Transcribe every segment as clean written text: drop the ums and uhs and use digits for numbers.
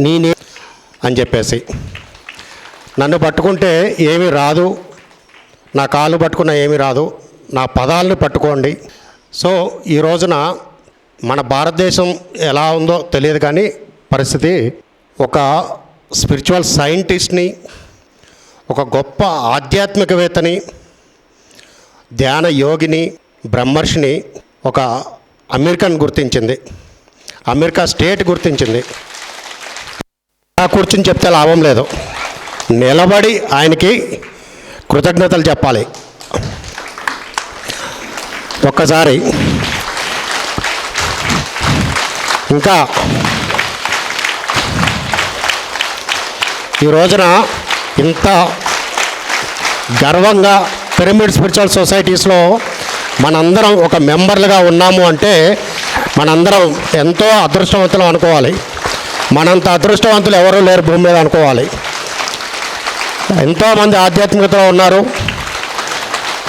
నేనే అని చెప్పేసి నన్ను పట్టుకుంటే ఏమీ రాదు, నా కాళ్ళు పట్టుకున్న ఏమీ రాదు, నా పదాలను పట్టుకోండి. సో ఈ రోజున మన భారతదేశం ఎలా ఉందో తెలియదు కానీ పరిస్థితి, ఒక స్పిరిచువల్ సైంటిస్ట్ని, ఒక గొప్ప ఆధ్యాత్మికవేత్తని, ధ్యాన యోగిని, బ్రహ్మర్షిని ఒక అమెరికన్ గుర్తించింది, అమెరికా స్టేట్ గుర్తించింది. కూర్చుని చెప్తే లాభం లేదు, నిలబడి ఆయనకి కృతజ్ఞతలు చెప్పాలి. ఒక్కసారి ఇంకా ఈ రోజున ఇంత గర్వంగా పిరమిడ్ స్పిరిచువల్ సొసైటీస్లో మనందరం ఒక మెంబర్లుగా ఉన్నాము అంటే మనందరం ఎంతో అదృష్టవంతులు అనుకోవాలి. మనంత అదృష్టవంతులు ఎవరూ లేరు భూమి మీద అనుకోవాలి. ఎంతోమంది ఆధ్యాత్మికతలో ఉన్నారు,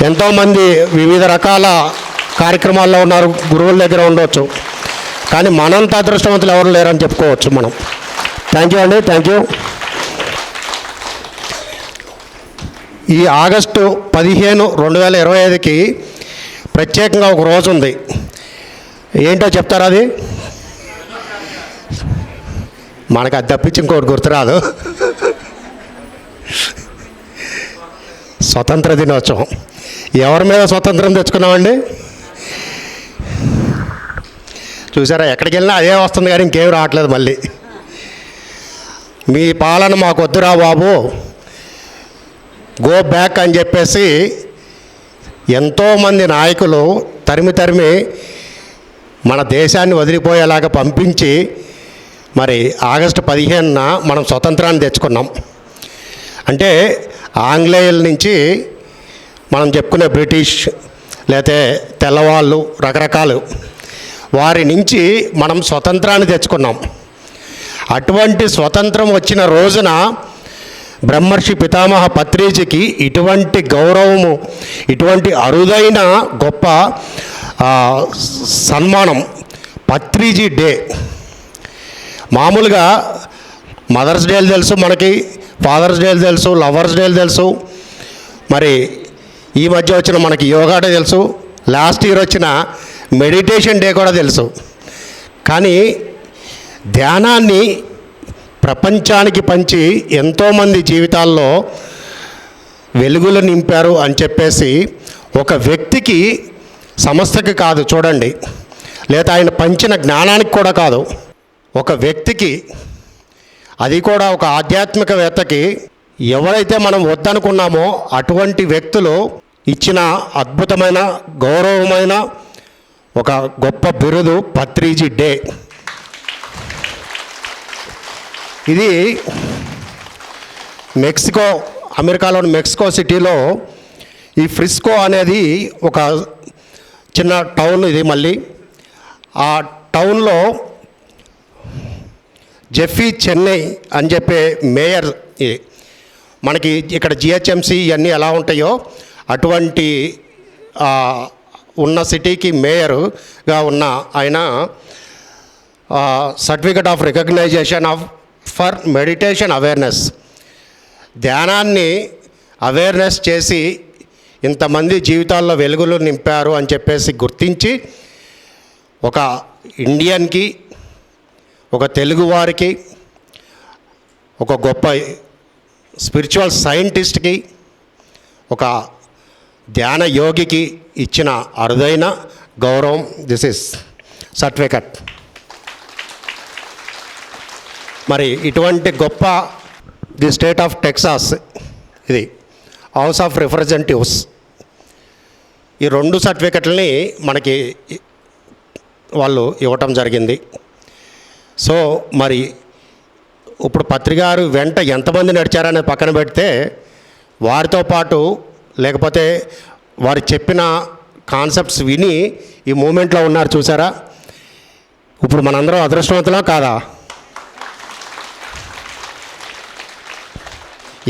ఎంతోమంది వివిధ రకాల కార్యక్రమాల్లో ఉన్నారు, గురువుల దగ్గర ఉండవచ్చు, కానీ మనంత అదృష్టవంతులు ఎవరు లేరని చెప్పుకోవచ్చు మనం. థ్యాంక్ యూ అండి, థ్యాంక్ యూ. ఈ ఆగస్టు 15, 2025కి ప్రత్యేకంగా ఒక రోజు ఉంది. ఏంటో చెప్తారా? అది మనకు అది తప్పించి ఇంకోటి గుర్తురాదు. స్వతంత్ర దినోత్సవం. ఎవరి మీద స్వతంత్రం తెచ్చుకున్నామండి? చూసారా, ఎక్కడికి వెళ్ళినా అదే వస్తుంది కానీ ఇంకేం రావట్లేదు. మళ్ళీ మీ పాలన మాకు వద్దురా బాబు, గో బ్యాక్ అని చెప్పేసి ఎంతోమంది నాయకులు తరిమి మన దేశాన్ని వదిలిపోయేలాగా పంపించి మరి ఆగస్టు 15న మనం స్వతంత్రాన్ని తెచ్చుకున్నాం. అంటే ఆంగ్లేయుల నుంచి మనం చెప్పుకునే బ్రిటిష్ లేకపోతే తెల్లవాళ్ళు రకరకాలు వారి నుంచి మనం స్వతంత్రాన్ని తెచ్చుకున్నాం. అటువంటి స్వతంత్రం వచ్చిన రోజున బ్రహ్మర్షి పితామహ పత్రిజీకి ఇటువంటి గౌరవము, ఇటువంటి అరుదైన గొప్ప సన్మానం పత్రిజీ డే. మామూలుగా మదర్స్ డేలు తెలుసు మనకి, ఫాదర్స్ డేలు తెలుసు, లవర్స్ డేలు తెలుసు, మరి ఈ మధ్య వచ్చిన మనకి యోగా డే తెలుసు, లాస్ట్ ఇయర్ వచ్చిన మెడిటేషన్ డే కూడా తెలుసు. కానీ ధ్యానాన్ని ప్రపంచానికి పంచి ఎంతోమంది జీవితాల్లో వెలుగులు నింపారు అని చెప్పేసి ఒక వ్యక్తికి, సంస్థకి కాదు చూడండి, లేదా ఆయన పంచిన జ్ఞానానికి కూడా కాదు, ఒక వ్యక్తికి, అది కూడా ఒక ఆధ్యాత్మికవేత్తకి ఎవరైతే మనం వద్దనుకున్నామో అటువంటి వ్యక్తులు ఇచ్చిన అద్భుతమైన గౌరవమైన ఒక గొప్ప బిరుదు పత్రిజీ డే. ఇది మెక్సికో, అమెరికాలోని మెక్సికో సిటీలో ఈ ఫ్రిస్కో అనేది ఒక చిన్న టౌన్. ఇది మళ్ళీ ఆ టౌన్లో జెఫీ చెన్నై అని చెప్పే మేయర్, మనకి ఇక్కడ జిహెచ్ఎంసి ఇవన్నీ ఎలా ఉంటాయో అటువంటి ఉన్న సిటీకి మేయర్గా ఉన్న ఆయన certificate of recognition for meditation awareness, ధ్యానాన్ని అవేర్నెస్ చేసి ఇంతమంది జీవితాల్లో వెలుగులు నింపారు అని చెప్పేసి గుర్తించి ఒక ఇండియన్కి, ఒక తెలుగువారికి, ఒక గొప్ప స్పిరిచువల్ సైంటిస్ట్కి, ఒక ధ్యాన యోగికి ఇచ్చిన అరుదైన గౌరవం. This is certificate. మరి ఇటువంటి గొప్ప ది స్టేట్ ఆఫ్ టెక్సాస్, ఇది హౌస్ ఆఫ్ రిప్రజెంటేటివ్స్, ఈ 2 సర్టిఫికెట్లని మనకి వాళ్ళు ఇవ్వటం జరిగింది. సో మరి ఇప్పుడు పత్రికారు వెంట ఎంతమంది నడిచారనే పక్కన పెడితే వారితో పాటు, లేకపోతే వారు చెప్పిన కాన్సెప్ట్స్ విని ఈ మూమెంట్లో ఉన్నారు చూసారా. ఇప్పుడు మనందరం అదృష్టవంతులా కాదా?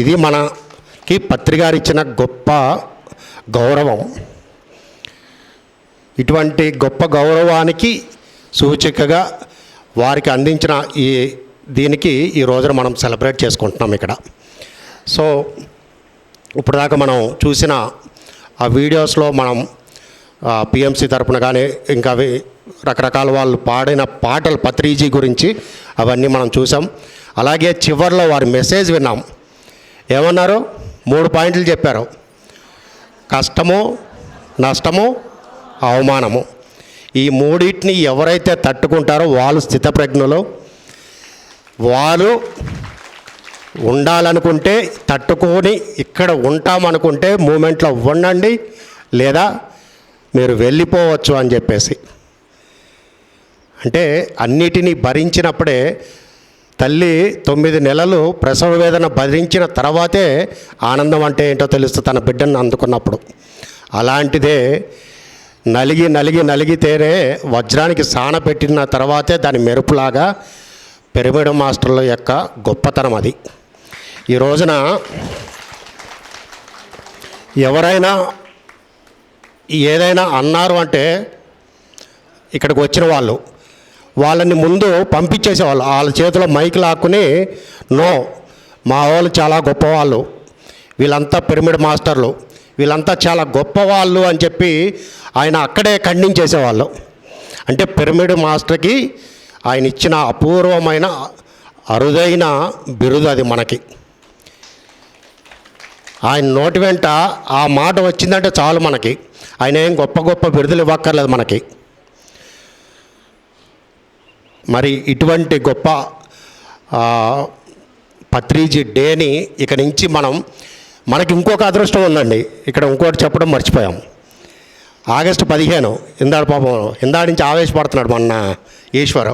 ఇది మనకి పత్రికారు ఇచ్చిన గొప్ప గౌరవం. ఇటువంటి గొప్ప గౌరవానికి సూచికగా వారికి అందించిన ఈ దీనికి ఈ రోజున మనం సెలబ్రేట్ చేసుకుంటున్నాం ఇక్కడ. సో ఇప్పుడు దాకా మనం చూసిన ఆ వీడియోస్లో మనం పిఎంసి తరపున కానీ ఇంకా రకరకాల వాళ్ళు పాడిన పాటలు పత్రిజీ గురించి అవన్నీ మనం చూసాం. అలాగే చివరిలో వారి మెసేజ్ విన్నాం. ఏమన్నారు? 3 పాయింట్లు చెప్పారు. కష్టము, నష్టము, అవమానము. ఈ మూడింటిని ఎవరైతే తట్టుకుంటారో వాళ్ళు స్థితప్రజ్ఞులు. వారు ఉండాలనుకుంటే తట్టుకొని ఇక్కడ ఉంటామనుకుంటే మూమెంట్లో ఉండండి, లేదా మీరు వెళ్ళిపోవచ్చు అని చెప్పేసి. అంటే అన్నిటినీ భరించినప్పుడే తల్లి 9 నెలలు ప్రసవ వేదన భరించిన తర్వాతే ఆనందం అంటే ఏంటో తెలుస్తుంది తన బిడ్డను అందుకున్నప్పుడు. అలాంటిదే నలిగితేనే వజ్రానికి సాన పెట్టిన తర్వాతే దాని మెరుపులాగా పిరమిడ్ మాస్టర్ల యొక్క గొప్పతనం అది. ఈ రోజున ఎవరైనా ఏదైనా అన్నారు అంటే ఇక్కడికి వచ్చిన వాళ్ళని ముందు పంపించేసేవాళ్ళు. వాళ్ళ చేతిలో మైక్ లాక్కుని, నో, మా వాళ్ళు చాలా గొప్పవాళ్ళు, వీళ్ళంతా పిరమిడ్ మాస్టర్లు, వీళ్ళంతా చాలా గొప్పవాళ్ళు అని చెప్పి ఆయన అక్కడే ఖండించేసేవాళ్ళు. అంటే పిరమిడ్ మాస్టర్కి ఆయన ఇచ్చిన అపూర్వమైన అరుదైన బిరుదు అది మనకి. ఆయన నోటి వెంట ఆ మాట వచ్చిందంటే చాలు మనకి. ఆయన ఏం గొప్ప బిరుదులు ఇవ్వక్కర్లేదు మనకి. మరి ఇటువంటి గొప్ప పత్రిజీ డేని ఇక నుంచి మనకి ఇంకొక అదృష్టం ఉందండి. ఇక్కడ ఇంకోటి చెప్పడం మర్చిపోయాం. ఆగస్టు 15 ఇందాడి నుంచి ఆవేశపడుతున్నాడు మొన్న ఈశ్వరు.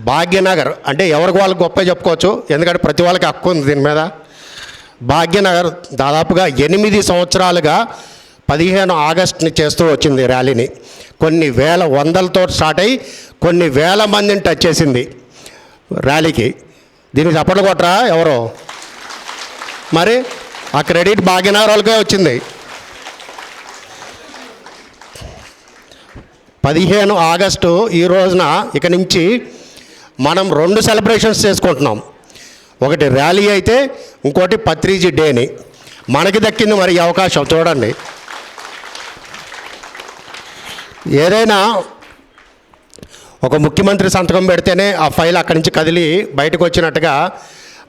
భాగ్యనగర్ అంటే ఎవరికి వాళ్ళకి గొప్ప చెప్పుకోవచ్చు, ఎందుకంటే ప్రతి వాళ్ళకి హక్కు ఉంది దీని మీద. భాగ్యనగర్ దాదాపుగా 8 సంవత్సరాలుగా 15 ఆగస్టుని చేస్తూ వచ్చింది ర్యాలీని. కొన్ని వేల వందలతో స్టార్ట్ అయ్యి కొన్ని వేల మందిని టచ్ చేసింది ర్యాలీకి. దీనికి చప్పట్లు కొట్టరా ఎవరో? మరి ఆ క్రెడిట్ భాగ్యనగర్ వాళ్ళకే వచ్చింది. 15 ఆగస్టు ఈ రోజున ఇక నుంచి మనం 2 సెలబ్రేషన్స్ చేసుకుంటున్నాం. ఒకటి ర్యాలీ అయితే, ఇంకోటి పత్రిజీ డేని. మనకి దక్కింది మరి ఈ అవకాశం. చూడండి, ఏదైనా ఒక ముఖ్యమంత్రి సంతకం పెడితేనే ఆ ఫైల్ అక్కడి నుంచి కదిలి బయటకు వచ్చినట్టుగా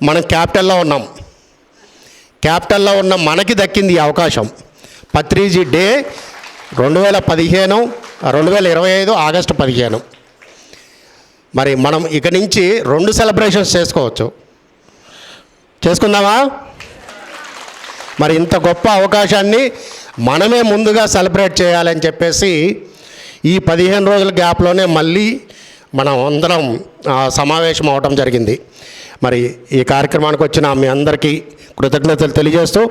మనం క్యాపిటల్లో ఉన్నాం. క్యాపిటల్లో ఉన్న మనకి దక్కింది ఈ అవకాశం. Patriji day 2025 August 15. మరి మనం ఇక నుంచి 2 సెలబ్రేషన్స్ చేసుకుందామా? మరి ఇంత గొప్ప అవకాశాన్ని మనమే ముందుగా సెలబ్రేట్ చేయాలని చెప్పేసి ఈ 15 రోజుల గ్యాప్లోనే మళ్ళీ మనం అందరం సమావేశం అవటం జరిగింది. మరి ఈ కార్యక్రమానికి వచ్చిన మీ అందరికీ కృతజ్ఞతలు తెలియజేస్తూ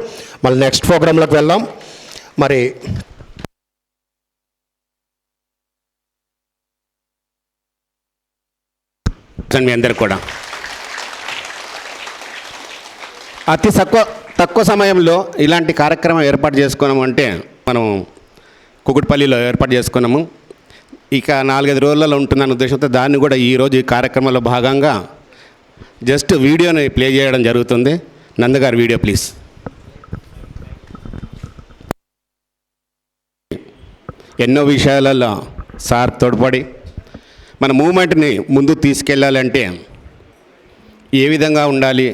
మళ్ళీ నెక్స్ట్ ప్రోగ్రాంలోకి వెళ్దాం. మరి మీ అందరికి కూడా అతి తక్కువ సమయంలో ఇలాంటి కార్యక్రమం ఏర్పాటు చేసుకున్నాము అంటే మనం కుకుట్పల్లిలో ఏర్పాటు చేసుకున్నాము. ఇక 4-5 రోజులలో ఉంటుందన్న ఉద్దేశంతో దాన్ని కూడా ఈరోజు ఈ కార్యక్రమంలో భాగంగా జస్ట్ వీడియోని ప్లే చేయడం జరుగుతుంది. నందగారు వీడియో ప్లీజ్. ఎన్నో విషయాలలో సార్ తోడ్పడి మన మూమెంట్ని ముందుకు తీసుకెళ్ళాలంటే ఏ విధంగా ఉండాలి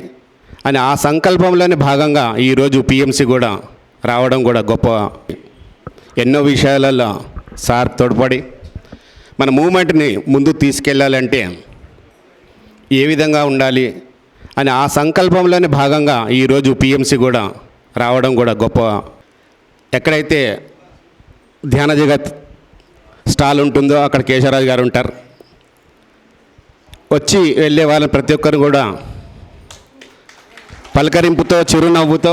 అని ఆ సంకల్పంలోనే భాగంగా ఈరోజు పిఎంసి కూడా రావడం కూడా గొప్ప. ఎన్నో విషయాలలో సార్ తోడ్పడి మన మూమెంట్ని ముందుకు తీసుకెళ్ళాలంటే ఏ విధంగా ఉండాలి అని ఆ సంకల్పంలోనే భాగంగా ఈరోజు పిఎంసి కూడా రావడం కూడా గొప్ప. ఎక్కడైతే ధ్యాన జగత్ స్టాల్ ఉంటుందో అక్కడ కేశవరాజు గారు ఉంటారు. వచ్చి వెళ్ళే వాళ్ళని ప్రతి ఒక్కరు కూడా పలకరింపుతో, చిరునవ్వుతో,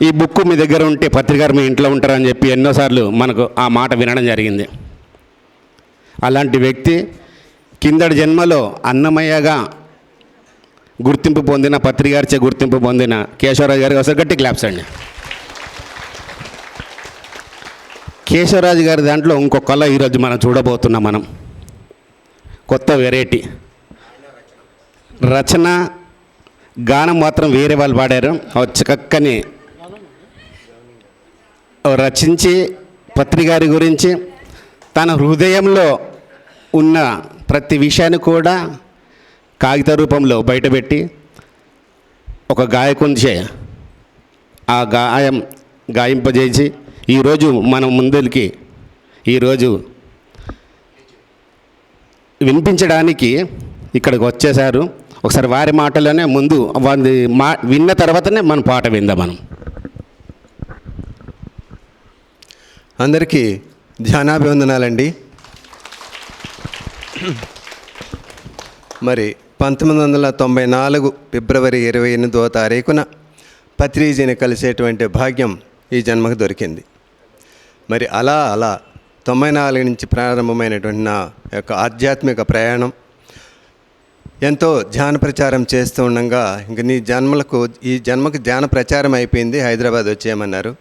ఈ బుక్ మీ దగ్గర ఉంటే పత్రికారు మీ ఇంట్లో ఉంటారని చెప్పి ఎన్నోసార్లు మనకు ఆ మాట వినడం జరిగింది. అలాంటి వ్యక్తి కిందటి జన్మలో అన్నమయ్యగా గుర్తింపు పొందిన, పత్రికారిచే గుర్తింపు పొందిన కేశవరాజు గారికి ఒకసారి గట్టి క్లాప్స్ అండి. కేశవరాజు గారి దాంట్లో ఇంకొకలా ఈరోజు మనం చూడబోతున్నాం. మనం కొత్త వెరైటీ రచన, గానం మాత్రం వేరే వాళ్ళు పాడారు. చక్కని రచించి పత్రికారి గురించి తన హృదయంలో ఉన్న ప్రతి విషయాన్ని కూడా కాగిత రూపంలో బయటపెట్టి ఒక గాయకునిచే ఆ గాయింపజేసి ఈరోజు మనం ముందరికి ఈరోజు వినిపించడానికి ఇక్కడికి వచ్చేసారు. ఒకసారి వారి మాటలోనే ముందు వారి విన్న తర్వాతనే మన పాట విందాం. మనం అందరికీ ధ్యానాభివందనాలండి. మరి 1994 ఫిబ్రవరి 28వ తారీఖున పత్రిజీని కలిసేటువంటి భాగ్యం ఈ జన్మకు దొరికింది. మరి అలా 94 నుంచి ప్రారంభమైనటువంటి నా యొక్క ఆధ్యాత్మిక ప్రయాణం ఎంతో ధ్యాన ప్రచారం చేస్తూ ఉండగా ఇంక ఈ జన్మకు ధ్యాన ప్రచారం అయిపోయింది, హైదరాబాద్ వచ్చేయమన్నారు.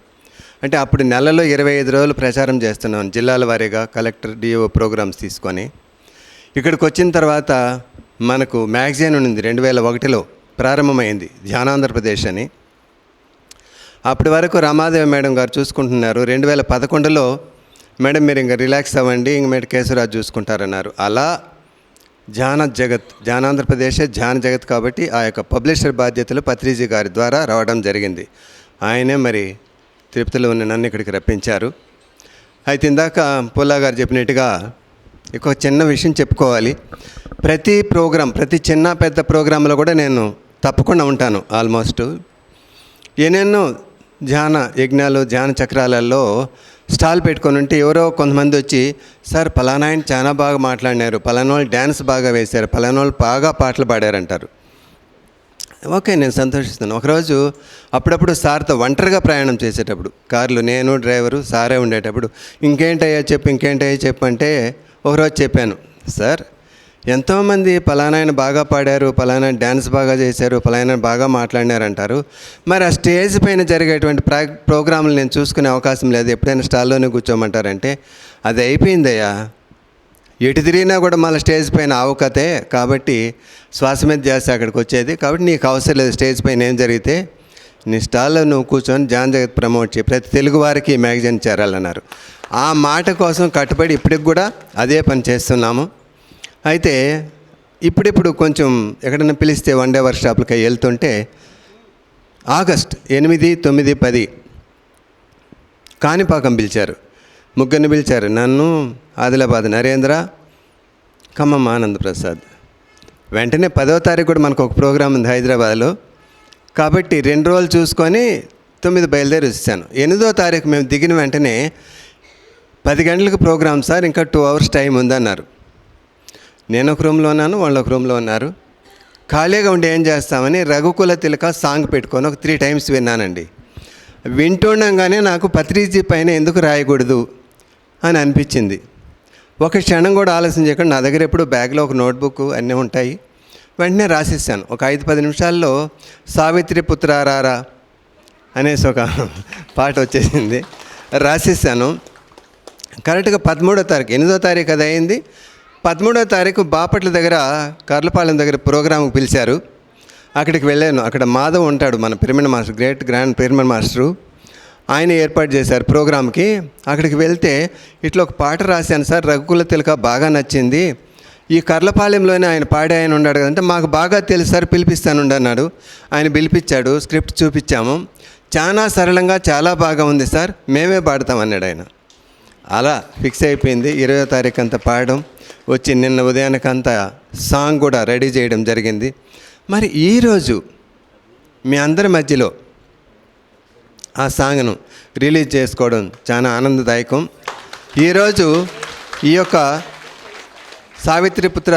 అంటే అప్పుడు నెలలో 25 రోజులు ప్రచారం చేస్తున్నాను, జిల్లాల వారీగా కలెక్టర్ డిఓ ప్రోగ్రామ్స్ తీసుకొని. ఇక్కడికి వచ్చిన తర్వాత మనకు మ్యాగజైన్ ఉంది, 2001లో ప్రారంభమైంది ధ్యానాంధ్రప్రదేశ్ అని. అప్పటి వరకు రమాదేవి మేడం గారు చూసుకుంటున్నారు. 2011లో మేడం మీరు ఇంకా రిలాక్స్ అవ్వండి, ఇంక మేడం కేశవరాజు చూసుకుంటారన్నారు. అలా ధ్యానాంధ్రప్రదేశ్ ధ్యాన జగత్ కాబట్టి ఆ యొక్క పబ్లిషర్ బాధ్యతలు పత్రిజీ గారి ద్వారా రావడం జరిగింది. ఆయనే మరి తిరుపతిలో ఉన్న నన్ను ఇక్కడికి రప్పించారు. అయితే ఇందాక పుల్లా గారు చెప్పినట్టుగా ఒక చిన్న విషయం చెప్పుకోవాలి. ప్రతి ప్రోగ్రాం, ప్రతి చిన్న పెద్ద ప్రోగ్రాంలో కూడా నేను తప్పకుండా ఉంటాను. ఆల్మోస్ట్ ఎన్నెన్నో ధ్యాన యజ్ఞాలు, ధ్యాన చక్రాలలో స్టాల్ పెట్టుకొని ఉంటే ఎవరో కొంతమంది వచ్చి, సార్ పలానా ఆయన చాలా బాగా మాట్లాడినారు, పలానా వాళ్ళు డ్యాన్స్ బాగా వేశారు, పలానా వాళ్ళు బాగా పాటలు పాడారంటారు. ఓకే, నేను సంతోషిస్తాను. ఒకరోజు అప్పుడప్పుడు సార్తో ఒంటరిగా ప్రయాణం చేసేటప్పుడు కార్లు, నేను డ్రైవరు సారే ఉండేటప్పుడు ఇంకేంటయ్యా చెప్పు అంటే ఒకరోజు చెప్పాను, సార్ ఎంతోమంది పలానా ఆయన బాగా పాడారు, పలానా డ్యాన్స్ బాగా చేశారు, పలానా బాగా మాట్లాడినారు అంటారు. మరి ఆ స్టేజ్ పైన జరిగేటువంటి ప్రోగ్రాంలు నేను చూసుకునే అవకాశం లేదు, ఎప్పుడైనా స్టాల్లోనే కూర్చోమంటారంటే అది అయిపోయిందయ్యా, ఎటు తిరిగినా కూడా మళ్ళీ స్టేజ్ పైన అవకతే, కాబట్టి శ్వాస మీద చేస్తే అక్కడికి వచ్చేది, కాబట్టి నీకు అవసరం లేదు స్టేజ్ పైన ఏం జరిగితే నీ స్టాల్లో నువ్వు కూర్చొని ధ్యాన జగత్ ప్రమోట్ చేయి, ప్రతి తెలుగు వారికి మ్యాగజైన్ చేరాలన్నారు. ఆ మాట కోసం కట్టుబడి ఇప్పటికి కూడా అదే పని చేస్తున్నాము. అయితే ఇప్పుడిప్పుడు కొంచెం ఎక్కడైనా పిలిస్తే వన్ డే వర్క్షాప్లకి వెళ్తుంటే ఆగస్ట్ 8, 9, 10 కాణిపాకం పిలిచారు, ముగ్గురిని పిలిచారు, నన్ను, ఆదిలాబాద్ నరేంద్ర, ఖమ్మం ఆనందప్రసాద్. వెంటనే 10వ తారీఖు కూడా మనకు ఒక ప్రోగ్రాం ఉంది హైదరాబాద్లో, కాబట్టి 2 రోజులు చూసుకొని 9 బయలుదేరి వచ్చాను. 8వ తారీఖు మేము దిగిన వెంటనే 10 గంటలకు ప్రోగ్రాం సార్, ఇంకా 2 hours టైం ఉందన్నారు. నేను ఒక రూమ్లో ఉన్నాను, వాళ్ళు ఒక రూమ్లో ఉన్నారు. ఖాళీగా ఉండి ఏం చేస్తామని రఘుకుల తిలక సాంగ్ పెట్టుకొని ఒక 3 times విన్నానండి. వింటుండగానే నాకు పత్రిజీ పైన ఎందుకు రాయకూడదు అని అనిపించింది. ఒక క్షణం కూడా ఆలస్యం చేయకుండా నా దగ్గర ఎప్పుడు బ్యాగ్లో ఒక నోట్బుక్ అన్నీ ఉంటాయి, వెంటనే రాసేసాను. ఒక 5-10 నిమిషాల్లో సావిత్రి పుత్రారారా అనేసి ఒక పాట వచ్చేసింది, రాసేసాను. కరెక్ట్గా 13వ తారీఖు, 8వ తారీఖు అది అయింది. 13వ తారీఖు బాపట్ల దగ్గర కర్లపాలెం దగ్గర ప్రోగ్రాంకి పిలిచారు. అక్కడికి వెళ్ళాను. అక్కడ మాధవ్ ఉంటాడు, మన pyramid master, great grand pyramid master, ఆయన ఏర్పాటు చేశారు ప్రోగ్రాంకి. అక్కడికి వెళ్తే ఇట్లా ఒక పాట రాశాను సార్, రఘుకుల తిలక బాగా నచ్చింది, ఈ కర్లపాలెంలోనే ఆయన పాడే ఆయన ఉన్నాడు కదంటే మాకు బాగా తెలుసు సార్, పిలిపిస్తానుండి అన్నాడు. ఆయన పిలిపించాడు, స్క్రిప్ట్ చూపించాము, చాలా సరళంగా చాలా బాగా ఉంది సార్, మేమే పాడతామన్నాడు ఆయన. అలా ఫిక్స్ అయిపోయింది. 20వ తారీఖు అంతా పాడడం వచ్చి, నిన్న ఉదయానికంతా సాంగ్ కూడా రెడీ చేయడం జరిగింది. మరి ఈరోజు మీ అందరి మధ్యలో ఆ సాంగ్ను రిలీజ్ చేసుకోవడం చాలా ఆనందదాయకం. ఈరోజు ఈ యొక్క సావిత్రిపుత్ర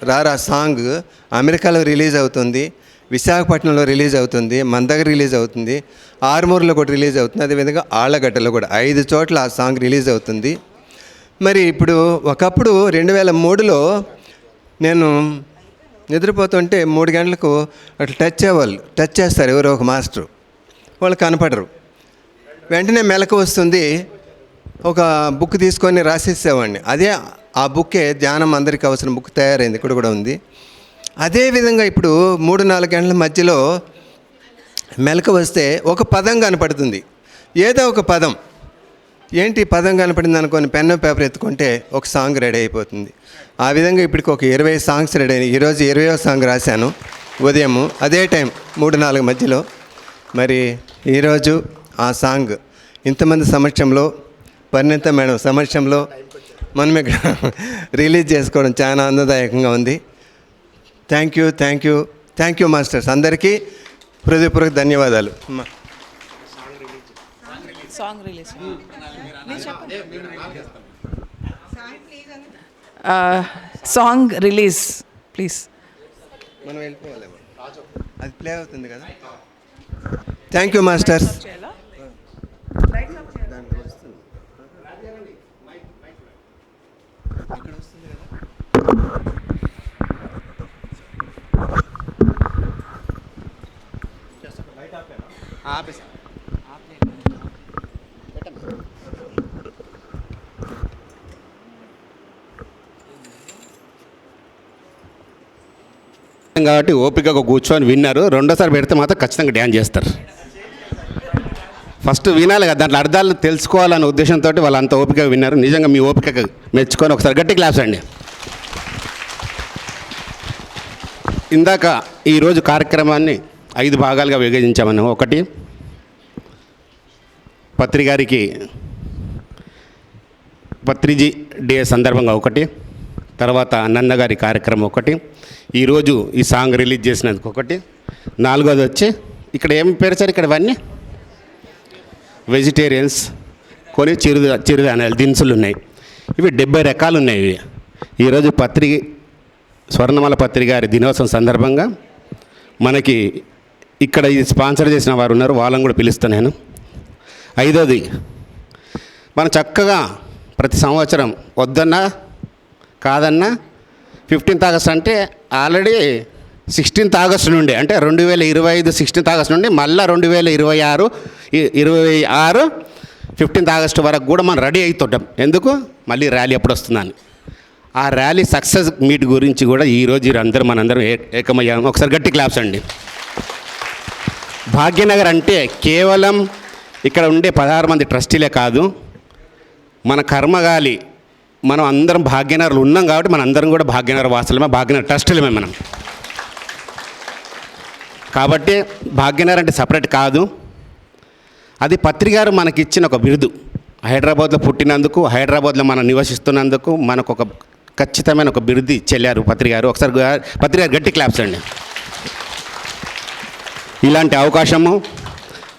రారా సాంగ్ అమెరికాలో రిలీజ్ అవుతుంది, విశాఖపట్నంలో రిలీజ్ అవుతుంది, మన దగ్గర రిలీజ్ అవుతుంది, ఆర్మూర్లో కూడా రిలీజ్ అవుతుంది, అదేవిధంగా ఆళ్ళగడ్డలో కూడా 5 చోట్ల ఆ సాంగ్ రిలీజ్ అవుతుంది. మరి ఇప్పుడు ఒకప్పుడు 2003లో నేను నిద్రపోతుంటే 3 గంటలకు అట్లా టచ్ చేస్తారు ఎవరో ఒక మాస్టరు, వాళ్ళు కనపడరు. వెంటనే మెలకు వస్తుంది, ఒక బుక్ తీసుకొని రాసేసేవాడిని. అదే ఆ బుక్కే ధ్యానం అందరికీ అవసరం బుక్ తయారైంది, ఇక్కడ కూడా ఉంది. అదేవిధంగా ఇప్పుడు 3-4 గంటల మధ్యలో మెలకు వస్తే ఒక పదం కనపడుతుంది, ఏదో ఒక పదం. ఏంటి పదం కనపడింది అనుకొని పెన్ను పేపర్ ఎత్తుకుంటే ఒక సాంగ్ రెడీ అయిపోతుంది. ఆ విధంగా ఇప్పటికి ఒక 20 సాంగ్స్ రెడీ అయినాయి. ఈరోజు 20వ సాంగ్ రాశాను ఉదయము, అదే టైం 3-4 మధ్యలో. మరి ఈరోజు ఆ సాంగ్ ఇంతమంది సమక్షంలో, పరిణిత మేడం సమక్షంలో మనం ఇక్కడ రిలీజ్ చేసుకోవడం చాలా ఆనందదాయకంగా ఉంది. థ్యాంక్ యూ మాస్టర్స్, అందరికీ హృదయపూర్వక ధన్యవాదాలు. Song release song release please. మనం వెళ్ళిపోవాలి, అది ప్లే అవుతుంది కదా. Thank you masters. కాబట్టి ఓపికగా కూర్చొని విన్నారు. రెండోసారి పెడితే మాత్రం ఖచ్చితంగా డ్యాన్స్ చేస్తారు. ఫస్ట్ వినాలి కదా, దాంట్లో అర్థాలు తెలుసుకోవాలనే ఉద్దేశంతో వాళ్ళు అంత ఓపికగా విన్నారు. నిజంగా మీ ఓపికగా మెచ్చుకొని ఒకసారి గట్టి క్లాప్స్ అండి. ఇందాక ఈరోజు కార్యక్రమాన్ని 5 భాగాలుగా విభజించామని, ఒకటి పత్రిజీ డే సందర్భంగా ఒకటి, తర్వాత నన్నగారి కార్యక్రమం ఒకటి, ఈరోజు ఈ సాంగ్ రిలీజ్ చేసినందుకు ఒకటి, 4వది వచ్చి ఇక్కడ ఏం పేర్చారు, ఇక్కడ ఇవన్నీ వెజిటేరియన్స్ కొన్ని చిరుధాన్యాలు దినుసులు ఉన్నాయి. ఇవి 70 రకాలు ఉన్నాయి. ఇవి ఈరోజు స్వర్ణమాల పత్రి గారి దినోత్సవం సందర్భంగా మనకి ఇక్కడ ఇది స్పాన్సర్ చేసిన వారు ఉన్నారు, వాళ్ళని కూడా పిలుస్తాను నేను. 5వది మనం చక్కగా ప్రతి సంవత్సరం వద్దన్నా కాదన్నా 15th ఆగస్ట్ అంటే ఆల్రెడీ 16th ఆగస్టు నుండి, అంటే 2025 16th ఆగస్టు నుండి మళ్ళీ 2026 15th ఆగస్టు వరకు కూడా మనం రెడీ అవుతుంటాం. ఎందుకు, మళ్ళీ ర్యాలీ ఎప్పుడు వస్తుందని. ఆ ర్యాలీ సక్సెస్ మీట్ గురించి కూడా ఈరోజు మనందరం ఏకమయ్యాము. ఒకసారి గట్టి క్లాప్స్ అండి. భాగ్యనగర్ అంటే కేవలం ఇక్కడ ఉండే 16 మంది ట్రస్టీలే కాదు, మన కర్మగాలి మనం అందరం భాగ్యనగర్లు ఉన్నాం కాబట్టి మన అందరం కూడా భాగ్యనగర్ వాసులమే, భాగ్యనగర్ ట్రస్టులమే మనం. కాబట్టి భాగ్యనగర్ అంటే సపరేట్ కాదు, అది పత్రికారు మనకి ఇచ్చిన ఒక బిరుదు. హైదరాబాద్లో పుట్టినందుకు, హైదరాబాద్లో మనం నివసిస్తున్నందుకు మనకు ఒక ఖచ్చితమైన ఒక బిరుదు ఇచ్చెళ్ళారు పత్రికారు. ఒకసారి పత్రికారు గట్టి క్లాప్స్ అండి. ఇలాంటి అవకాశము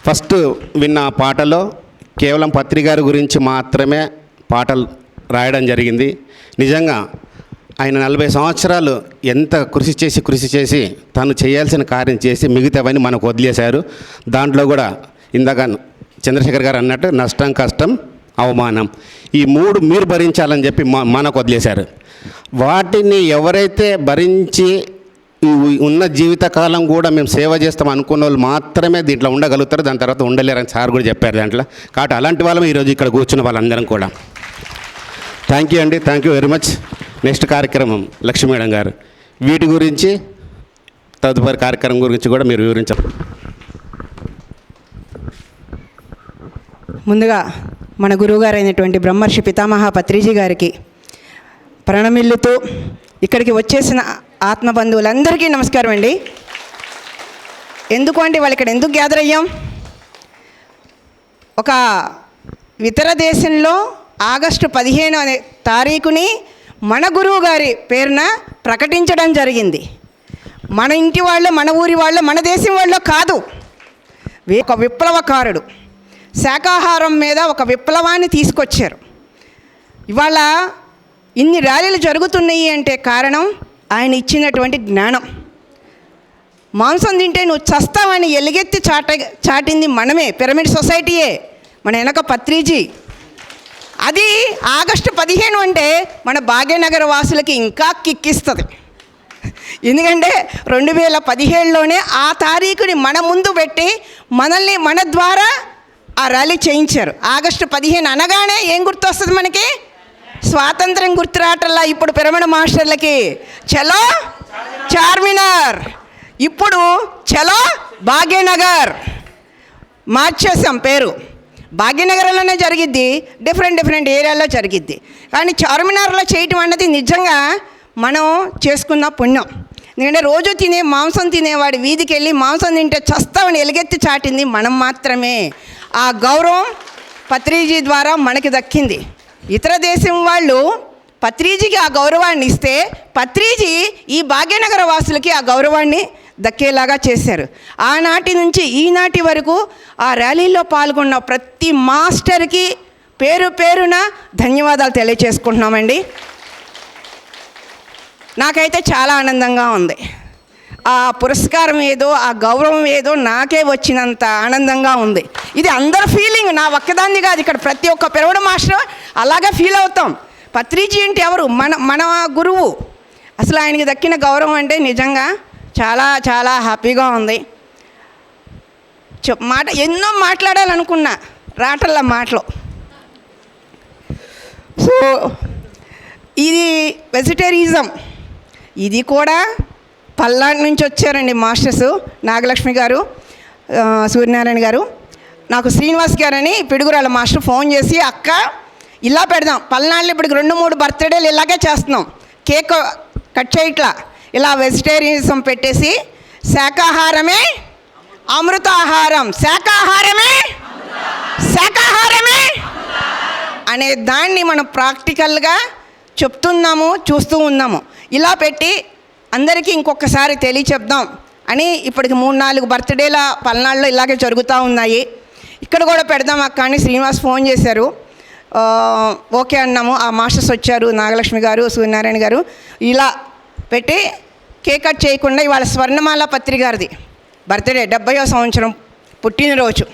ఫస్ట్ విన్న పాటలో కేవలం పత్రికారు గురించి మాత్రమే పాటలు రాయడం జరిగింది. నిజంగా ఆయన 40 సంవత్సరాలు ఎంత కృషి చేసి తను చేయాల్సిన కార్యం చేసి మిగతావన్నీ మనకు వదిలేశారు. దాంట్లో కూడా ఇందాక చంద్రశేఖర్ గారు అన్నట్టు నష్టం, కష్టం, అవమానం, ఈ 3 మీరు భరించాలని చెప్పి మనకు వదిలేశారు. వాటిని ఎవరైతే భరించి ఉన్న జీవితకాలం కూడా మేము సేవ చేస్తాం అనుకున్న వాళ్ళు మాత్రమే దీంట్లో ఉండగలుగుతారు, దాని తర్వాత ఉండలేరని సార్ కూడా చెప్పారు దాంట్లో. కాబట్టి అలాంటి వాళ్ళం ఈరోజు ఇక్కడ కూర్చున్న వాళ్ళందరం కూడా. థ్యాంక్ యూ అండి, thank you very much. Next కార్యక్రమం లక్ష్మీ మేడం గారు, వీటి గురించి తదుపరి కార్యక్రమం గురించి కూడా మీరు వివరించారు. ముందుగా మన గురువుగారు అయినటువంటి బ్రహ్మర్షి పితామహ పత్రిజీ గారికి ప్రణమిల్లుతూ ఇక్కడికి వచ్చేసిన ఆత్మబంధువులందరికీ నమస్కారం అండి. ఎందుకు అంటే వాళ్ళు ఇక్కడ ఎందుకు గ్యాదర్ అయ్యాం, ఒక ఇతర దేశంలో ఆగస్టు 15 అనే తారీఖుని మన గురువు గారి పేరున ప్రకటించడం జరిగింది. మన ఇంటి వాళ్ళు, మన ఊరి వాళ్ళు, మన దేశం వాళ్ళు కాదు, ఒక విప్లవకారుడు శాకాహారం మీద ఒక విప్లవాన్ని తీసుకొచ్చారు. ఇవాళ ఇన్ని ర్యాలీలు జరుగుతున్నాయి అంటే కారణం ఆయన ఇచ్చినటువంటి జ్ఞానం. మాంసం తింటే నువ్వు చస్తావని ఎలుగెత్తి చాటింది మనమే, పిరమిడ్ సొసైటీయే, మన వెనక పత్రిజీ. అది ఆగస్టు 15 అంటే మన భాగ్యనగర వాసులకి ఇంకా కిక్కిస్తుంది. ఎందుకంటే 2017లోనే ఆ తారీఖుని మన ముందు పెట్టి మనల్ని మన ద్వారా ఆ ర్యాలీ చేయించారు. ఆగస్టు 15 అనగానే ఏం గుర్తొస్తుంది మనకి? స్వాతంత్రం గుర్తురాటల్లా ఇప్పుడు పిరమిడ్ మాస్టర్లకి చలో చార్మినార్, ఇప్పుడు చలో భాగ్యనగర్ మార్చేసాం పేరు. భాగ్యనగరంలోనే జరిగిద్ది, డిఫరెంట్ ఏరియాల్లో జరిగిద్ది. కానీ చార్మినార్లో చేయటం అన్నది నిజంగా మనం చేసుకున్న పుణ్యం. ఎందుకంటే రోజు మాంసం తినేవాడు వీధికి వెళ్ళి మాంసం తింటే చస్తామని ఎలుగెత్తి చాటింది మనం మాత్రమే. ఆ గౌరవం పత్రిజీ ద్వారా మనకి దక్కింది. ఇతర దేశం వాళ్ళు పత్రిజీకి ఆ గౌరవాన్ని ఇస్తే పత్రిజీ ఈ భాగ్యనగర వాసులకి ఆ గౌరవాన్ని దక్కేలాగా చేశారు. ఆనాటి నుంచి ఈనాటి వరకు ఆ ర్యాలీలో పాల్గొన్న ప్రతి మాస్టర్కి పేరు పేరున ధన్యవాదాలు తెలియచేసుకుంటున్నామండి. నాకైతే చాలా ఆనందంగా ఉంది. ఆ పురస్కారం ఏదో, ఆ గౌరవం ఏదో నాకే వచ్చినంత ఆనందంగా ఉంది. ఇది అందరి ఫీలింగ్, నా ఒక్కదాన్ని కాదు. ఇక్కడ ప్రతి ఒక్క పిరమిడ్ మాస్టర్ అలాగే ఫీల్ అవుతాం. పత్రిజీ అంటే ఎవరు? మన గురువు. అసలు ఆయనకి దక్కిన గౌరవం అంటే నిజంగా చాలా చాలా హ్యాపీగా ఉంది. ఎన్నో మాట్లాడాలనుకున్నా, రాటల్ల మాటలు. సో ఇది వెజిటేరియనిజం, ఇది కూడా పల్నాడు నుంచి వచ్చారండి మాస్టర్స్. నాగలక్ష్మి గారు, సూర్యనారాయణ గారు. నాకు శ్రీనివాస్ గారని పిడుగురాల మాస్టర్ ఫోన్ చేసి, అక్క ఇలా పెడదాం, పల్నాడులో ఇప్పుడు 2-3 బర్త్డేలు ఇలాగే చేస్తున్నాం, కేక్ కట్ చేయట్లా, ఇలా వెజిటేరియనిజం పెట్టేసి శాకాహారమే అమృతాహారం, శాకాహారమే అనే దాన్ని మనం ప్రాక్టికల్గా చెప్తున్నాము, చూస్తూ ఉన్నాము. ఇలా పెట్టి అందరికీ ఇంకొకసారి తెలియచెప్దాం అని ఇప్పటికి 3-4 బర్త్డేల పల్నాడులో ఇలాగే జరుగుతూ ఉన్నాయి. ఇక్కడ కూడా పెడదాం అక్క అని శ్రీనివాస్ ఫోన్ చేశారు. ఓకే అన్నాము. ఆ మాస్టర్స్ వచ్చారు, నాగలక్ష్మి గారు, సూర్యనారాయణ గారు. ఇలా పెట్టి కేక్ కట్ చేయకుండా ఇవాళ స్వర్ణమాల పత్రి గారిది బర్త్డే, 70వ సంవత్సరం పుట్టినరోజు.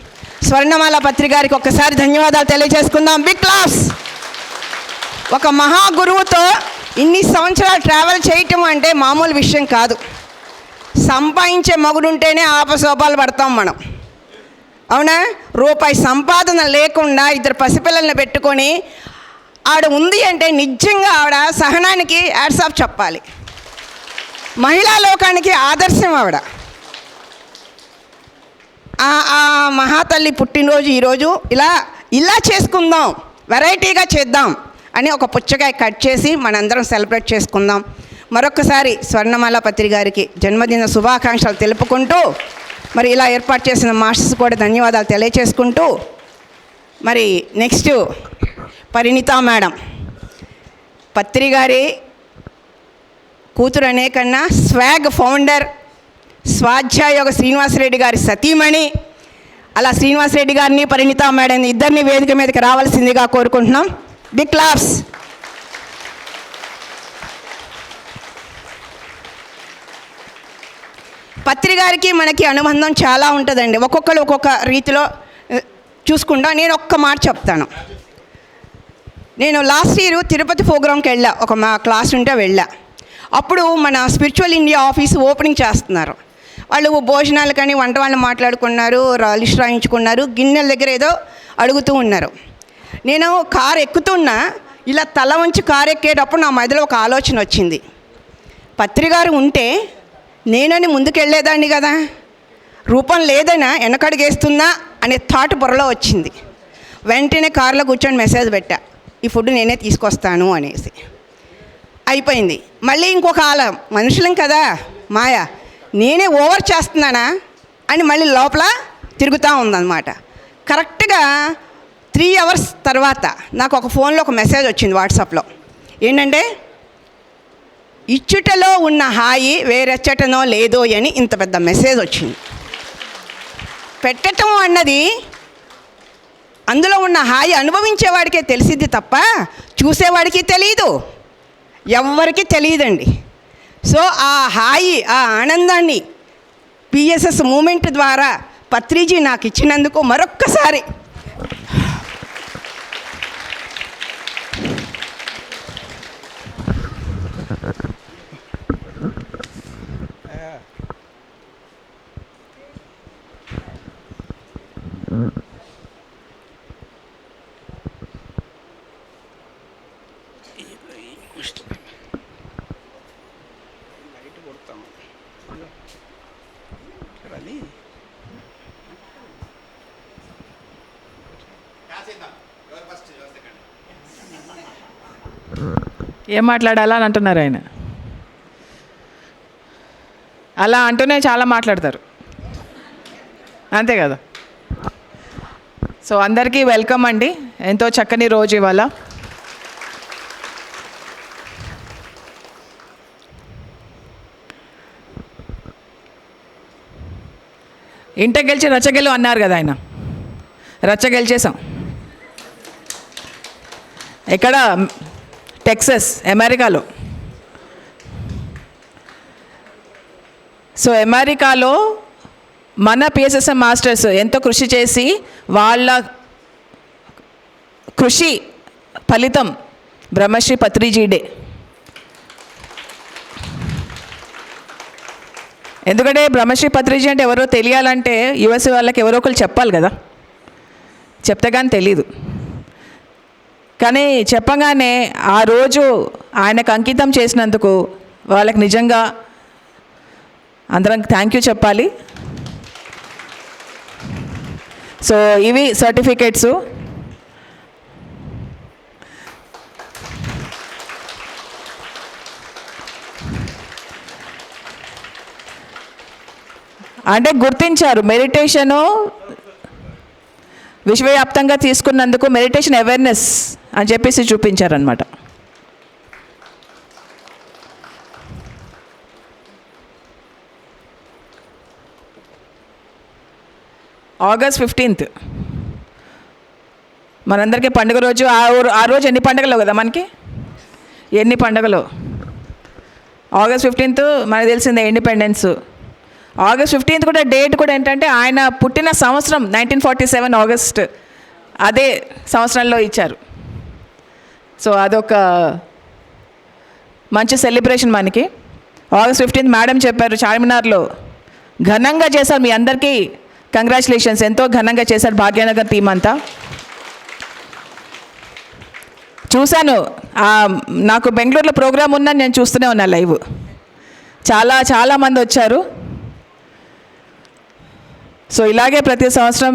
స్వర్ణమాల పత్రి గారికి ఒక్కసారి ధన్యవాదాలు తెలియజేసుకుందాం. Big claps. ఒక మహాగురువుతో ఇన్ని సంవత్సరాలు ట్రావెల్ చేయటం అంటే మామూలు విషయం కాదు. సంపాదించే మగుడుంటేనే ఆపసోపాలు పడతాం మనం, అవునా? రూపాయి సంపాదన లేకుండా 2 పసిపిల్లల్ని పెట్టుకొని ఆవిడ ఉంది అంటే నిజంగా ఆవిడ సహనానికి హ్యాట్స్ ఆఫ్ చెప్పాలి. మహిళా లోకానికి ఆదర్శం ఆవిడ. ఆ మహాతల్లి పుట్టినరోజు ఈరోజు ఇలా చేసుకుందాం, వెరైటీగా చేద్దాం అని ఒక పుచ్చకాయ కట్ చేసి మనందరం సెలబ్రేట్ చేసుకుందాం. మరొకసారి స్వర్ణమాల పత్రి గారికి జన్మదిన శుభాకాంక్షలు తెలుపుకుంటూ, మరి ఇలా ఏర్పాటు చేసిన మాస్టర్స్ కూడా ధన్యవాదాలు తెలియచేసుకుంటూ, మరి నెక్స్ట్ పరిణిత మేడం, పత్రి గారి కూతురు అనే కన్నా స్వాగ్ ఫౌండర్, స్వాధ్యాయోగ శ్రీనివాసరెడ్డి గారి సతీమణి. అలా శ్రీనివాసరెడ్డి గారిని, పరిణిత మేడం ఇద్దరిని వేదిక మీదకి రావాల్సిందిగా కోరుకుంటున్నాం. Big claps. పత్రి గారికి మనకి అనుబంధం చాలా ఉంటుందండి. ఒక్కొక్కరు ఒక్కొక్క రీతిలో చూసుకుంటా. నేను ఒక్క మాట చెప్తాను. నేను లాస్ట్ ఇయర్ తిరుపతి ప్రోగ్రాంకి వెళ్ళా, మా క్లాస్ ఉంటే వెళ్ళా. అప్పుడు మన స్పిరిచువల్ ఇండియా ఆఫీస్ ఓపెనింగ్ చేస్తున్నారు. వాళ్ళు భోజనాలు కానీ వంట వాళ్ళు మాట్లాడుకున్నారు, లిస్ట్ రాయించుకున్నారు, గిన్నెల దగ్గర ఏదో అడుగుతూ ఉన్నారు. నేను కారు ఎక్కుతున్నా, ఇలా తల వంచి కారు ఎక్కేటప్పుడు నా మధ్యలో ఒక ఆలోచన వచ్చింది. పత్రి గారు ఉంటే నేనని ముందుకెళ్ళేదాన్ని కదా, రూపం లేదైనా వెనకడుగేస్తున్నా అనే థాట్ బుర్రలో వచ్చింది. వెంటనే కారులో కూర్చొని మెసేజ్ పెట్టా, ఈ ఫుడ్ నేనే తీసుకొస్తాను అనేసి. అయిపోయింది. మళ్ళీ ఇంకొక మనుషులం కదా, మాయ, నేనే ఓవర్ చేస్తున్నానా అని మళ్ళీ లోపల తిరుగుతూ ఉందన్నమాట. కరెక్ట్గా 3 అవర్స్ తర్వాత నాకు ఒక ఫోన్లో ఒక మెసేజ్ వచ్చింది వాట్సాప్లో. ఏంటంటే, ఇచ్చుటలో ఉన్న హాయి వేరెచ్చటనో లేదో అని ఇంత పెద్ద మెసేజ్ వచ్చింది. పెట్టటం అన్నది అందులో ఉన్న హాయి అనుభవించేవాడికే తెలిసిద్ది తప్ప చూసేవాడికి తెలియదు, ఎవ్వరికి తెలియదండి. సో ఆ హాయి, ఆ ఆనందాన్ని పిఎస్ఎస్ మూమెంట్ ద్వారా పత్రిజీ నాకు ఇచ్చినందుకు మరొక్కసారి ఏం మాట్లాడాలా అని అంటున్నారు ఆయన. అలా అంటూనే చాలా మాట్లాడతారు, అంతే కదా. సో అందరికీ వెల్కమ్ అండి. ఎంతో చక్కని రోజు ఇవాళ. ఇంట గెలిచి రచ్చగెలు అన్నారు కదా ఆయన. రచ్చ గెలిచేసాం. ఎక్కడ? టెక్సస్, అమెరికాలో. సో అమెరికాలో మన పిఎస్ఎస్ఎం మాస్టర్స్ ఎంతో కృషి చేసి వాళ్ళ కృషి ఫలితం బ్రహ్మశ్రీ పత్రిజీ డే. ఎందుకంటే బ్రహ్మశ్రీ పత్రిజీ అంటే ఎవరో తెలియాలంటే యుఎస్ వాళ్ళకి ఎవరో ఒకరు చెప్పాలి కదా, చెప్తే కానీ తెలీదు. కానీ చెప్పగానే ఆ రోజు ఆయనకు అంకితం చేసినందుకు వాళ్ళకి నిజంగా అందరం థ్యాంక్ యూ చెప్పాలి. సో ఇవి సర్టిఫికేట్స్. అంటే గుర్తించారు మెడిటేషను విశ్వవ్యాప్తంగా తీసుకున్నందుకు మెడిటేషన్ అవేర్నెస్ అని చెప్పేసి చూపించారనమాట. ఆగస్ట్ 15th మనందరికీ పండుగ రోజు. ఆ రోజు ఎన్ని పండుగలు కదా మనకి, ఎన్ని పండుగలు. ఆగస్ట్ 15th మనకు తెలిసిందే ఇండిపెండెన్స్. ఆగస్ట్ 15th కూడా డేట్ కూడా ఏంటంటే ఆయన పుట్టిన సంవత్సరం 1947 ఆగస్ట్, అదే సంవత్సరంలో ఇచ్చారు. సో అదొక మంచి సెలబ్రేషన్ మనకి. ఆగస్ట్ 15th మేడం చెప్పారు చార్మినార్లో ఘనంగా చేశారు. మీ అందరికీ కంగ్రాచులేషన్స్, ఎంతో ఘనంగా చేశారు భాగ్యనగర్ టీం అంతా. చూశాను, నాకు బెంగళూరులో ప్రోగ్రామ్ ఉందని నేను చూస్తూనే ఉన్నా లైవ్. చాలా మంది వచ్చారు. సో ఇలాగే ప్రతి సంవత్సరం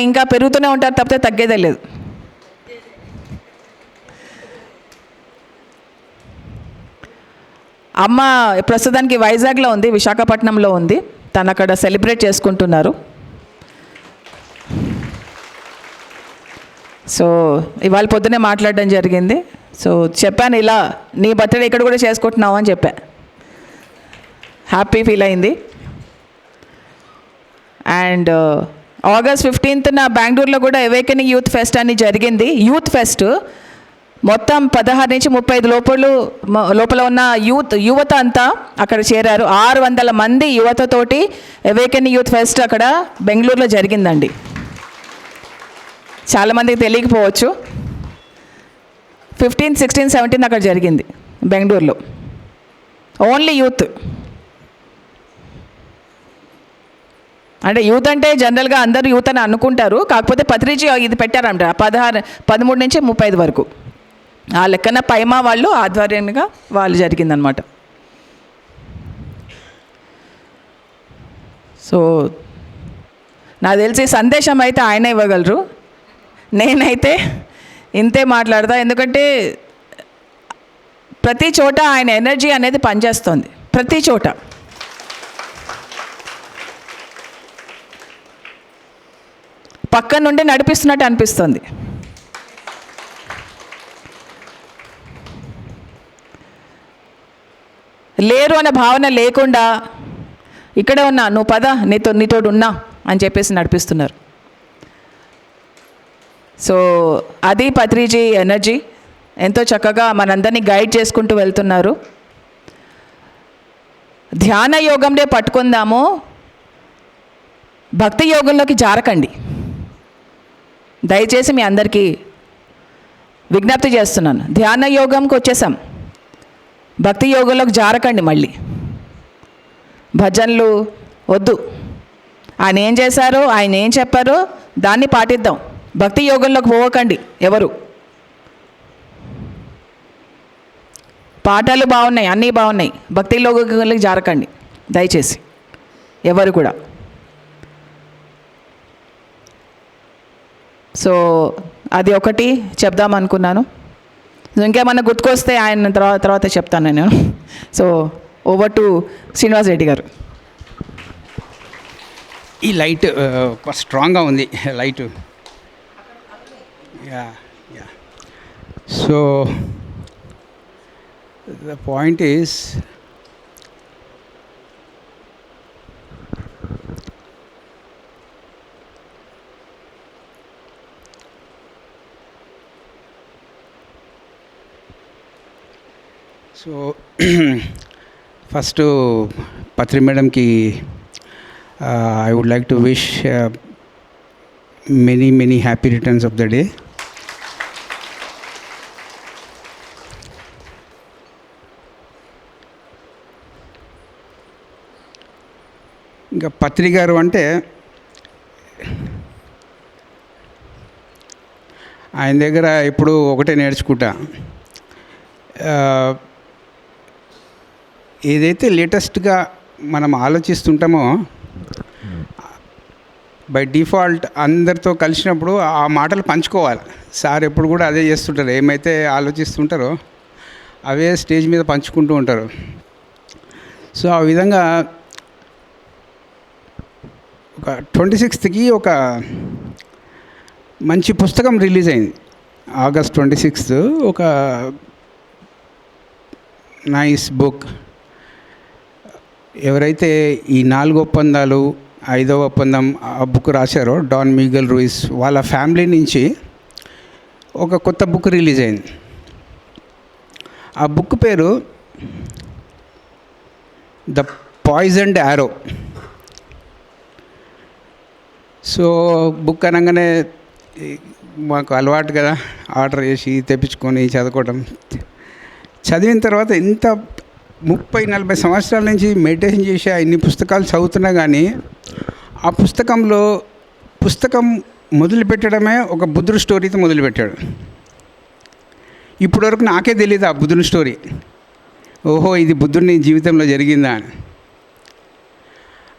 ఇంకా పెరుగుతూనే ఉంటారు తప్పితే తగ్గేదే లేదు. అమ్మ ప్రస్తుతానికి వైజాగ్లో ఉంది, విశాఖపట్నంలో ఉంది. తను అక్కడ సెలబ్రేట్ చేసుకుంటున్నారు. సో ఇవాళ పొద్దునే మాట్లాడడం జరిగింది. సో చెప్పాను ఇలా నీ బర్త్డే ఇక్కడ కూడా చేసుకుంటున్నావు అని చెప్పా. హ్యాపీ ఫీల్ అయింది. అండ్ ఆగస్ట్ 15th బెంగళూరులో కూడా అవేకెనింగ్ యూత్ ఫెస్ట్ అని జరిగింది. యూత్ ఫెస్ట్ మొత్తం 16 నుంచి 35 లోపల ఉన్న యువత అంతా అక్కడ చేరారు. 600 మంది యువతతోటి అవేకెనింగ్ యూత్ ఫెస్ట్ అక్కడ బెంగళూరులో జరిగిందండి. చాలామందికి తెలియకపోవచ్చు. 15, 16, 17 అక్కడ జరిగింది బెంగళూరులో. Only youth. అంటే యూత్ అంటే జనరల్గా అందరూ యూత్ అని అనుకుంటారు. కాకపోతే పత్రిజీ ఇది పెట్టారంట 13 నుంచి 35 వరకు. ఆ లెక్కన పైమా వాళ్ళు ఆధ్వర్యంగా వాళ్ళు జరిగిందనమాట. సో నాకు తెలిసి సందేశం అయితే ఆయన ఇవ్వగలరు. నేనైతే ఇంతే మాట్లాడతా. ఎందుకంటే ప్రతి చోట ఆయన ఎనర్జీ అనేది పనిచేస్తుంది. ప్రతి చోట పక్క నుండి నడిపిస్తున్నట్టు అనిపిస్తుంది. లేరు అనే భావన లేకుండా ఇక్కడే ఉన్నా, నువ్వు పద, నీతోడు ఉన్నా అని చెప్పేసి నడిపిస్తున్నారు. సో అది పత్రిజీ ఎనర్జీ. ఎంతో చక్కగా మనందరినీ గైడ్ చేసుకుంటూ వెళ్తున్నారు. ధ్యాన యోగంలో పట్టుకుందాము, భక్తి యోగంలోకి జారకండి. దయచేసి మీ అందరికీ విజ్ఞప్తి చేస్తున్నాను. ధ్యాన యోగంకి వచ్చేసాం, భక్తి యోగంలోకి జారకండి. మళ్ళీ భజనలు వద్దు. ఆయన ఏం చేశారో, ఆయన ఏం చెప్పారో దాన్ని పాటిద్దాం. భక్తి యోగంలోకి పోవకండి ఎవరు. పాఠాలు బాగున్నాయి, అన్నీ బాగున్నాయి, భక్తి యోగంలోకి జారకండి దయచేసి ఎవరు కూడా. సో అది ఒకటి చెప్దాం అనుకున్నాను. ఇంకేమన్నా గుర్తుకొస్తే ఆయన తర్వాత చెప్తాను నేను. So over to Srinivas Reddy గారు. ఈ లైట్ స్ట్రాంగ్గా ఉంది light. Yeah yeah so the point is so first Patri మేడంకి I would like to wish many happy returns of the day. ఇంకా పత్రి గారు అంటే ఆయన దగ్గర ఇప్పుడు ఒకటే నేర్చుకుంటా, ఏదైతే లేటెస్ట్గా మనం ఆలోచిస్తుంటామో బై డిఫాల్ట్ అందరితో కలిసినప్పుడు ఆ మాటలు పంచుకోవాలి. సార్ ఎప్పుడు కూడా అదే చేస్తుంటారు, ఏమైతే ఆలోచిస్తుంటారో అవే స్టేజ్ మీద పంచుకుంటూ ఉంటారు. సో ఆ విధంగా ఒక 26th ఒక మంచి పుస్తకం రిలీజ్ అయింది. August 26 ఒక నైస్ బుక్. ఎవరైతే ఈ 4 ఒప్పందాలు 5వ ఒప్పందం ఆ బుక్ రాశారో డాన్ మిగెల్ రూయిస్ వాళ్ళ ఫ్యామిలీ నుంచి ఒక కొత్త బుక్ రిలీజ్ అయింది. ఆ బుక్ పేరు the poisoned arrow. So book అనగానే మాకు అలవాటు కదా, ఆర్డర్ చేసి తెప్పించుకొని చదువుకోవడం. చదివిన తర్వాత ఎంత 30-40 సంవత్సరాల నుంచి మెడిటేషన్ చేసి ఇన్ని పుస్తకాలు చదువుతున్నా కానీ ఆ పుస్తకం మొదలుపెట్టడమే ఒక బుద్ధుడి స్టోరీతో మొదలుపెట్టాడు. ఇప్పటివరకు నాకే తెలియదు ఆ బుద్ధుని స్టోరీ. ఓహో, ఇది బుద్ధుని జీవితంలో జరిగిందా అని.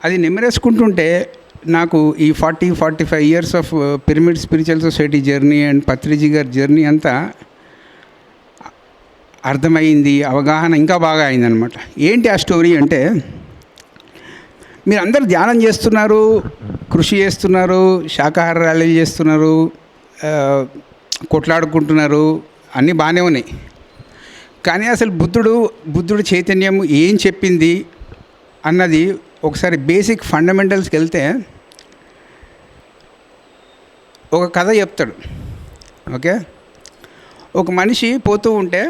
అది నెమ్మరేసుకుంటుంటే నాకు ఈ 40-45 years of pyramid spiritual society journey and Patriji గారి జర్నీ అంతా అర్థమైంది, అవగాహన ఇంకా బాగా అయిందనమాట. ఏంటి ఆ స్టోరీ అంటే, మీరు అందరు ధ్యానం చేస్తున్నారు, కృషి చేస్తున్నారు, శాకాహార ర్యాలీలు చేస్తున్నారు, కొట్లాడుకుంటున్నారు, అన్నీ బాగానే ఉన్నాయి. కానీ అసలు బుద్ధుడు చైతన్యం ఏం చెప్పింది అన్నది ఒకసారి బేసిక్ ఫండమెంటల్స్కి వెళ్తే ఒక కథ చెప్తాడు. ఓకే, ఒక మనిషి పోతూ ఉంటే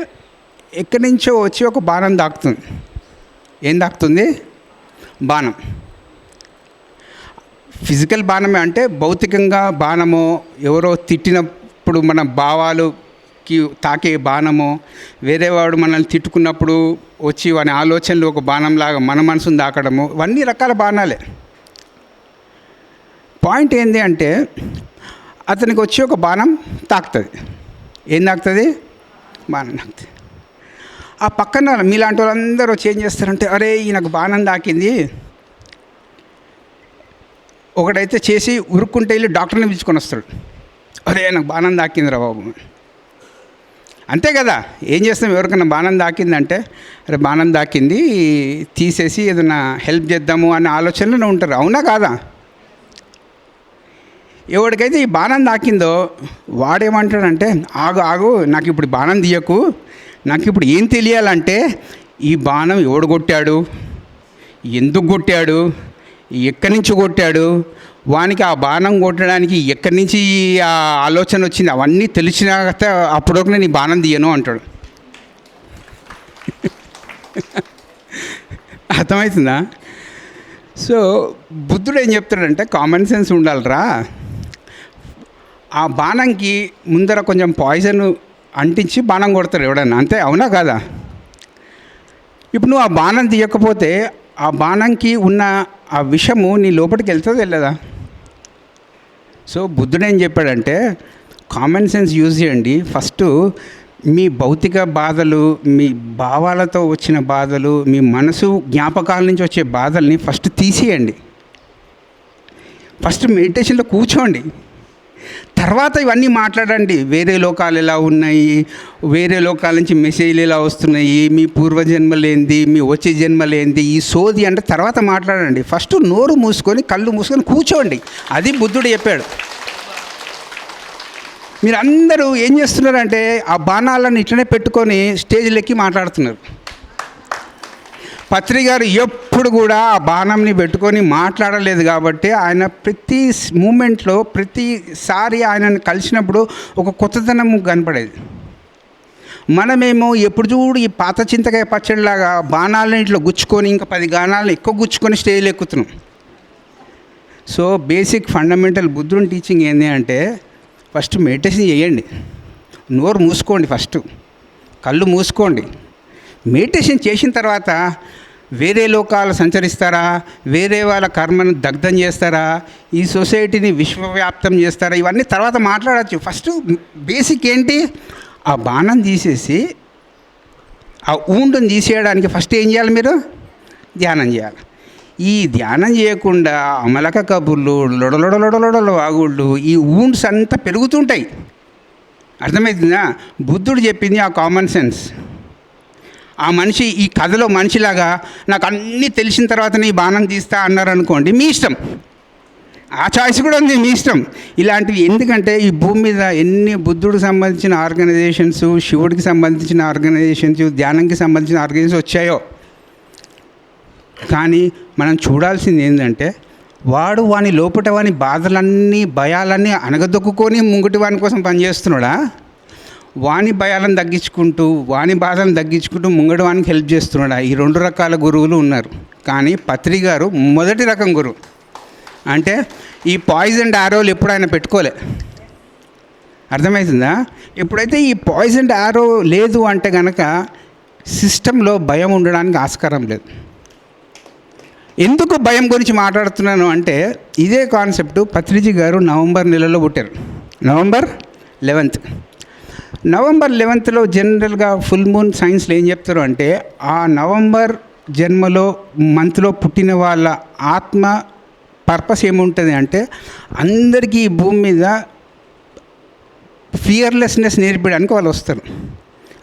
ఎక్కడి నుంచో వచ్చి ఒక బాణం దాక్కుతుంది. ఏం దాక్కుతుంది? బాణం. ఫిజికల్ బాణమే అంటే భౌతికంగా బాణమో, ఎవరో తిట్టినప్పుడు మన భావాలుకి తాకే బాణమో, వేరేవాడు మనల్ని తిట్టుకున్నప్పుడు వచ్చి వాని ఆలోచనలు ఒక బాణంలాగా మన మనసును దాకడము, ఇవన్నీ రకాల బాణాలే. పాయింట్ ఏంటి అంటే అతనికి వచ్చి ఒక బాణం తాకుతుంది. ఏం తాకుతుంది? బాణం తాకుతుంది. ఆ పక్కన మీలాంటి వాళ్ళందరూ వచ్చి ఏం చేస్తారంటే, అరే ఈయనకు బాణం తాకింది, ఒకడైతే చేసి ఉరుక్కుంటే వెళ్ళి డాక్టర్ని పిలుచుకొని వస్తాడు. అరే నాకు బాణం తాకిందిరా బాబు. అంతే కదా, ఏం చేస్తాం? ఎవరికైనా బాణం తాకిందంటే అరే బాణం తాకింది, తీసేసి ఏదైనా హెల్ప్ చేద్దాము అనే ఆలోచనలో ఉంటారు. అవునా కాదా? ఎవరికైతే ఈ బాణం తాకిందో వాడేమంటాడంటే, ఆగు నాకు ఇప్పుడు బాణం తీయకు, నాకు ఇప్పుడు ఏం తెలియాలంటే ఈ బాణం ఎవడు కొట్టాడు, ఎందుకు కొట్టాడు, ఎక్కడి నుంచి కొట్టాడు, వానికి ఆ బాణం కొట్టడానికి ఎక్కడి నుంచి ఆ ఆలోచన వచ్చింది, అవన్నీ తెలిసినాక అప్పుడు నేను ఈ బాణం తీయను అంటాడు. అర్థమవుతుందా? సో బుద్ధుడు ఏం చెప్తాడంటే, కామన్ సెన్స్ ఉండాలిరా, ఆ బాణంకి ముందర కొంచెం పాయిజన్ అంటించి బాణం కొడతారు ఎవడన్నా, అంతే. అవునా కాదా? ఇప్పుడు నువ్వు ఆ బాణం తీయకపోతే ఆ బాణంకి ఉన్న ఆ విషము నీ లోపలికి వెళ్తుంది వెళ్ళదా? సో బుద్ధుడు ఏం చెప్పాడంటే, కామన్ సెన్స్ యూజ్ చేయండి. ఫస్ట్ మీ భౌతిక బాధలు, మీ భావాలతో వచ్చిన బాధలు, మీ మనసు జ్ఞాపకాల నుంచి వచ్చే బాధల్ని ఫస్ట్ తీసేయండి. ఫస్ట్ మెడిటేషన్లో కూర్చోండి. తర్వాత ఇవన్నీ మాట్లాడండి. వేరే లోకాలు ఎలా ఉన్నాయి, వేరే లోకాల నుంచి మెసేజ్లు ఎలా వస్తున్నాయి, మీ పూర్వజన్మలేంది, మీ వచ్చే జన్మలేంది, ఈ సోది అంటే తర్వాత మాట్లాడండి. ఫస్ట్ నోరు మూసుకొని కళ్ళు మూసుకొని కూర్చోండి. అది బుద్ధుడు చెప్పాడు. మీరు అందరూ ఏం చేస్తున్నారంటే ఆ బాణాలను ఇట్లనే పెట్టుకొని స్టేజ్లెక్కి మాట్లాడుతున్నారు. పత్రి గారు ఎప్పుడు కూడా ఆ బాణంని పెట్టుకొని మాట్లాడలేదు కాబట్టి ఆయన ప్రతి మూమెంట్లో ప్రతిసారి ఆయనను కలిసినప్పుడు ఒక కొత్తదనం కనపడేది. మనమేమో ఎప్పుడు చూడు ఈ పాత చింతకాయ పచ్చడిలాగా బాణాలను ఇట్లా గుచ్చుకొని ఇంకా 10 గానాలను ఎక్కువ గుచ్చుకొని స్టేజ్లో ఎక్కుతున్నాం. సో బేసిక్ ఫండమెంటల్ బుద్ధుని టీచింగ్ ఏంటి అంటే ఫస్ట్ మెడిటేషన్ చేయండి. నోరు మూసుకోండి, ఫస్ట్ కళ్ళు మూసుకోండి. మెడిటేషన్ చేసిన తర్వాత వేరే లోకాలు సంచరిస్తారా, వేరే వాళ్ళ కర్మను దగ్ధం చేస్తారా, ఈ సొసైటీని విశ్వవ్యాప్తం చేస్తారా, ఇవన్నీ తర్వాత మాట్లాడచ్చు. ఫస్ట్ బేసిక్ ఏంటి, ఆ బాణం తీసేసి ఆ ఊండుని తీసేయడానికి ఫస్ట్ ఏం చేయాలి, మీరు ధ్యానం చేయాలి. ఈ ధ్యానం చేయకుండా అమలక కబుర్లు, లొడలొడలొడలొడలు వాగుళ్ళు, ఈ ఊండ్స్ అంతా పెరుగుతుంటాయి. అర్థమవుతుందా? బుద్ధుడు చెప్పింది ఆ కామన్ సెన్స్. ఆ మనిషి ఈ కథలో మనిషిలాగా నాకు అన్నీ తెలిసిన తర్వాత నీ బాణం తీస్తా అన్నారనుకోండి, మీ ఇష్టం. ఆ చాయిస్ కూడా ఉంది, మీ ఇష్టం. ఇలాంటివి ఎందుకంటే ఈ భూమి మీద ఎన్ని బుద్ధుడికి సంబంధించిన ఆర్గనైజేషన్స్, శివుడికి సంబంధించిన ఆర్గనైజేషన్స్, ధ్యానంకి సంబంధించిన ఆర్గనైజేషన్స్ వచ్చాయో, కానీ మనం చూడాల్సింది ఏంటంటే వాని లోపట వాని బాధలన్నీ భయాలన్నీ అనగదొక్కుని ముంగటి వాని కోసం పనిచేస్తున్నాడా, వాని భయాలను తగ్గించుకుంటూ వాని బాధలను తగ్గించుకుంటూ ముంగటి వానికి హెల్ప్ చేస్తున్నాడా? ఈ 2 రకాల గురువులు ఉన్నారు. కానీ పత్రి గారు మొదటి రకం గురువు. అంటే ఈ పాయిజన్ యారోలు ఎప్పుడు ఆయన పెట్టుకోలే. అర్థమవుతుందా? ఎప్పుడైతే ఈ పాయిజన్ యారో లేదు అంటే కనుక సిస్టంలో భయం ఉండడానికి ఆస్కారం లేదు. ఎందుకు భయం గురించి మాట్లాడుతున్నాను అంటే ఇదే కాన్సెప్ట్ పత్రిజీ గారు నవంబర్ నెలలో పుట్టారు. November 11th. నవంబర్ 11th జనరల్గా ఫుల్ మూన్ సైన్స్లో ఏం చెప్తారు అంటే ఆ నవంబర్ జన్మలో మంత్లో పుట్టిన వాళ్ళ ఆత్మ పర్పస్ ఏముంటుంది అంటే అందరికీ ఈ భూమి మీద ఫియర్లెస్నెస్ నేర్పించడానికి వాళ్ళు వస్తారు.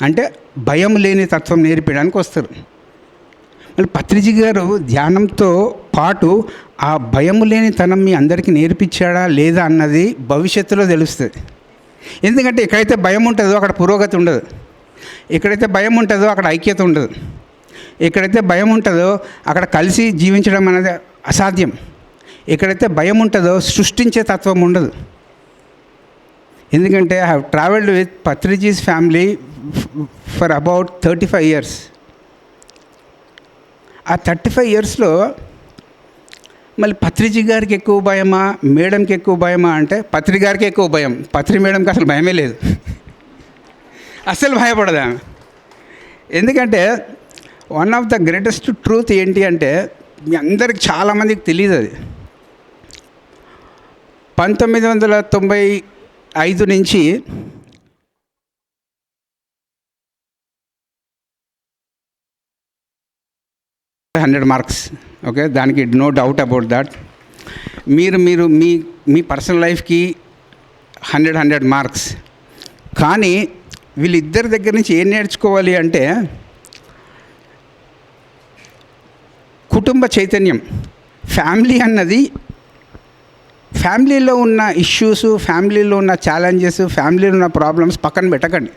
అంటే భయం లేని తత్వం నేర్పించడానికి వస్తారు. మళ్ళీ పత్రిజీ గారు ధ్యానంతో పాటు ఆ భయము లేని తనం మీ అందరికీ నేర్పించాడా లేదా అన్నది భవిష్యత్తులో తెలుస్తుంది. ఎందుకంటే ఎక్కడైతే భయం ఉంటుందో అక్కడ పురోగతి ఉండదు, ఎక్కడైతే భయం ఉంటుందో అక్కడ ఐక్యత ఉండదు, ఎక్కడైతే భయం ఉంటుందో అక్కడ కలిసి జీవించడం అనేది అసాధ్యం, ఎక్కడైతే భయం ఉంటుందో సృష్టించే తత్వం ఉండదు. ఎందుకంటే I have travelled with Patriji's family for about 35 years. ఆ 35 yearsలో మళ్ళీ పత్రిజీ గారికి ఎక్కువ భయమా, మేడంకి ఎక్కువ భయమా అంటే పత్రి గారికి ఎక్కువ భయం. పత్రి మేడంకి అసలు భయమే లేదు, అస్సలు భయపడదు ఆమె. ఎందుకంటే one of the greatest truth ఏంటి అంటే మీ అందరికి చాలామందికి తెలియదు. అది 1995 నుంచి 100 marks. ఓకే, దానికి నో డౌట్ అబౌట్ దాట్. మీరు మీ పర్సనల్ లైఫ్కి 100 marks. కానీ వీళ్ళిద్దరి దగ్గర నుంచి ఏం నేర్చుకోవాలి అంటే కుటుంబ చైతన్యం. ఫ్యామిలీ అన్నది, ఫ్యామిలీలో ఉన్న ఇష్యూస్, ఫ్యామిలీలో ఉన్న ఛాలెంజెస్, ఫ్యామిలీలో ఉన్న ప్రాబ్లమ్స్ పక్కన పెట్టకండి.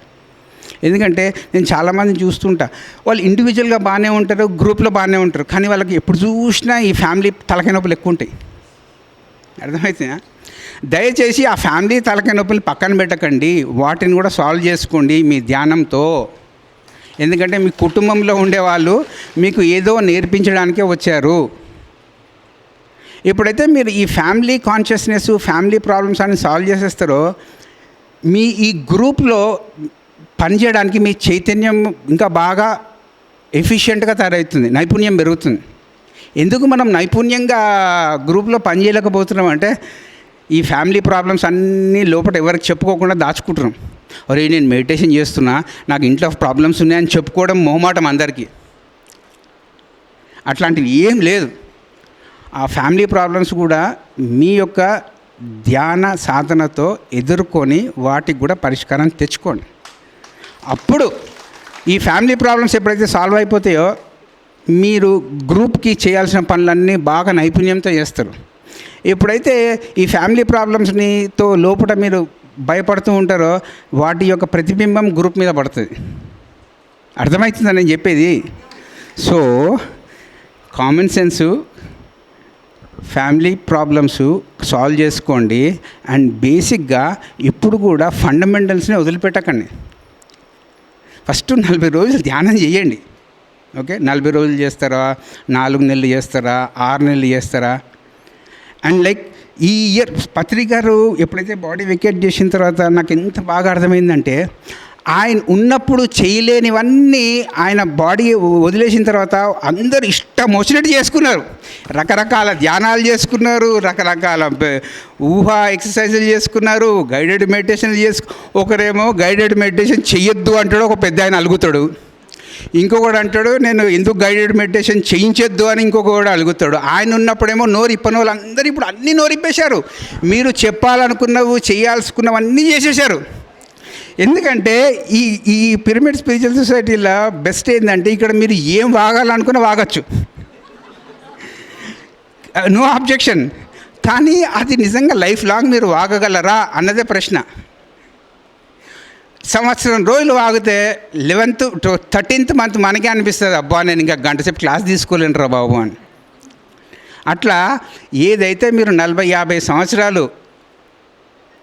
ఎందుకంటే నేను చాలామందిని చూస్తుంటా, వాళ్ళు ఇండివిజువల్గా బాగానే ఉంటారు, గ్రూప్లో బాగానే ఉంటారు, కానీ వాళ్ళకి ఎప్పుడు చూసినా ఈ ఫ్యామిలీ తలకాయ నొప్పులు ఎక్కువ ఉంటాయి. అర్థమవుతుందా? దయచేసి ఆ ఫ్యామిలీ తలకాయ నొప్పులు పక్కన పెట్టకండి, వాటిని కూడా సాల్వ్ చేసుకోండి మీ ధ్యానంతో. ఎందుకంటే మీ కుటుంబంలో ఉండేవాళ్ళు మీకు ఏదో నేర్పించడానికే వచ్చారు. ఎప్పుడైతే మీరు ఈ ఫ్యామిలీ కాన్షియస్నెస్, ఫ్యామిలీ ప్రాబ్లమ్స్ అని సాల్వ్ చేసేస్తారో మీ ఈ గ్రూప్లో పనిచేయడానికి మీ చైతన్యం ఇంకా బాగా ఎఫిషియెంట్గా తయారవుతుంది, నైపుణ్యం పెరుగుతుంది. ఎందుకు మనం నైపుణ్యంగా గ్రూప్లో పనిచేయలేకపోతున్నాం అంటే ఈ ఫ్యామిలీ ప్రాబ్లమ్స్ అన్నీ లోపల ఎవరికి చెప్పుకోకుండా దాచుకుంటున్నాం. అరే నేను మెడిటేషన్ చేస్తున్నా, నాకు ఇంట్లో ప్రాబ్లమ్స్ ఉన్నాయని చెప్పుకోవడం మొహమాటం అందరికీ. అట్లాంటివి ఏం లేదు. ఆ ఫ్యామిలీ ప్రాబ్లమ్స్ కూడా మీ యొక్క ధ్యాన సాధనతో ఎదుర్కొని వాటికి కూడా పరిష్కారం తెచ్చుకోండి. అప్పుడు ఈ ఫ్యామిలీ ప్రాబ్లమ్స్ ఎప్పుడైతే సాల్వ్ అయిపోతాయో మీరు గ్రూప్కి చేయాల్సిన పనులన్నీ బాగా నైపుణ్యంతో చేస్తారు. ఎప్పుడైతే ఈ ఫ్యామిలీ ప్రాబ్లమ్స్తో లోపల మీరు భయపడుతూ ఉంటారో వాటి యొక్క ప్రతిబింబం గ్రూప్ మీద పడుతుంది. అర్థమవుతుందని నేను చెప్పేది. So common sense, family problems solve చేసుకోండి. అండ్ బేసిక్గా ఇప్పుడు కూడా ఫండమెంటల్స్ని వదిలిపెట్టకండి. ఫస్ట్ 40 రోజులు ధ్యానం చేయండి. ఓకే, 40 రోజులు చేస్తారా, 4 నెలలు చేస్తారా, 6 నెలలు చేస్తారా? అండ్ లైక్ ఈ ఇయర్ పత్రి గారు ఎప్పుడైతే బాడీ వెకేట్ చేసిన తర్వాత నాకు ఎంత బాగా అర్థమైందంటే, ఆయన ఉన్నప్పుడు చేయలేనివన్నీ ఆయన బాడీ వదిలేసిన తర్వాత అందరూ ఇష్టం వచ్చినట్టు చేసుకున్నారు. రకరకాల ధ్యానాలు చేసుకున్నారు, రకరకాల ఊహా ఎక్సర్సైజులు చేసుకున్నారు, గైడెడ్ మెడిటేషన్లు ఒకరేమో గైడెడ్ మెడిటేషన్ చెయ్యొద్దు అంటాడు, ఒక పెద్ద ఆయన అలుగుతాడు. ఇంకొకడు అంటాడు నేను ఎందుకు గైడెడ్ మెడిటేషన్ చేయించొద్దు అని ఇంకొకడు అలుగుతాడు. ఆయన ఉన్నప్పుడేమో నోరు ఇప్పని వాళ్ళు అందరూ ఇప్పుడు అన్నీ నోరిప్పేశారు. మీరు చెప్పాలనుకున్నవి చేయాల్సుకున్నవన్నీ చేసేశారు. ఎందుకంటే ఈ పిరమిడ్ స్పిరిచువల్ సొసైటీలో బెస్ట్ ఏంటంటే ఇక్కడ మీరు ఏం వాగాలనుకున్నా వాగచ్చు, నో అబ్జెక్షన్. కానీ అది నిజంగా లైఫ్ లాంగ్ మీరు వాగగలరా అన్నదే ప్రశ్న. సంవత్సరం రోజులు వాగితే 13th మంత్ మనకే అనిపిస్తుంది, అబ్బా నేను ఇంకా గంట సేపు క్లాస్ తీసుకోలేనురా బాబు అని. అట్లా ఏదైతే మీరు 40-50 సంవత్సరాలు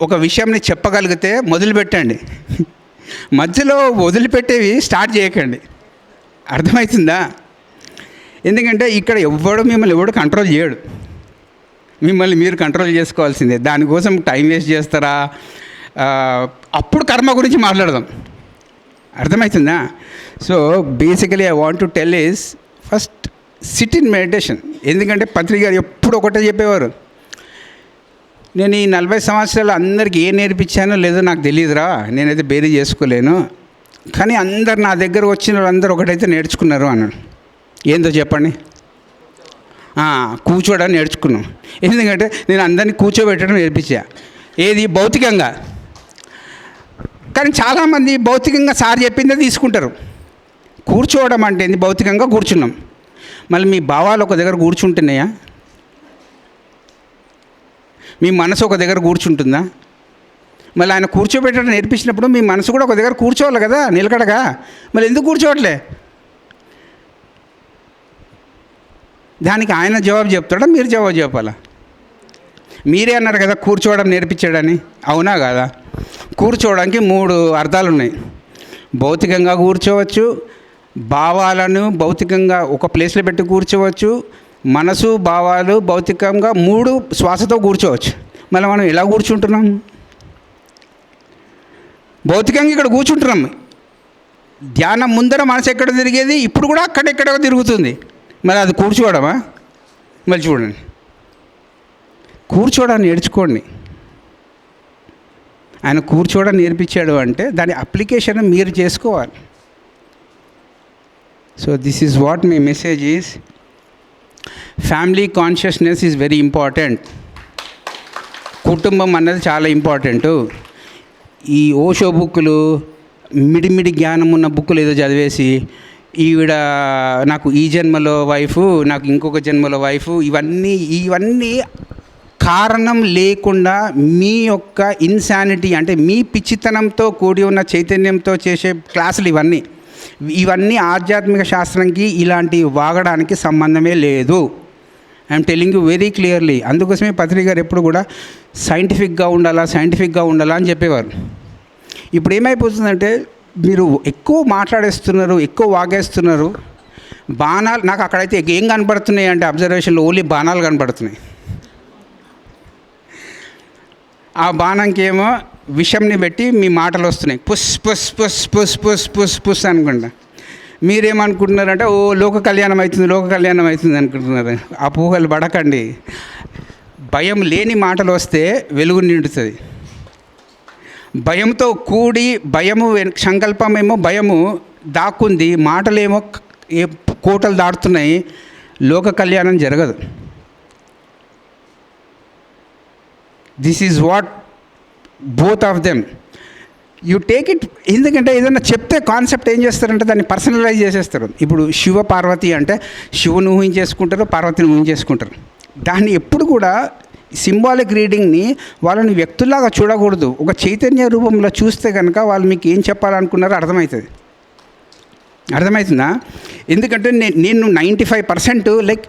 ఒక విషయంని చెప్పగలిగితే మొదలుపెట్టండి. మధ్యలో వదిలిపెట్టేవి స్టార్ట్ చేయకండి. అర్థమవుతుందా? ఎందుకంటే ఇక్కడ మిమ్మల్ని ఎవడు కంట్రోల్ చేయడు, మిమ్మల్ని మీరు కంట్రోల్ చేసుకోవాల్సిందే. దానికోసం టైం వేస్ట్ చేస్తారా? అప్పుడు కర్మ గురించి మాట్లాడదాం. అర్థమవుతుందా? So basically I want to tell is first SIT in meditation. ఎందుకంటే పత్రి గారు ఎప్పుడు ఒకటే చెప్పేవారు, నేను ఈ 40 సంవత్సరాలు అందరికీ ఏం నేర్పించానో లేదో నాకు తెలియదురా, నేనైతే బేరీ చేసుకోలేను, కానీ అందరు నా దగ్గర వచ్చిన వాళ్ళందరూ ఒకటైతే నేర్చుకున్నారు అన్నాడు. ఏందో చెప్పండి? కూర్చోవడానికి నేర్చుకున్నాం. ఎందుకంటే నేను అందరినీ కూర్చోబెట్టడం నేర్పించా, ఏది భౌతికంగా. కానీ చాలామంది భౌతికంగా సార్ చెప్పిందే తీసుకుంటారు. కూర్చోవడం అంటే ఏంది? భౌతికంగా కూర్చున్నాం. మళ్ళీ మీ భావాలు ఒక దగ్గర కూర్చుంటున్నాయా? మీ మనసు ఒక దగ్గర కూర్చుంటుందా? మళ్ళీ ఆయన కూర్చోబెట్టడం నేర్పించినప్పుడు మీ మనసు కూడా ఒక దగ్గర కూర్చోవాలి కదా, నిలకడగా. మళ్ళీ ఎందుకు కూర్చోవట్లే? దానికి ఆయన జవాబు చెప్తాడా, మీరు జవాబు చెప్పాలా? మీరే అన్నారు కదా కూర్చోవడం నేర్పించాడని, అవునా కాదా? కూర్చోవడానికి 3 అర్థాలు ఉన్నాయి. భౌతికంగా కూర్చోవచ్చు, భావాలను భౌతికంగా ఒక ప్లేస్లో పెట్టి కూర్చోవచ్చు, మనసు భావాలు భౌతికంగా 3 శ్వాసతో కూర్చోవచ్చు. మళ్ళీ మనం ఎలా కూర్చుంటున్నాం? భౌతికంగా ఇక్కడ కూర్చుంటున్నాం. ధ్యానం ముందర మనసు ఎక్కడ తిరిగేది, ఇప్పుడు కూడా అక్కడెక్కడో తిరుగుతుంది. మరి అది కూర్చోవడమా? మళ్ళీ చూడండి, కూర్చోవడాన్ని నేర్చుకోండి. ఆయన కూర్చోవడం నేర్పించాడు అంటే దాని అప్లికేషన్ మీరు చేసుకోవాలి. So this is what my message is. Family consciousness is very important. కుటుంబం అన్నది చాలా ఇంపార్టెంటు. ఈ ఓషో బుక్కులు, మిడిమిడి జ్ఞానం ఉన్న బుక్కులు ఏదో చదివేసి ఈవిడ నాకు ఈ జన్మలో వైఫ్, నాకు ఇంకొక జన్మలో వైఫ్, ఇవన్నీ కారణం లేకుండా మీ యొక్క ఇన్సానిటీ అంటే మీ పిచ్చితనంతో కూడి ఉన్న చైతన్యంతో చేసే క్లాసులు ఇవన్నీ ఆధ్యాత్మిక శాస్త్రంకి ఇలాంటి వాగడానికి సంబంధమే లేదు. I'm telling you very clearly. అందుకోసమే పత్రి గారు ఎప్పుడు కూడా సైంటిఫిక్గా ఉండాలా అని చెప్పేవారు. ఇప్పుడు ఏమైపోతుందంటే మీరు ఎక్కువ మాట్లాడేస్తున్నారు, ఎక్కువ వాగేస్తున్నారు. బాణాలు నాకు అక్కడైతే ఏం కనపడుతున్నాయి అంటే అబ్జర్వేషన్లో ఓన్లీ బాణాలు కనపడుతున్నాయి. ఆ బాణంకి ఏమో విషంని పెట్టి మీ మాటలు వస్తున్నాయి, పుస్ పుస్ పుస్ పుస్ పుస్ పుస్ పుస్ అనుకుంటా. మీరేమనుకుంటున్నారంటే లోక కళ్యాణం అవుతుంది అనుకుంటున్నారు. అపోహలు పడకండి. భయం లేని మాటలు వస్తే వెలుగు నిండుతుంది. భయంతో కూడి సంకల్పమేమో భయము దాక్కుంది, మాటలేమో కోటలు దాటుతున్నాయి. లోక కళ్యాణం జరగదు. This is what both of them you take it. ఎందుకంటే ఏదైనా చెప్తే కాన్సెప్ట్ ఏం చేస్తారంటే దాన్ని పర్సనలైజ్ చేసేస్తారు. ఇప్పుడు శివ పార్వతి అంటే శివుని ఊహించేసుకుంటారు, పార్వతిని ఊహించేసుకుంటారు. దాన్ని ఎప్పుడు కూడా సింబాలిక్ రీడింగ్ని వాళ్ళని వ్యక్తుల్లాగా చూడకూడదు. ఒక చైతన్య రూపంలో చూస్తే కనుక వాళ్ళు మీకు ఏం చెప్పాలనుకున్నారో అర్థమవుతుందా? ఎందుకంటే నేను 95% లైక్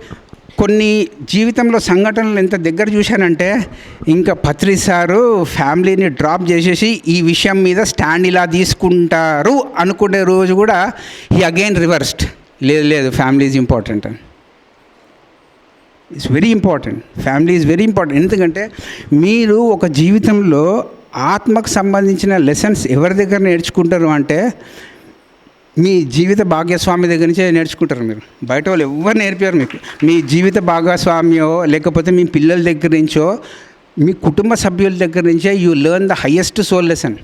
కొన్ని జీవితంలో సంఘటనలు ఎంత దగ్గర చూశానంటే, ఇంకా పత్రి సారు ఫ్యామిలీని డ్రాప్ చేసేసి ఈ విషయం మీద స్టాండ్ ఇలా తీసుకుంటారు అనుకునే రోజు కూడా ఈ అగైన్ రివర్స్డ్. లేదు ఫ్యామిలీ ఈజ్ ఇంపార్టెంట్ అని. It's very important. Family is very important. ఎందుకంటే మీరు ఒక జీవితంలో ఆత్మకు సంబంధించిన లెసన్స్ ఎవరి దగ్గర నేర్చుకుంటారు అంటే మీ జీవిత భాగస్వామి దగ్గర నుంచే నేర్చుకుంటారు. మీరు బయట వాళ్ళు ఎవరు నేర్పారు మీకు. మీ జీవిత భాగస్వామ్యో లేకపోతే మీ పిల్లల దగ్గర నుంచో మీ కుటుంబ సభ్యుల దగ్గర నుంచే you learn the highest soul lesson.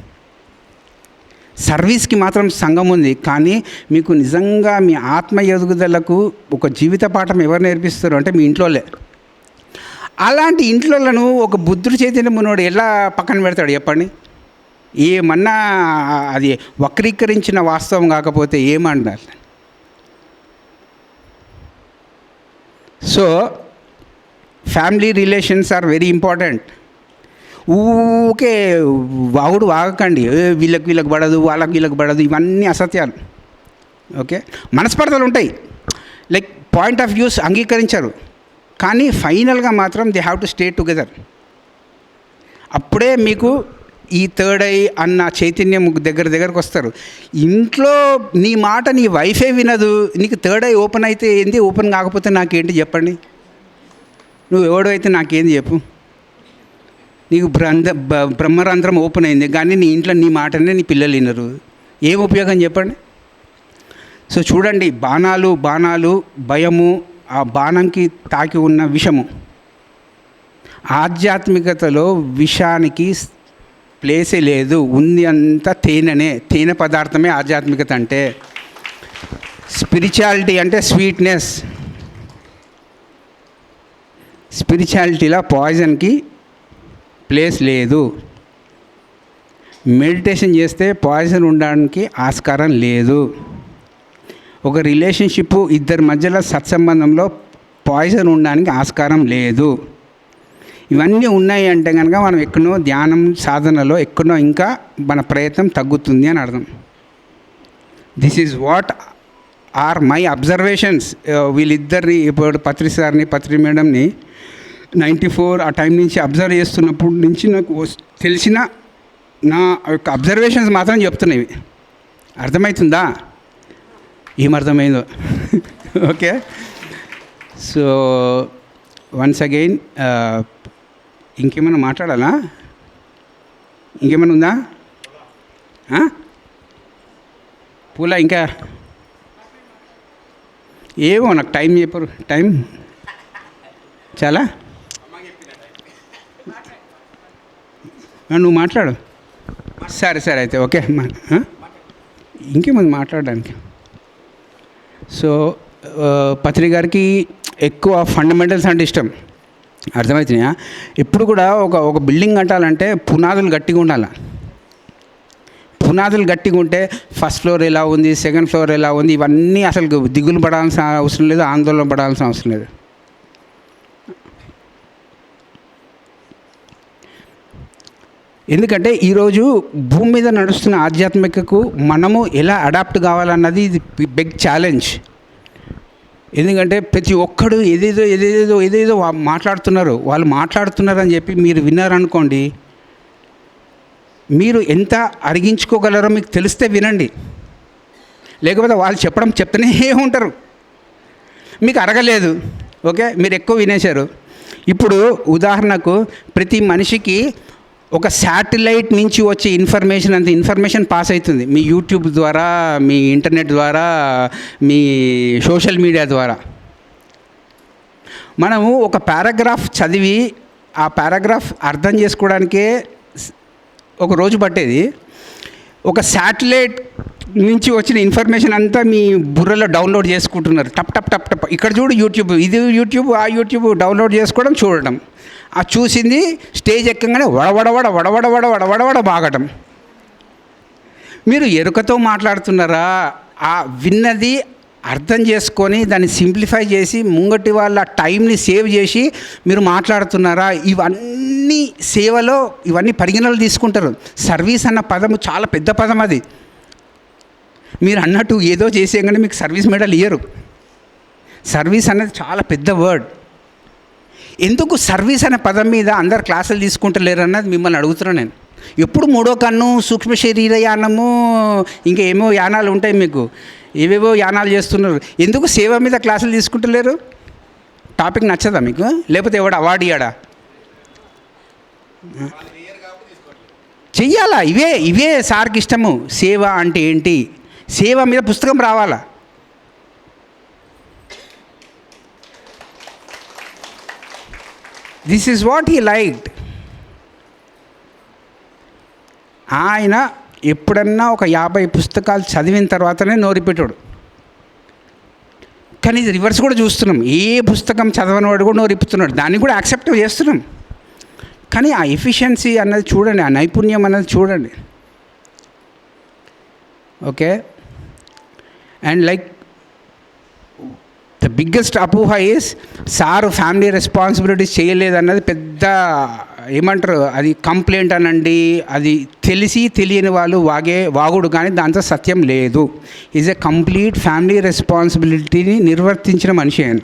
సర్వీస్కి మాత్రం సంఘం ఉంది, కానీ మీకు నిజంగా మీ ఆత్మ ఎదుగుదలకు ఒక జీవిత పాఠం ఎవరు నేర్పిస్తారు అంటే మీ ఇంట్లోలే. అలాంటి ఇంట్లోలను ఒక బుద్ధుడి చైతన్యం ఉన్నవాడు ఎలా పక్కన పెడతాడు చెప్పండి? ఏమన్నా అది వక్రీకరించిన వాస్తవం కాకపోతే ఏమన్నారు? So family relations are very important. ఊకే వాగుడు వాగకండి, వీళ్ళకి పడదు, వీళ్ళకి పడదు, ఇవన్నీ అసత్యాలు. ఓకే, మనస్పర్ధలు ఉంటాయి, లైక్ పాయింట్ ఆఫ్ వ్యూస్ అంగీకరించారు, కానీ ఫైనల్గా మాత్రం they have to stay together. అప్పుడే మీకు ఈ థర్డ్ ఐ అన్న చైతన్యం దగ్గరకు వస్తారు. ఇంట్లో నీ మాట నీ వైఫే వినదు, నీకు థర్డ్ ఐ ఓపెన్ అయితే ఏంది, ఓపెన్ కాకపోతే నాకేంటి చెప్పండి? నువ్వు ఎవడో అయితే నాకేంది చెప్పు. నీకు బ్రహ్మరంధ్రం ఓపెన్ అయింది, కానీ నీ ఇంట్లో నీ మాటనే నీ పిల్లలు వినరు, ఏం ఉపయోగం చెప్పండి? సో చూడండి, బాణాలు భయము, ఆ బాణంకి తాకి ఉన్న విషము. ఆధ్యాత్మికతలో విషానికి ప్లేసే లేదు, ఉంది అంతా తేనె పదార్థమే ఆధ్యాత్మికత అంటే. స్పిరిచువాలిటీ అంటే స్వీట్నెస్. స్పిరిచువాలిటీలో పాయిజన్కి ప్లేస్ లేదు. మెడిటేషన్ చేస్తే పాయిజన్ ఉండడానికి ఆస్కారం లేదు. ఒక రిలేషన్షిప్ ఇద్దరి మధ్యలో సత్సంబంధంలో పాయిజన్ ఉండడానికి ఆస్కారం లేదు. ఇవన్నీ ఉన్నాయి అంటే కనుక మనం ఎక్కడో ధ్యానం సాధనలో ఎక్కడో ఇంకా మన ప్రయత్నం తగ్గుతుంది అని అర్థం. This is what are my observations. వీళ్ళిద్దరిని ఇప్పుడు పత్రి సార్ని పత్రి మేడంని 94 ఆ టైం నుంచి అబ్జర్వ్ చేస్తున్నప్పటి నుంచి నాకు తెలిసిన నా యొక్క అబ్జర్వేషన్స్ మాత్రం చెప్తున్నాయి. అర్థమవుతుందా? ఏమర్థమైందో? ఓకే, సో వన్స్ అగైన్ ఇంకేమైనా మాట్లాడాలా? ఇంకేమైనా ఉందా? పూల ఇంకా ఏమో నాకు టైం చెప్పరు. టైం చాలా నువ్వు మాట్లాడు. సరే అయితే ఓకే. ఇంకేముంది మాట్లాడడానికి? సో పత్రి గారికి ఎక్కువ ఫండమెంటల్స్ అంటే ఇష్టం. అర్థమవుతున్నాయా? ఎప్పుడు కూడా ఒక బిల్డింగ్ కట్టాలంటే పునాదులు గట్టిగా ఉండాలి. పునాదులు గట్టిగా ఉంటే ఫస్ట్ ఫ్లోర్ ఎలా ఉంది, సెకండ్ ఫ్లోర్ ఎలా ఉంది, ఇవన్నీ అసలు దిగులు పడాల్సిన అవసరం లేదు, ఆందోళన పడాల్సిన అవసరం లేదు. ఎందుకంటే ఈరోజు భూమి మీద నడుస్తున్న ఆధ్యాత్మికకు మనము ఎలా అడాప్ట్ కావాలన్నది ఇది బిగ్ ఛాలెంజ్. ఎందుకంటే ప్రతి ఒక్కడు ఏదేదో మాట్లాడుతున్నారు. వాళ్ళు మాట్లాడుతున్నారని చెప్పి మీరు విన్నారనుకోండి, మీరు ఎంత అరిగించుకోగలరో మీకు తెలిస్తే వినండి, లేకపోతే వాళ్ళు చెప్తూనే ఉంటారు. మీకు అరగలేదు, ఓకే, మీరు ఎక్కువ వినేశారు. ఇప్పుడు ఉదాహరణకు ప్రతి మనిషికి ఒక శాటిలైట్ నుంచి వచ్చే ఇన్ఫర్మేషన్ అంత ఇన్ఫర్మేషన్ పాస్ అవుతుంది మీ యూట్యూబ్ ద్వారా, మీ ఇంటర్నెట్ ద్వారా, మీ సోషల్ మీడియా ద్వారా. మనము ఒక పారాగ్రాఫ్ చదివి ఆ పారాగ్రాఫ్ అర్థం చేసుకోవడానికే ఒక రోజు పట్టేది. ఒక శాటిలైట్ నుంచి వచ్చిన ఇన్ఫర్మేషన్ అంతా మీ బుర్రలో డౌన్లోడ్ చేసుకుంటున్నారు. టప్ టప్ టప్ టప్. ఇక్కడ చూడు యూట్యూబ్, ఇది యూట్యూబ్, ఆ యూట్యూబ్ డౌన్లోడ్ చేసుకోవడం, చూడడం. ఆ చూసింది స్టేజ్ ఎక్కగానే వడవడవడ వడవడవడ వడవడవడ బాగటం. మీరు ఎరుకతో మాట్లాడుతున్నారా? ఆ విన్నది అర్థం చేసుకొని దాన్ని సింప్లిఫై చేసి ముంగటి వాళ్ళ టైంని సేవ్ చేసి మీరు మాట్లాడుతున్నారా? ఇవన్నీ సేవలో ఇవన్నీ పరిగణనలు తీసుకుంటారు. సర్వీస్ అన్న పదము చాలా పెద్ద పదం. అది మీరు అన్నట్టు ఏదో చేసేయగానే మీకు సర్వీస్ మెడల్ ఇయ్యరు. సర్వీస్ అనేది చాలా పెద్ద వర్డ్. ఎందుకు సర్వీస్ అనే పదం మీద అందరు క్లాసులు తీసుకుంటలేరు అన్నది మిమ్మల్ని అడుగుతున్నాను నేను. ఎప్పుడు మూడో కన్ను, సూక్ష్మ శరీర యానము, ఇంకా ఏమో యానాలు ఉంటాయి మీకు, ఏవేవో యానాలు చేస్తున్నారు. ఎందుకు సేవ మీద క్లాసులు తీసుకుంటలేరు? టాపిక్ నచ్చదా మీకు? లేకపోతే ఎవడు అవార్డు ఇయ్యాడా? చెయ్యాలా? ఇవే సార్కి ఇష్టము. సేవ అంటే ఏంటి? సేవ మీద పుస్తకం రావాలా? This is what he liked. ఆయన ఎప్పుడన్నా ఒక 50 పుస్తకాలు చదివిన తర్వాతనే నోరిపెట్టాడు. కానీ ఇది రివర్స్ కూడా చూస్తున్నాం. ఏ పుస్తకం చదవని వాడు కూడా నోరిప్పుతున్నాడు. దాన్ని కూడా యాక్సెప్ట్ చేస్తున్నాం. కానీ ఆ ఎఫిషియన్సీ అన్నది చూడండి, ఆ నైపుణ్యం అన్నది చూడండి. Okay. And like the biggest అపోహ ఈస్ సారు ఫ్యామిలీ రెస్పాన్సిబిలిటీస్ చేయలేదన్నది పెద్ద ఏమంటారు, అది కంప్లైంట్ అనండి. అది తెలిసి తెలియని వాళ్ళు వాగుడు, కానీ దాంతో సత్యం లేదు. ఈజ్ ఎ కంప్లీట్ ఫ్యామిలీ రెస్పాన్సిబిలిటీని నిర్వర్తించిన మనిషి ఆయన.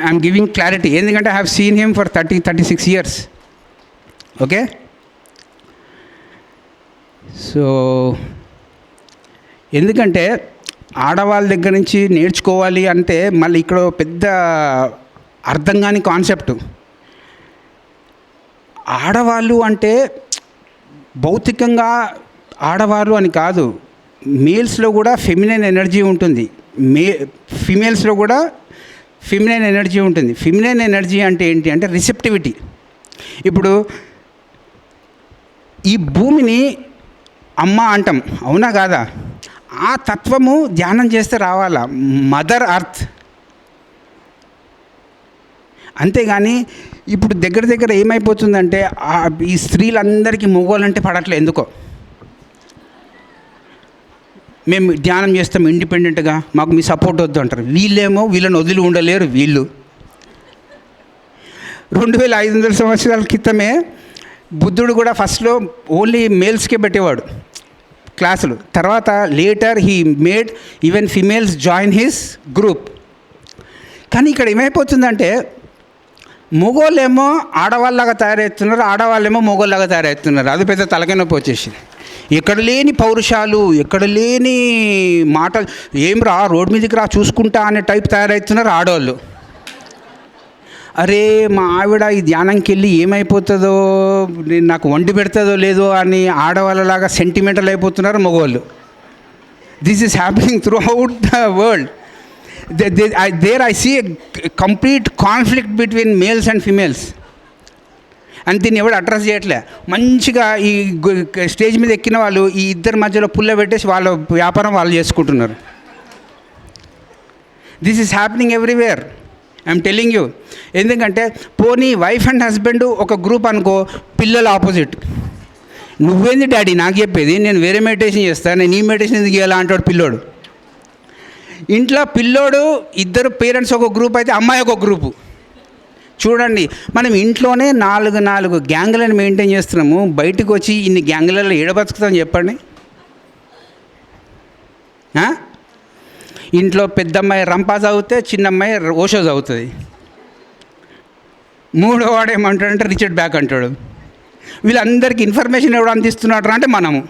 ఐఎమ్ గివింగ్ క్లారిటీ, ఎందుకంటే I have seen him for 36 years. Okay. So ఎందుకంటే ఆడవాళ్ళ దగ్గర నుంచి నేర్చుకోవాలి అంటే మళ్ళీ ఇక్కడ పెద్ద అర్థం కాని కాన్సెప్ట్. ఆడవాళ్ళు అంటే భౌతికంగా ఆడవాళ్ళు అని కాదు, మేల్స్లో కూడా ఫెమినైన్ ఎనర్జీ ఉంటుంది, ఫిమేల్స్లో కూడా ఫెమినైన్ ఎనర్జీ ఉంటుంది. ఫెమినైన్ ఎనర్జీ అంటే ఏంటి అంటే రిసెప్టివిటీ. ఇప్పుడు ఈ భూమిని అమ్మ అంటాం, అవునా కాదా? ఆ తత్వము ధ్యానం చేస్తే రావాలా, మదర్ అర్త్. అంతేగాని ఇప్పుడు దగ్గర ఏమైపోతుందంటే ఈ స్త్రీలందరికీ మొగోళ్ళంటే పడట్లే. ఎందుకో మేము ధ్యానం చేస్తాం ఇండిపెండెంట్గా, మాకు మీ సపోర్ట్ వద్దు అంటారు. వీళ్ళేమో వీళ్ళని వదిలి ఉండలేరు. వీళ్ళు 2500 సంవత్సరాల క్రితమే బుద్ధుడు కూడా ఫస్ట్లో ఓన్లీ మేల్స్కే పెట్టేవాడు క్లాసులు. తర్వాత later he made even females join his group. కానీ ఇక్కడ ఏమైపోతుందంటే మొగోళ్ళేమో ఆడవాళ్ళలాగా తయారవుతున్నారు, ఆడవాళ్ళేమో మొగోళ్ళలాగా తయారవుతున్నారు. అది పెద్ద తలకాయ నొప్పి వచ్చేసింది. ఎక్కడ లేని పౌరుషాలు, ఎక్కడ లేని మాటలు, ఏం రా రోడ్ మీదకి రా చూసుకుంటా అనే టైప్ తయారవుతున్నారు ఆడవాళ్ళు. అరే మా ఆవిడ ఈ ధ్యానంకి వెళ్ళి ఏమైపోతుందో, నాకు వండి పెడుతుందో లేదో అని ఆడవాళ్ళలాగా సెంటిమెంటల్ అయిపోతున్నారు మగవాళ్ళు. This is happening throughout the world. There I see a complete conflict between males and females. అని దీన్ని ఎవడు అడ్రస్ చేయట్లే. మంచిగా ఈ స్టేజ్ మీద ఎక్కిన వాళ్ళు ఈ ఇద్దరి మధ్యలో పుల్ల పెట్టేసి వాళ్ళ వ్యాపారం వాళ్ళు చేసుకుంటున్నారు. This is happening everywhere. I'm telling you. ఎందుకంటే పోనీ వైఫ్ అండ్ హస్బెండ్ ఒక గ్రూప్ అనుకో, పిల్లలు ఆపోజిట్. నువ్వేంది డాడీ నాకు చెప్పేది, నేను వేరే మెడిటేషన్ చేస్తాను, నేను ఈ మెడిటేషన్ ఎందుకు చేయాలా అంటాడు పిల్లోడు. ఇంట్లో పిల్లోడు ఇద్దరు పేరెంట్స్ ఒక గ్రూప్ అయితే అమ్మాయి ఒక గ్రూపు. చూడండి, మనం ఇంట్లోనే 4 గ్యాంగులను మెయింటైన్ చేస్తున్నాము, బయటకు వచ్చి ఇన్ని గ్యాంగులలో ఏడబతుకుతామని చెప్పండి. ఇంట్లో పెద్దమ్మాయి రంపా చదివితే చిన్నమ్మాయి ఓషో చదువుతుంది. మూడో వాడు ఏమంటాడంటే రిచర్డ్ బ్యాక్ అంటాడు. వీళ్ళందరికీ ఇన్ఫర్మేషన్ ఎవడు అందిస్తున్నాడు అంటే మనము.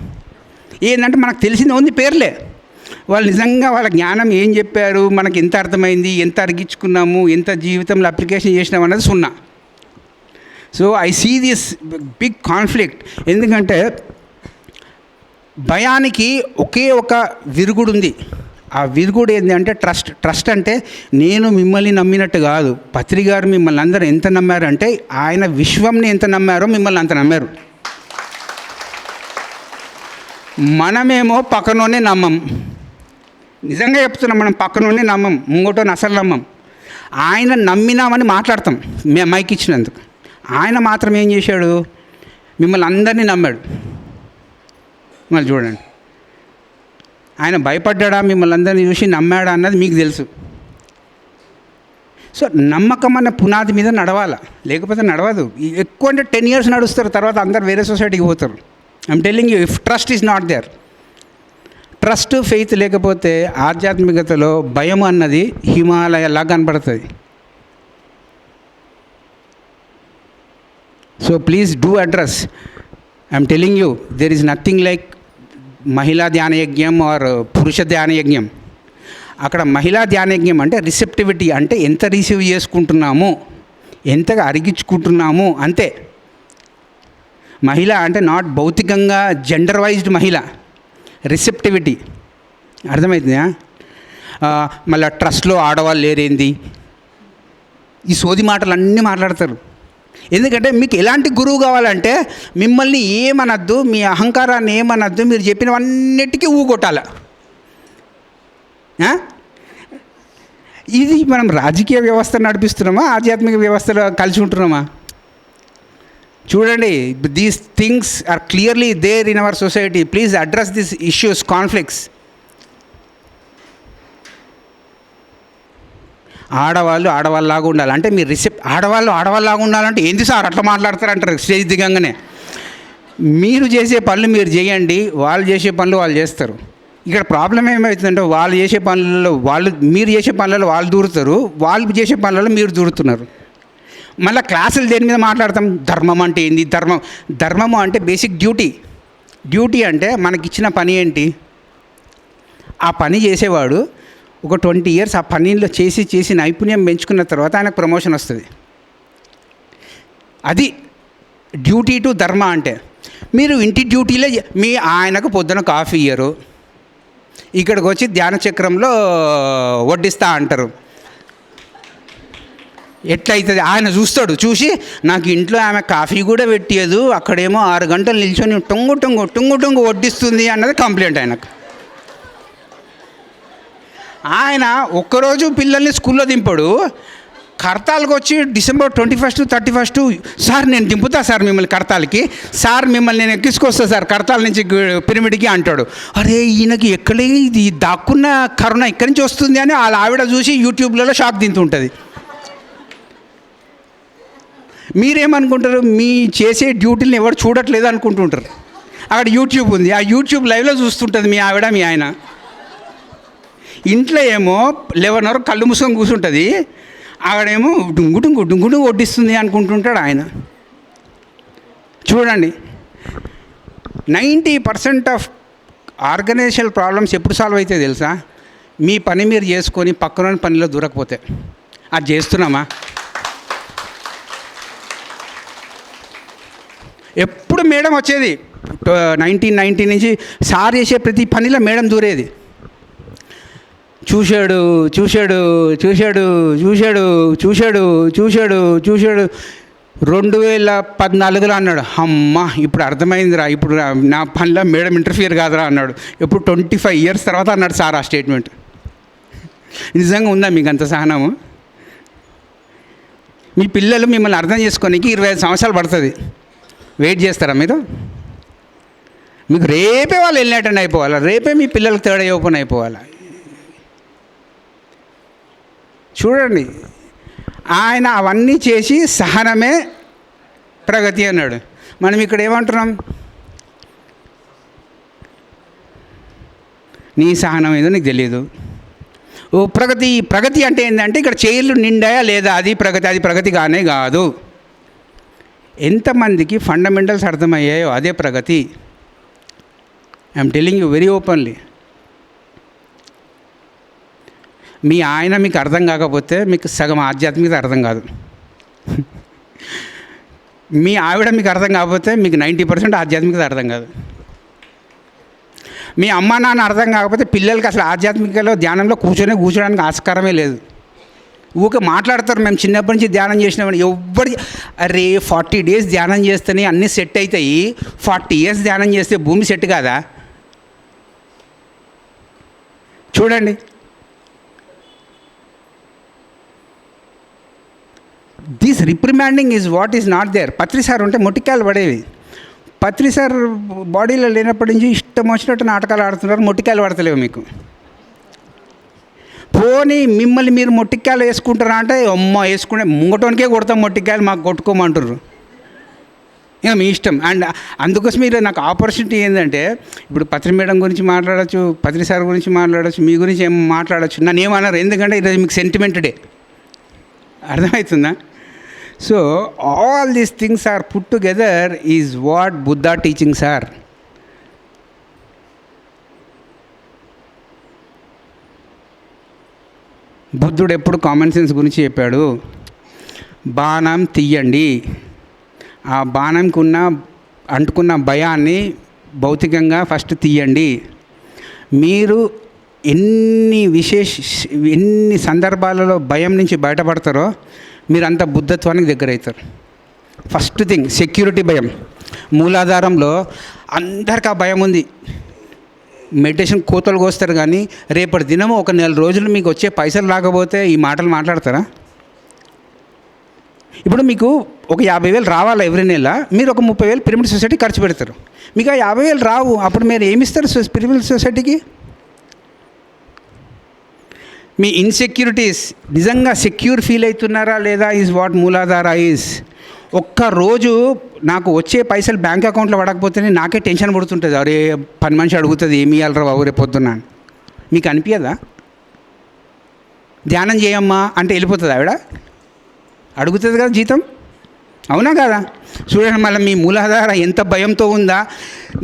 ఏంటంటే మనకు తెలిసింది ఉంది పేర్లే. వాళ్ళు నిజంగా వాళ్ళ జ్ఞానం ఏం చెప్పారు, మనకి ఎంత అర్థమైంది, ఎంత అరిగించుకున్నాము, ఎంత జీవితంలో అప్లికేషన్ చేసినాం అన్నది సున్నా. So I see this big conflict. ఎందుకంటే భయానికి ఒకే ఒక విరుగుడు ఉంది. ఆ విరుగుడు ఏంటంటే ట్రస్ట్. ట్రస్ట్ అంటే నేను మిమ్మల్ని నమ్మినట్టు కాదు. పత్రి గారు మిమ్మల్ని అందరూ ఎంత నమ్మారంటే ఆయన విశ్వంని ఎంత నమ్మారో మిమ్మల్ని అంత నమ్మారు. మనమేమో పక్కనోనే నమ్మం. నిజంగా చెప్తున్నాం, మనం పక్కనోనే నమ్మం, ముంగటోని అసలు నమ్మం. ఆయన నమ్మినామని మాట్లాడతాం మేము మైక్ ఇచ్చినందుకు. ఆయన మాత్రం ఏం చేశాడు, మిమ్మల్ని అందరినీ నమ్మాడు. మళ్ళీ చూడండి, ఆయన భయపడ్డా మిమ్మల్ని అందరినీ చూసి నమ్మాడా అన్నది మీకు తెలుసు. సో నమ్మకం అన్న పునాది మీద నడవాలా, లేకపోతే నడవదు. ఎక్కువ అంటే 10 years నడుస్తారు, తర్వాత అందరు వేరే సొసైటీకి పోతారు. I'm telling you, if trust is not there, trust faith లేకపోతే ఆధ్యాత్మికతలో భయం అన్నది హిమాలయలా కనపడుతుంది. So please do address. I'm telling you, there is nothing like మహిళా ధ్యానయజ్ఞం ఆర్ పురుష ధ్యానయజ్ఞం. అక్కడ మహిళా ధ్యానయజ్ఞం అంటే రిసెప్టివిటీ, అంటే ఎంత రిసీవ్ చేసుకుంటున్నాము, ఎంతగా అరిగించుకుంటున్నాము అంతే. మహిళ అంటే నాట్ భౌతికంగా జెండర్ వైజ్డ్ మహిళ, రిసెప్టివిటీ. అర్థమవుతుందా? మళ్ళీ ట్రస్ట్లో ఆడవాళ్ళు లేరేంది, ఈ సోది మాటలు అన్నీ మాట్లాడతారు. ఎందుకంటే మీకు ఎలాంటి గురువు కావాలంటే మిమ్మల్ని ఏమనద్దు, మీ అహంకారాన్ని ఏమనద్దు, మీరు చెప్పినవన్నిటికీ ఊగొట్టాల. ఇది మనం రాజకీయ వ్యవస్థ నడిపిస్తున్నామా, ఆధ్యాత్మిక వ్యవస్థలో కలిసి ఉంటున్నామా? చూడండి, these things are clearly there in our society. Please address this issues, conflicts. ఆడవాళ్ళలాగా ఉండాలి అంటే మీరు ఆడవాళ్ళలాగా ఉండాలంటే ఏంది సార్ అట్లా మాట్లాడతారంటారు స్టేజ్ దిగంగానే. మీరు చేసే పనులు మీరు చేయండి, వాళ్ళు చేసే పనులు వాళ్ళు చేస్తారు. ఇక్కడ ప్రాబ్లం ఏమవుతుందంటే వాళ్ళు చేసే పనులలో మీరు చేసే పనులలో వాళ్ళు దూరుతారు, వాళ్ళు చేసే పనులలో మీరు దూరుతున్నారు. మళ్ళీ క్లాసులు దేని మీద మాట్లాడతాం? ధర్మం అంటే ఏంది? ధర్మము అంటే బేసిక్ డ్యూటీ అంటే మనకిచ్చిన పని ఏంటి, ఆ పని చేసేవాడు ఒక 20 years ఆ పనిలో చేసి నైపుణ్యం పెంచుకున్న తర్వాత ఆయనకు ప్రమోషన్ వస్తుంది. అది డ్యూటీ టు ధర్మ అంటే. మీరు ఇంటి డ్యూటీలే ఆయనకు పొద్దున కాఫీ ఇయ్యరు, ఇక్కడికి వచ్చి ధ్యాన చక్రంలో వడ్డిస్తా అంటారు. ఎట్లయితుంది? ఆయన చూసి నాకు ఇంట్లో ఆమె కాఫీ కూడా పెట్టేదు, అక్కడేమో 6 గంటలు నిల్చొని టొంగు వడ్డిస్తుంది అన్నది కంప్లైంట్ ఆయనకు. ఆయన ఒక్కరోజు పిల్లల్ని స్కూల్లో దింపాడు, కర్తాలకు వచ్చి December 21st 31st సార్ నేను దింపుతా సార్ మిమ్మల్ని కర్తాలకి, సార్ మిమ్మల్ని నేను ఎక్కించుకొస్తా సార్ కర్తాల నుంచి పిరమిడ్కి అంటాడు. అరే ఈయనకి ఎక్కడే ఇది దాక్కున్న కరుణ ఇక్కడి నుంచి వస్తుంది అని వాళ్ళ ఆవిడ చూసి యూట్యూబ్లలో షాక్ తింటుంటుంది. మీరేమనుకుంటారు? మీ చేసే డ్యూటీని ఎవరు చూడట్లేదు అనుకుంటుంటారు. అక్కడ యూట్యూబ్ ఉంది, ఆ యూట్యూబ్ లైవ్లో చూస్తుంటుంది మీ ఆవిడ మీ ఆయన. ఇంట్లో ఏమో 11 వరకు కళ్ళు మూసుకొని కూర్చుంటుంది, ఆవిడేమో డుంగు వడ్డిస్తుంది అనుకుంటుంటాడు ఆయన. చూడండి, 90% ఆఫ్ ఆర్గనైజేషనల్ ప్రాబ్లమ్స్ ఎప్పుడు సాల్వ్ అవుతాయి తెలుసా? మీ పని మీరు చేసుకొని పక్కన పనిలో దూరకపోతే. అది చేస్తున్నామా? ఎప్పుడు మేడం వచ్చేది 1990 నుంచి సార్ చేసే ప్రతి పనిలో మేడం దూరేది. చూశాడు 2014లో అన్నాడు, అమ్మ ఇప్పుడు అర్థమైందిరా, ఇప్పుడు నా పనిలో మేడం ఇంటర్ఫియర్ కాదురా అన్నాడు. ఎప్పుడు 25 years తర్వాత అన్నాడు సార్ ఆ స్టేట్మెంట్. నిజంగా ఉందా మీకు అంత సహనము? మీ పిల్లలు మిమ్మల్ని అర్థం చేసుకోనికి 25 సంవత్సరాలు పడుతుంది. వెయిట్ చేస్తారా మీరు? మీకు రేపే వాళ్ళు వెళ్ళినట్టండి అయిపోవాలి, రేపే మీ పిల్లలకు తేడా ఓపెన్ అయిపోవాలి. చూడండి, ఆయన అవన్నీ చేసి సహనమే ప్రగతి అన్నాడు. మనం ఇక్కడ ఏమంటున్నాం? నీ సహనం ఏదో నీకు తెలియదు. ఓ ప్రగతి అంటే ఏంటంటే ఇక్కడ చైర్లు నిండాయా లేదా, అది ప్రగతి కానే కాదు. ఎంతమందికి ఫండమెంటల్స్ అర్థమయ్యాయో అదే ప్రగతి. I'm telling you very openly. మీ ఆయన మీకు అర్థం కాకపోతే మీకు సగం ఆధ్యాత్మికత అర్థం కాదు. మీ ఆవిడ మీకు అర్థం కాకపోతే మీకు 90% ఆధ్యాత్మికత అర్థం కాదు. మీ అమ్మ నాన్న అర్థం కాకపోతే పిల్లలకి అసలు ఆధ్యాత్మికలో ధ్యానంలో కూర్చోడానికి ఆస్కారమే లేదు. ఊకే మాట్లాడతారు, మేము చిన్నప్పటి నుంచి ధ్యానం చేసినామని. అరే 40 days ధ్యానం చేస్తేనే అన్నీ సెట్ అవుతాయి, 40 years ధ్యానం చేస్తే భూమి సెట్ కాదా? చూడండి. This reprimanding is what is not there. Patri sir ఉంటే మొట్టికాయలు పడేవి. పత్రి సార్ బాడీలో లేనప్పటి నుంచి ఇష్టం వచ్చినట్టు నాటకాలు ఆడుతున్నారు, మొట్టికాయలు పడతలేవు మీకు. పోనీ మిమ్మల్ని మీరు మొట్టికాయలు వేసుకుంటారా అంటే అమ్మ వేసుకునే ముంగటోనికే కొడతాం మొట్టికాయలు, మాకు కొట్టుకోమంటారు. ఇక మీ ఇష్టం. అండ్ అందుకోసం మీరు నాకు ఆపర్చునిటీ ఏంటంటే ఇప్పుడు పత్రి మేడం గురించి మాట్లాడచ్చు, పత్రి సార్ గురించి మాట్లాడచ్చు, మీ గురించి ఏం మాట్లాడచ్చు, నన్ను ఏమన్నారు. ఎందుకంటే ఈరోజు మీకు సెంటిమెంట్ డే, అర్థమవుతుందా? So all these things are put together is what Buddha teachings are. బుద్ధుడు ఎప్పుడు కామన్ సెన్స్ గురించి చెప్పాడు. బాణం తీయండి, ఆ బాణంకి అంటుకున్న భయాన్ని భౌతికంగా ఫస్ట్ తీయండి. మీరు ఎన్ని సందర్భాలలో భయం నుంచి బయటపడతారో మీరు అంత బుద్ధత్వానికి దగ్గర అవుతారు. ఫస్ట్ థింగ్ సెక్యూరిటీ భయం. మూలాధారంలో అందరికీ ఆ భయం ఉంది. మెడిటేషన్ కోతలు కోస్తారు, కానీ రేపటి దినము ఒక 4 రోజులు మీకు వచ్చే పైసలు రాకపోతే ఈ మాటలు మాట్లాడతారా? ఇప్పుడు మీకు ఒక 50,000 రావాలా ఎవ్రీ నెల, మీరు ఒక 30,000 పిరమిడ్ సొసైటీ ఖర్చు పెడతారు. మీకు ఆ 50,000 రావు, అప్పుడు మీరు ఏమిస్తారు పిరమిడ్ సొసైటీకి? మీ ఇన్సెక్యూరిటీస్ నిజంగా సెక్యూర్ ఫీల్ అవుతున్నారా లేదా ఈజ్ వాట్ మూలాధార ఈజ్. ఒక్కరోజు నాకు వచ్చే పైసలు బ్యాంక్ అకౌంట్లో పడకపోతేనే నాకే టెన్షన్ పడుతుంటుంది. అరే పని మనిషి అడుగుతుంది ఏమి ఇవ్వాలరా బాబు రేపు పొద్దున్న. మీకు అనిపించదా? ధ్యానం చేయమ్మా అంటే వెళ్ళిపోతుంది ఆవిడ, అడుగుతుంది కదా జీతం, అవునా కదా? చూడండి మళ్ళీ మీ మూలాధార ఎంత భయంతో ఉందా.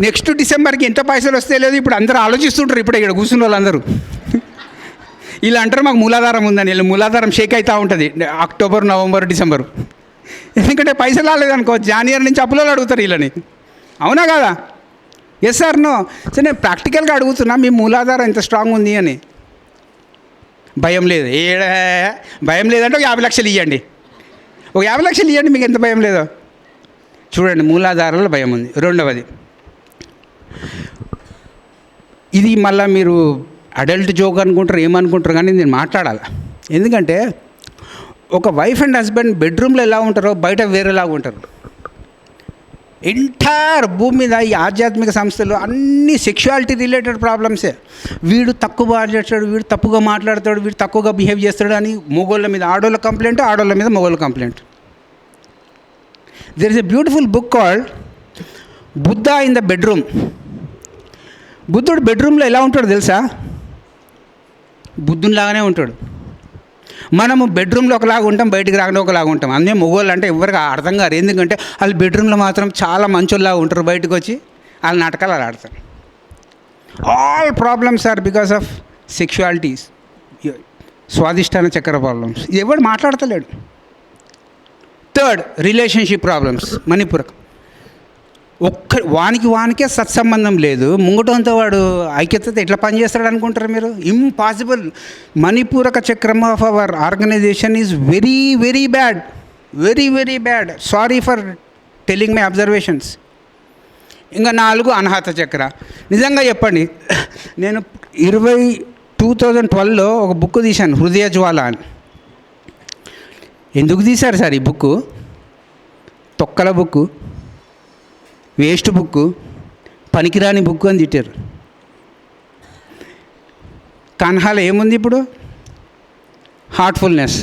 నెక్స్ట్ డిసెంబర్కి ఎంత పైసలు వస్తే లేదు ఇప్పుడు అందరూ ఆలోచిస్తుంటారు. ఇప్పుడు ఇక్కడ కూర్చున్న వాళ్ళందరూ ఇలా అంటారు మాకు మూలాధారం ఉందని. వీళ్ళు మూలాధారం షేక్ అవుతూ ఉంటుంది అక్టోబర్, నవంబర్, డిసెంబర్. ఎందుకంటే పైసలు రాలేదనుకో జనవరి నుంచి అప్పులలో అడుగుతారు వీళ్ళని, అవునా కదా? Yes sir no. సో నేను ప్రాక్టికల్గా అడుగుతున్నా మీ మూలాధారం ఎంత స్ట్రాంగ్ ఉంది అని. భయం లేదు, భయం లేదంటే ఒక 50 లక్షలు ఇవ్వండి, ఒక 50 లక్షలు ఇవ్వండి, మీకు ఎంత భయం లేదో చూడండి. మూలాధారాల్లో భయం ఉంది. రెండవది, ఇది మళ్ళీ మీరు అడల్ట్ జోక్ అనుకుంటారు ఏమనుకుంటారు, కానీ నేను మాట్లాడాలి. ఎందుకంటే ఒక వైఫ్ అండ్ హస్బెండ్ బెడ్రూమ్లో ఎలా ఉంటారో బయట వేరేలాగా ఉంటారు. ఎంటైర్ భూమి మీద ఈ ఆధ్యాత్మిక సంస్థలు అన్ని సెక్షువాలిటీ రిలేటెడ్ ప్రాబ్లమ్సే. వీడు తక్కువ మాట్లాడతాడు, వీడు తప్పుగా మాట్లాడతాడు, వీడు తక్కువగా బిహేవ్ చేస్తాడు అని మొగోళ్ళ మీద ఆడోళ్ళ కంప్లైంట్, ఆడోళ్ళ మీద మొగోళ్ళ complaint. There is a beautiful book called Buddha in the bedroom. బుద్ధుడు బెడ్రూమ్లో ఎలా ఉంటాడు తెలుసా? బుద్ధునిలాగానే ఉంటాడు. మనము బెడ్రూమ్లో ఒకలాగా ఉంటాం, బయటికి రాకుండా ఒకలాగా ఉంటాం. అందుకే మొగోళ్ళు అంటే ఎవరికి అర్థం కాదు. ఎందుకంటే వాళ్ళు బెడ్రూమ్లో మాత్రం చాలా మంచోళ్ళలాగా ఉంటారు, బయటకు వచ్చి వాళ్ళ నాటకాలు అలా ఆడతారు. All problems are because of sexualities, Swadhisthana చక్కెర ప్రాబ్లమ్స్. ఇది ఎవడు మాట్లాడతలేడు. Third, relationship problems. మణిపూరకం వానికే సత్సంబంధం లేదు, ముంగటంతో వాడు ఐక్యత ఎట్లా పనిచేస్తాడు అనుకుంటారు మీరు? ఇంపాసిబుల్. మణిపూరక చక్రం of our organisation is very very bad, very very bad. Sorry for telling my observations. ఇంకా 4 అనాహత చక్ర. నిజంగా చెప్పండి, నేను 2012లో ఒక బుక్ తీశాను, హృదయ జ్వాల అని. ఎందుకు తీశారు సార్ ఈ బుక్? తొక్కల బుక్, వేస్ట్ బుక్, పనికిరాని బుక్ అని తిట్టారు. కన్హాలో ఏముంది ఇప్పుడు? హార్ట్ఫుల్నెస్.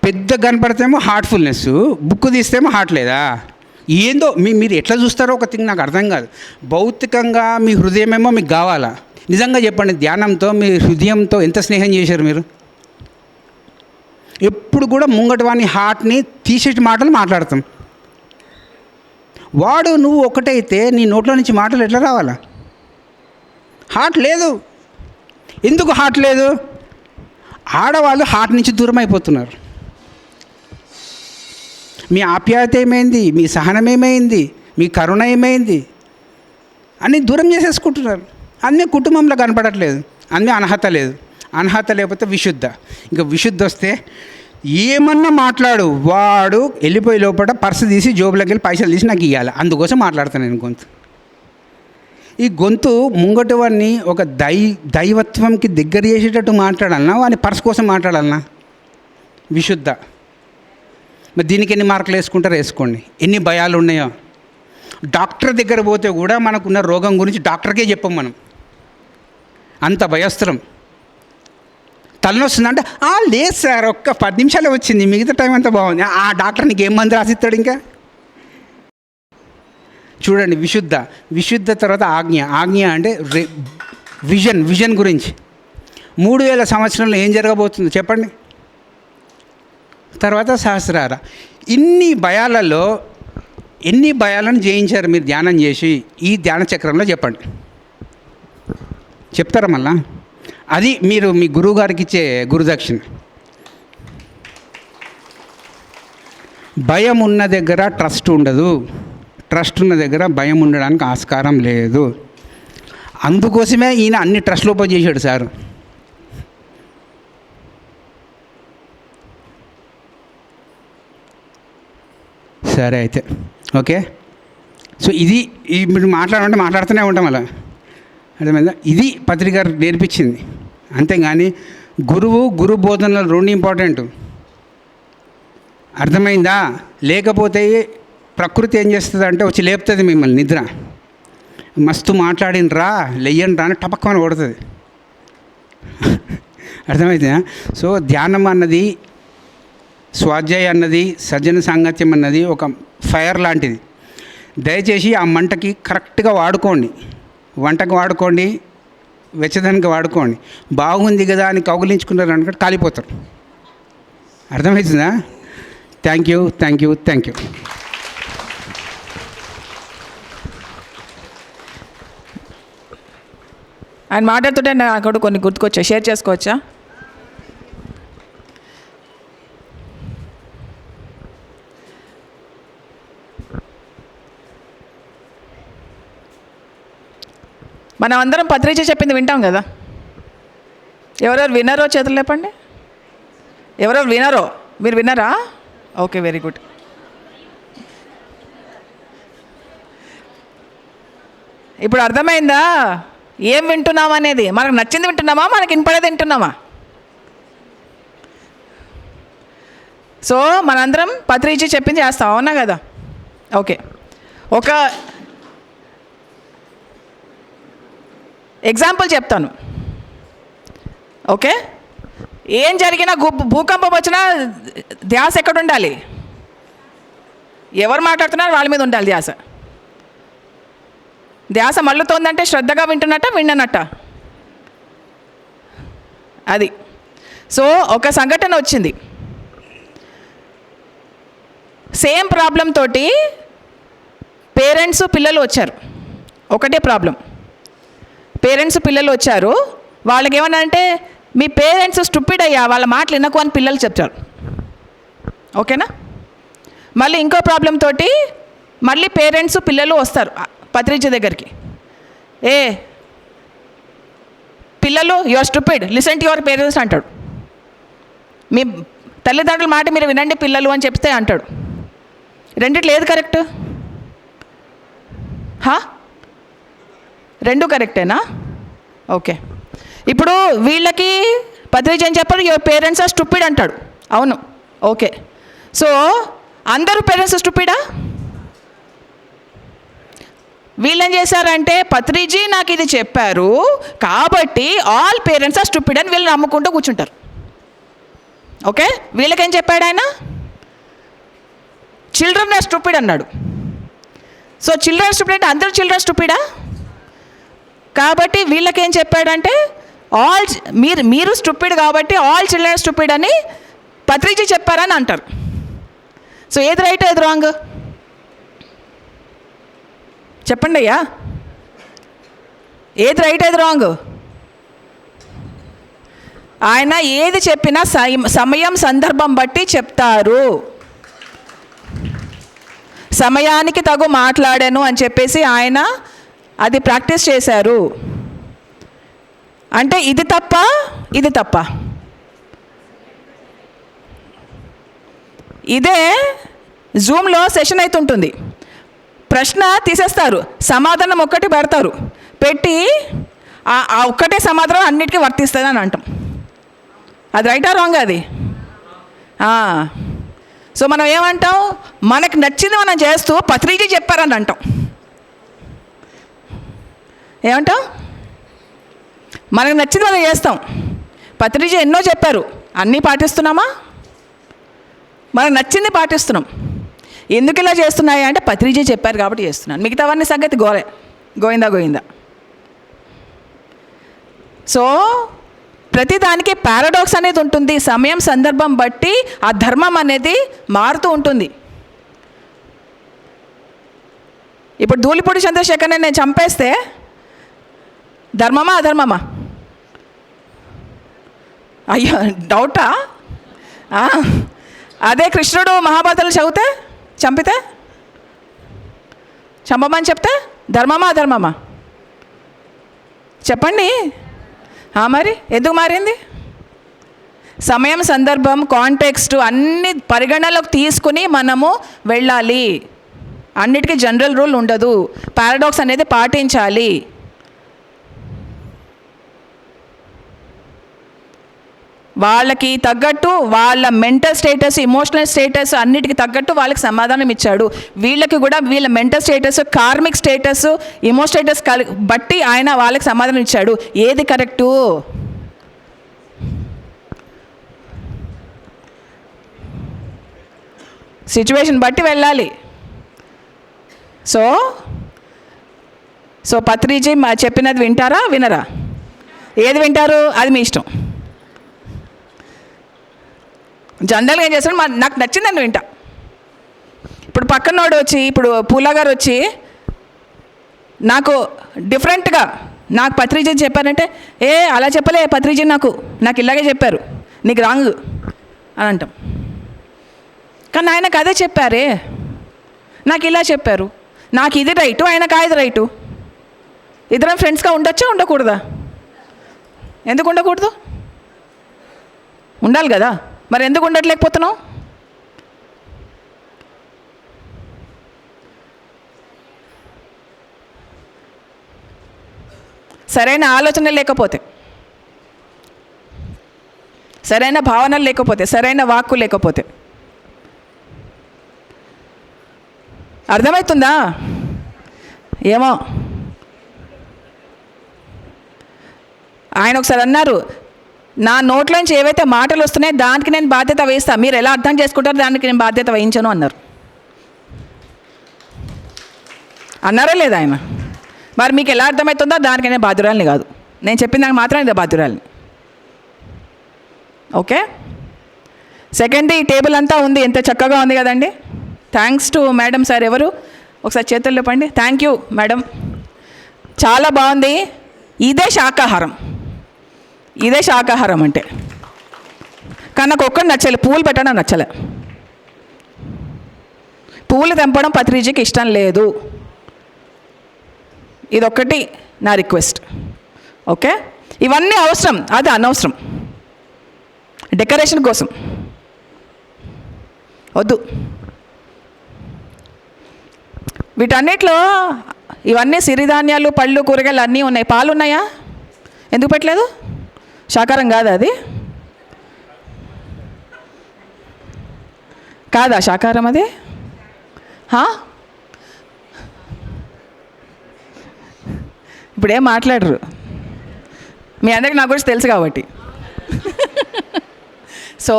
పెద్ద కనపడితేమో హార్ట్ఫుల్నెస్, బుక్ తీస్తేమో హార్ట్ లేదా? ఏందో మీరు ఎట్లా చూస్తారో ఒక థింగ్ నాకు అర్థం కాదు. భౌతికంగా మీ హృదయమేమో మీకు కావాలా? నిజంగా చెప్పండి, ధ్యానంతో మీ హృదయంతో ఎంత స్నేహం చేశారు మీరు? ఎప్పుడు కూడా ముంగటి వాని హార్ట్ని తీసేటి మాటలు మాట్లాడతాం. వాడు నువ్వు ఒకటైతే నీ నోట్లో నుంచి మాటలు ఎట్లా రావాలా? హార్ట్ లేదు. ఎందుకు హార్ట్ లేదు? ఆడవాళ్ళు హార్ట్ నుంచి దూరం అయిపోతున్నారు. మీ ఆప్యాయత ఏమైంది? మీ సహనం ఏమైంది? మీ కరుణ ఏమైంది? అన్నీ దూరం చేసేసుకుంటున్నారు. అన్నీ కుటుంబంలో కనపడట్లేదు. అన్నీ అనర్హత లేదు. అనర్హత లేకపోతే విశుద్ధ. ఇంకా విశుద్ధ వస్తే ఏమన్నా మాట్లాడు, వాడు వెళ్ళిపోయి లోపల పర్సు తీసి జోబులోకి వెళ్ళి పైసలు తీసి నాకు ఇవ్వాలి. అందుకోసం మాట్లాడతాను నేను కొంత. ఈ గొంతు ముంగటివాడిని ఒక దైవత్వంకి దగ్గర చేసేటట్టు మాట్లాడాలన్నా వాని పర్స్ కోసం మాట్లాడాలన్నా విశుద్ధ. మరి దీనికి ఎన్ని మార్కులు వేసుకుంటారో వేసుకోండి, ఎన్ని భయాలు ఉన్నాయో. డాక్టర్ దగ్గర పోతే కూడా మనకున్న రోగం గురించి డాక్టర్కే చెప్పం మనం, అంత భయస్త్రం. తలనొస్తుందంటే లేదు సార్ ఒక్క 10 నిమిషాలే వచ్చింది, మిగతా టైం అంతా బాగుంది. ఆ డాక్టర్ నీకు ఏం మంది రాసిస్తాడు ఇంకా? చూడండి, విశుద్ధ తర్వాత ఆజ్ఞ అంటే విజన్ గురించి 3000 సంవత్సరంలో ఏం జరగబోతుందో చెప్పండి. తర్వాత సహస్రార. ఇన్ని భయాలలో ఎన్ని భయాలను జయించారు మీరు ధ్యానం చేసి? ఈ ధ్యాన చక్రంలో చెప్పండి. చెప్తారా మళ్ళా? అది మీరు మీ గురువుగారికి ఇచ్చే గురుదక్షిణ. భయం ఉన్న దగ్గర ట్రస్ట్ ఉండదు, ట్రస్ట్ ఉన్న దగ్గర భయం ఉండడానికి ఆస్కారం లేదు. అందుకోసమే ఈయన అన్ని ట్రస్ట్లు ఓపెన్ చేశాడు సార్. సరే అయితే ఓకే. సో ఇది మీరు మాట్లాడుతూనే ఉంటాం అలా, అర్థమైందా? ఇది పత్రిక గారు నేర్పించింది. అంతేగాని గురు బోధనలో 2 ఇంపార్టెంట్, అర్థమైందా? లేకపోతే ప్రకృతి ఏం చేస్తుంది అంటే వచ్చి లేపుతుంది మిమ్మల్ని, నిద్ర మస్తు మాట్లాడినరా లెయ్యండి రా అని టపక్కమని కొడుతుంది, అర్థమైందా? సో ధ్యానం అన్నది, స్వాధ్యాయం అన్నది, సజ్జన సాంగత్యం అన్నది ఒక ఫైర్ లాంటిది. దయచేసి ఆ మంటకి కరెక్ట్గా వాడుకోండి, వంటకు వాడుకోండి, వెచ్చదనానికి వాడుకోండి. బాగుంది కదా అని కౌగిలించుకున్నారు అనుకుంటే కాలిపోతారు, అర్థమవుతుందా? Thank you. ఆయన మాట్లాడుతుంటే నాకు కొన్ని గుర్తుకొచ్చా, షేర్ చేసుకోవచ్చా? మనం అందరం పత్రిక చెప్పింది వింటాం కదా. ఎవరెవరు వినరో చేతులు లేపండి. ఎవరెవరు వినరో? మీరు వినరా? Okay, very good. ఇప్పుడు అర్థమైందా ఏం వింటున్నాం అనేది? మనకు నచ్చింది వింటున్నామా, మనకి వినపడేది వింటున్నామా? సో మనందరం పత్రిక చెప్పింది చేస్తాం, అవునా కదా? ఓకే, ఒక ఎగ్జాంపుల్ చెప్తాను. ఓకే, ఏం జరిగినా భూకంపం వచ్చినా ధ్యాస ఎక్కడ ఉండాలి? ఎవరు మాట్లాడుతున్నారు వాళ్ళ మీద ఉండాలి ధ్యాస. ధ్యాస మళ్ళుతోందంటే శ్రద్ధగా వింటున్నట్ట. అది. సో ఒక సంఘటన వచ్చింది, సేమ్ ప్రాబ్లం తోటి పేరెంట్స్ పిల్లలు వచ్చారు. ఒకటే ప్రాబ్లం, పేరెంట్స్ పిల్లలు వచ్చారు. వాళ్ళకి ఏమన్నా అంటే మీ పేరెంట్స్ స్టూపిడ్ అయ్యా, వాళ్ళ మాటలు వినకు అని పిల్లలు చెప్తారు. ఓకేనా? మళ్ళీ ఇంకో ప్రాబ్లం తోటి మళ్ళీ పేరెంట్స్ పిల్లలు వస్తారు పత్రిక దగ్గరికి. పిల్లలు you are stupid, listen to your parents అంటాడు. మీ తల్లిదండ్రుల మాట మీరు వినండి పిల్లలు అని చెప్తే అంటాడు. రెండిట్లో ఏది కరెక్ట్? రెండు కరెక్టేనా? ఓకే, ఇప్పుడు వీళ్ళకి పత్రిక ఏం చెప్పారు? యువర్ పేరెంట్స్ ఆర్ స్టూపిడ్ అంటాడు. అవును, ఓకే. సో అందరూ పేరెంట్స్ స్టూపిడా? వీళ్ళేం చేశారంటే పత్రిజీ నాకు ఇది చెప్పారు కాబట్టి ఆల్ పేరెంట్స్ ఆర్ స్టూపిడ్ అని వీళ్ళు నమ్ముకుంటూ కూర్చుంటారు. ఓకే, వీళ్ళకేం చెప్పాడు ఆయన? చిల్డ్రన్ ఆర్ స్టూపిడ్ అన్నాడు. సో చిల్డ్రన్ స్టూపిడ్ అంటే అందరూ చిల్డ్రన్ స్టూపిడా? కాబట్టి వీళ్ళకేం చెప్పాడంటే మీరు స్టూపిడ్ కాబట్టి ఆల్ చిల్డ్రన్ స్టూపిడ్ అని పత్రిజీ చెప్పారని అంటారు. సో ఏది రైట్ ఏది రాంగ్ చెప్పండి అయ్యా, ఏది రైట్ ఏది రాంగ్? ఆయన ఏది చెప్పినా సమయం సందర్భం బట్టి చెప్తారు. సమయానికి తగు మాట్లాడాను అని చెప్పేసి ఆయన అది ప్రాక్టీస్ చేశారు. అంటే ఇది తప్ప ఇది తప్ప. ఇదే జూమ్లో సెషన్ అవుతుంటుంది, ప్రశ్న తీసేస్తారు, సమాధానం ఒక్కటి పెడతారు, పెట్టి ఆ ఒక్కటే సమాధానం అన్నిటికీ వర్తిస్తుంది అని అంటాం. అది రైటా రాంగ్ అది? సో మనం ఏమంటాం, మనకు నచ్చింది మనం చేస్తూ పత్రిజీ చెప్పారని అంటాం. ఏమంటాం? మనకు నచ్చింది మనం చేస్తాం. పత్రిజీ ఎన్నో చెప్పారు, అన్నీ పాటిస్తున్నామా? మనకు నచ్చింది పాటిస్తున్నాం. ఎందుకు ఇలా చేస్తున్నాయి అంటే పత్రిజీ చెప్పారు కాబట్టి చేస్తున్నాను. మిగతావన్నీ సంగతి గోవిందా. సో ప్రతిదానికి పారాడాక్స్ అనేది ఉంటుంది. సమయం సందర్భం బట్టి ఆ ధర్మం అనేది మారుతూ ఉంటుంది. ఇప్పుడు ధూళిపూడి చంద్రశేఖర్ని నేను చంపేస్తే ధర్మమా అధర్మమా? అయ్యో డౌటా? అదే కృష్ణుడు మహాభారతాలు చంపితే చంపమని చెప్తే ధర్మమా అధర్మమా? చెప్పండి. మరి ఎందుకు మారింది? సమయం సందర్భం కాంటెక్స్ట్ అన్ని పరిగణలోకి తీసుకుని మనము వెళ్ళాలి. అన్నిటికీ జనరల్ రూల్ ఉండదు. పారాడాక్స్ అనేది పాటించాలి. వాళ్ళకి తగ్గట్టు వాళ్ళ మెంటల్ స్టేటస్, ఎమోషనల్ స్టేటస్ అన్నిటికీ తగ్గట్టు వాళ్ళకి సమాధానం ఇచ్చాడు. వీళ్ళకి కూడా వీళ్ళ మెంటల్ స్టేటస్, కార్మిక్ స్టేటస్, ఎమో స్టేటస్ బట్టి ఆయన వాళ్ళకి సమాధానం ఇచ్చాడు. ఏది కరెక్టు? సిచ్యువేషన్ బట్టి వెళ్ళాలి. సో పత్రిజీ చెప్పినది వింటారా వినరా? ఏది వింటారు అది మీ ఇష్టం. జనరల్గా ఏం చేస్తాడు, నాకు నచ్చిందని వింటా. ఇప్పుడు పక్కనోడు వచ్చి, ఇప్పుడు పూలా గారు వచ్చి నాకు డిఫరెంట్గా నాకు పత్రిజీ చెప్పారంటే, అలా చెప్పలే పత్రిజీ, నాకు ఇలాగే చెప్పారు, నీకు రాంగ్ అని అంటాం. కానీ ఆయనకు అదే చెప్పారే, నాకు ఇలా చెప్పారు, నాకు ఇది రైటు, ఆయనకు ఇది రైటు. ఇద్దరం ఫ్రెండ్స్గా ఉండొచ్చా ఉండకూడదా? ఎందుకు ఉండకూడదు? ఉండాలి కదా. మరి ఎందుకు ఉండట్లేకపోతున్నావు? సరైన ఆలోచన లేకపోతే, సరైన భావనలు లేకపోతే, సరైన వాక్కు లేకపోతే. అర్థమవుతుందా? ఏమో ఆయన ఒకసారి అన్నారు, నా నోట్లోంచి ఏవైతే మాటలు వస్తున్నాయో దానికి నేను బాధ్యత వహిస్తాను, మీరు ఎలా అర్థం చేసుకుంటారో దానికి నేను బాధ్యత వహించను అన్నారు. అన్నారా లేదా ఆయన? మరి మీకు ఎలా అర్థమవుతుందో దానికి నేను బాధ్యురాలిని కాదు, నేను చెప్పిన దానికి మాత్రం ఇదే బాధ్యురాలిని. ఓకే. సెకండ్, ఈ టేబుల్ అంతా ఉంది, ఎంత చక్కగా ఉంది కదండి. Thanks to madam. సార్ ఎవరు? ఒకసారి చేతులు లేపండి. థ్యాంక్ యూ మేడం, చాలా బాగుంది. ఇదే శాకాహారం అంటే. కానీ నాకు ఒక్కటి నచ్చలే, పువ్వులు పెట్టడం నచ్చలే. పువ్వులు తెంపడం పత్రిజీకి ఇష్టం లేదు. ఇదొక్కటి నా రిక్వెస్ట్. ఓకే. ఇవన్నీ అవసరం, అది అనవసరం, డెకరేషన్ కోసం వద్దు. వీటన్నిటిలో ఇవన్నీ సిరిధాన్యాలు, పళ్ళు, కూరగాయలు అన్నీ ఉన్నాయి. పాలు ఉన్నాయా? ఎందుకు పెట్టలేదు? శాకాహారం కాదా అది? కాదా శాకాహారం అది? ఇప్పుడు ఏం మాట్లాడరు, మీ అందరికి నా గురించి తెలుసు కాబట్టి. సో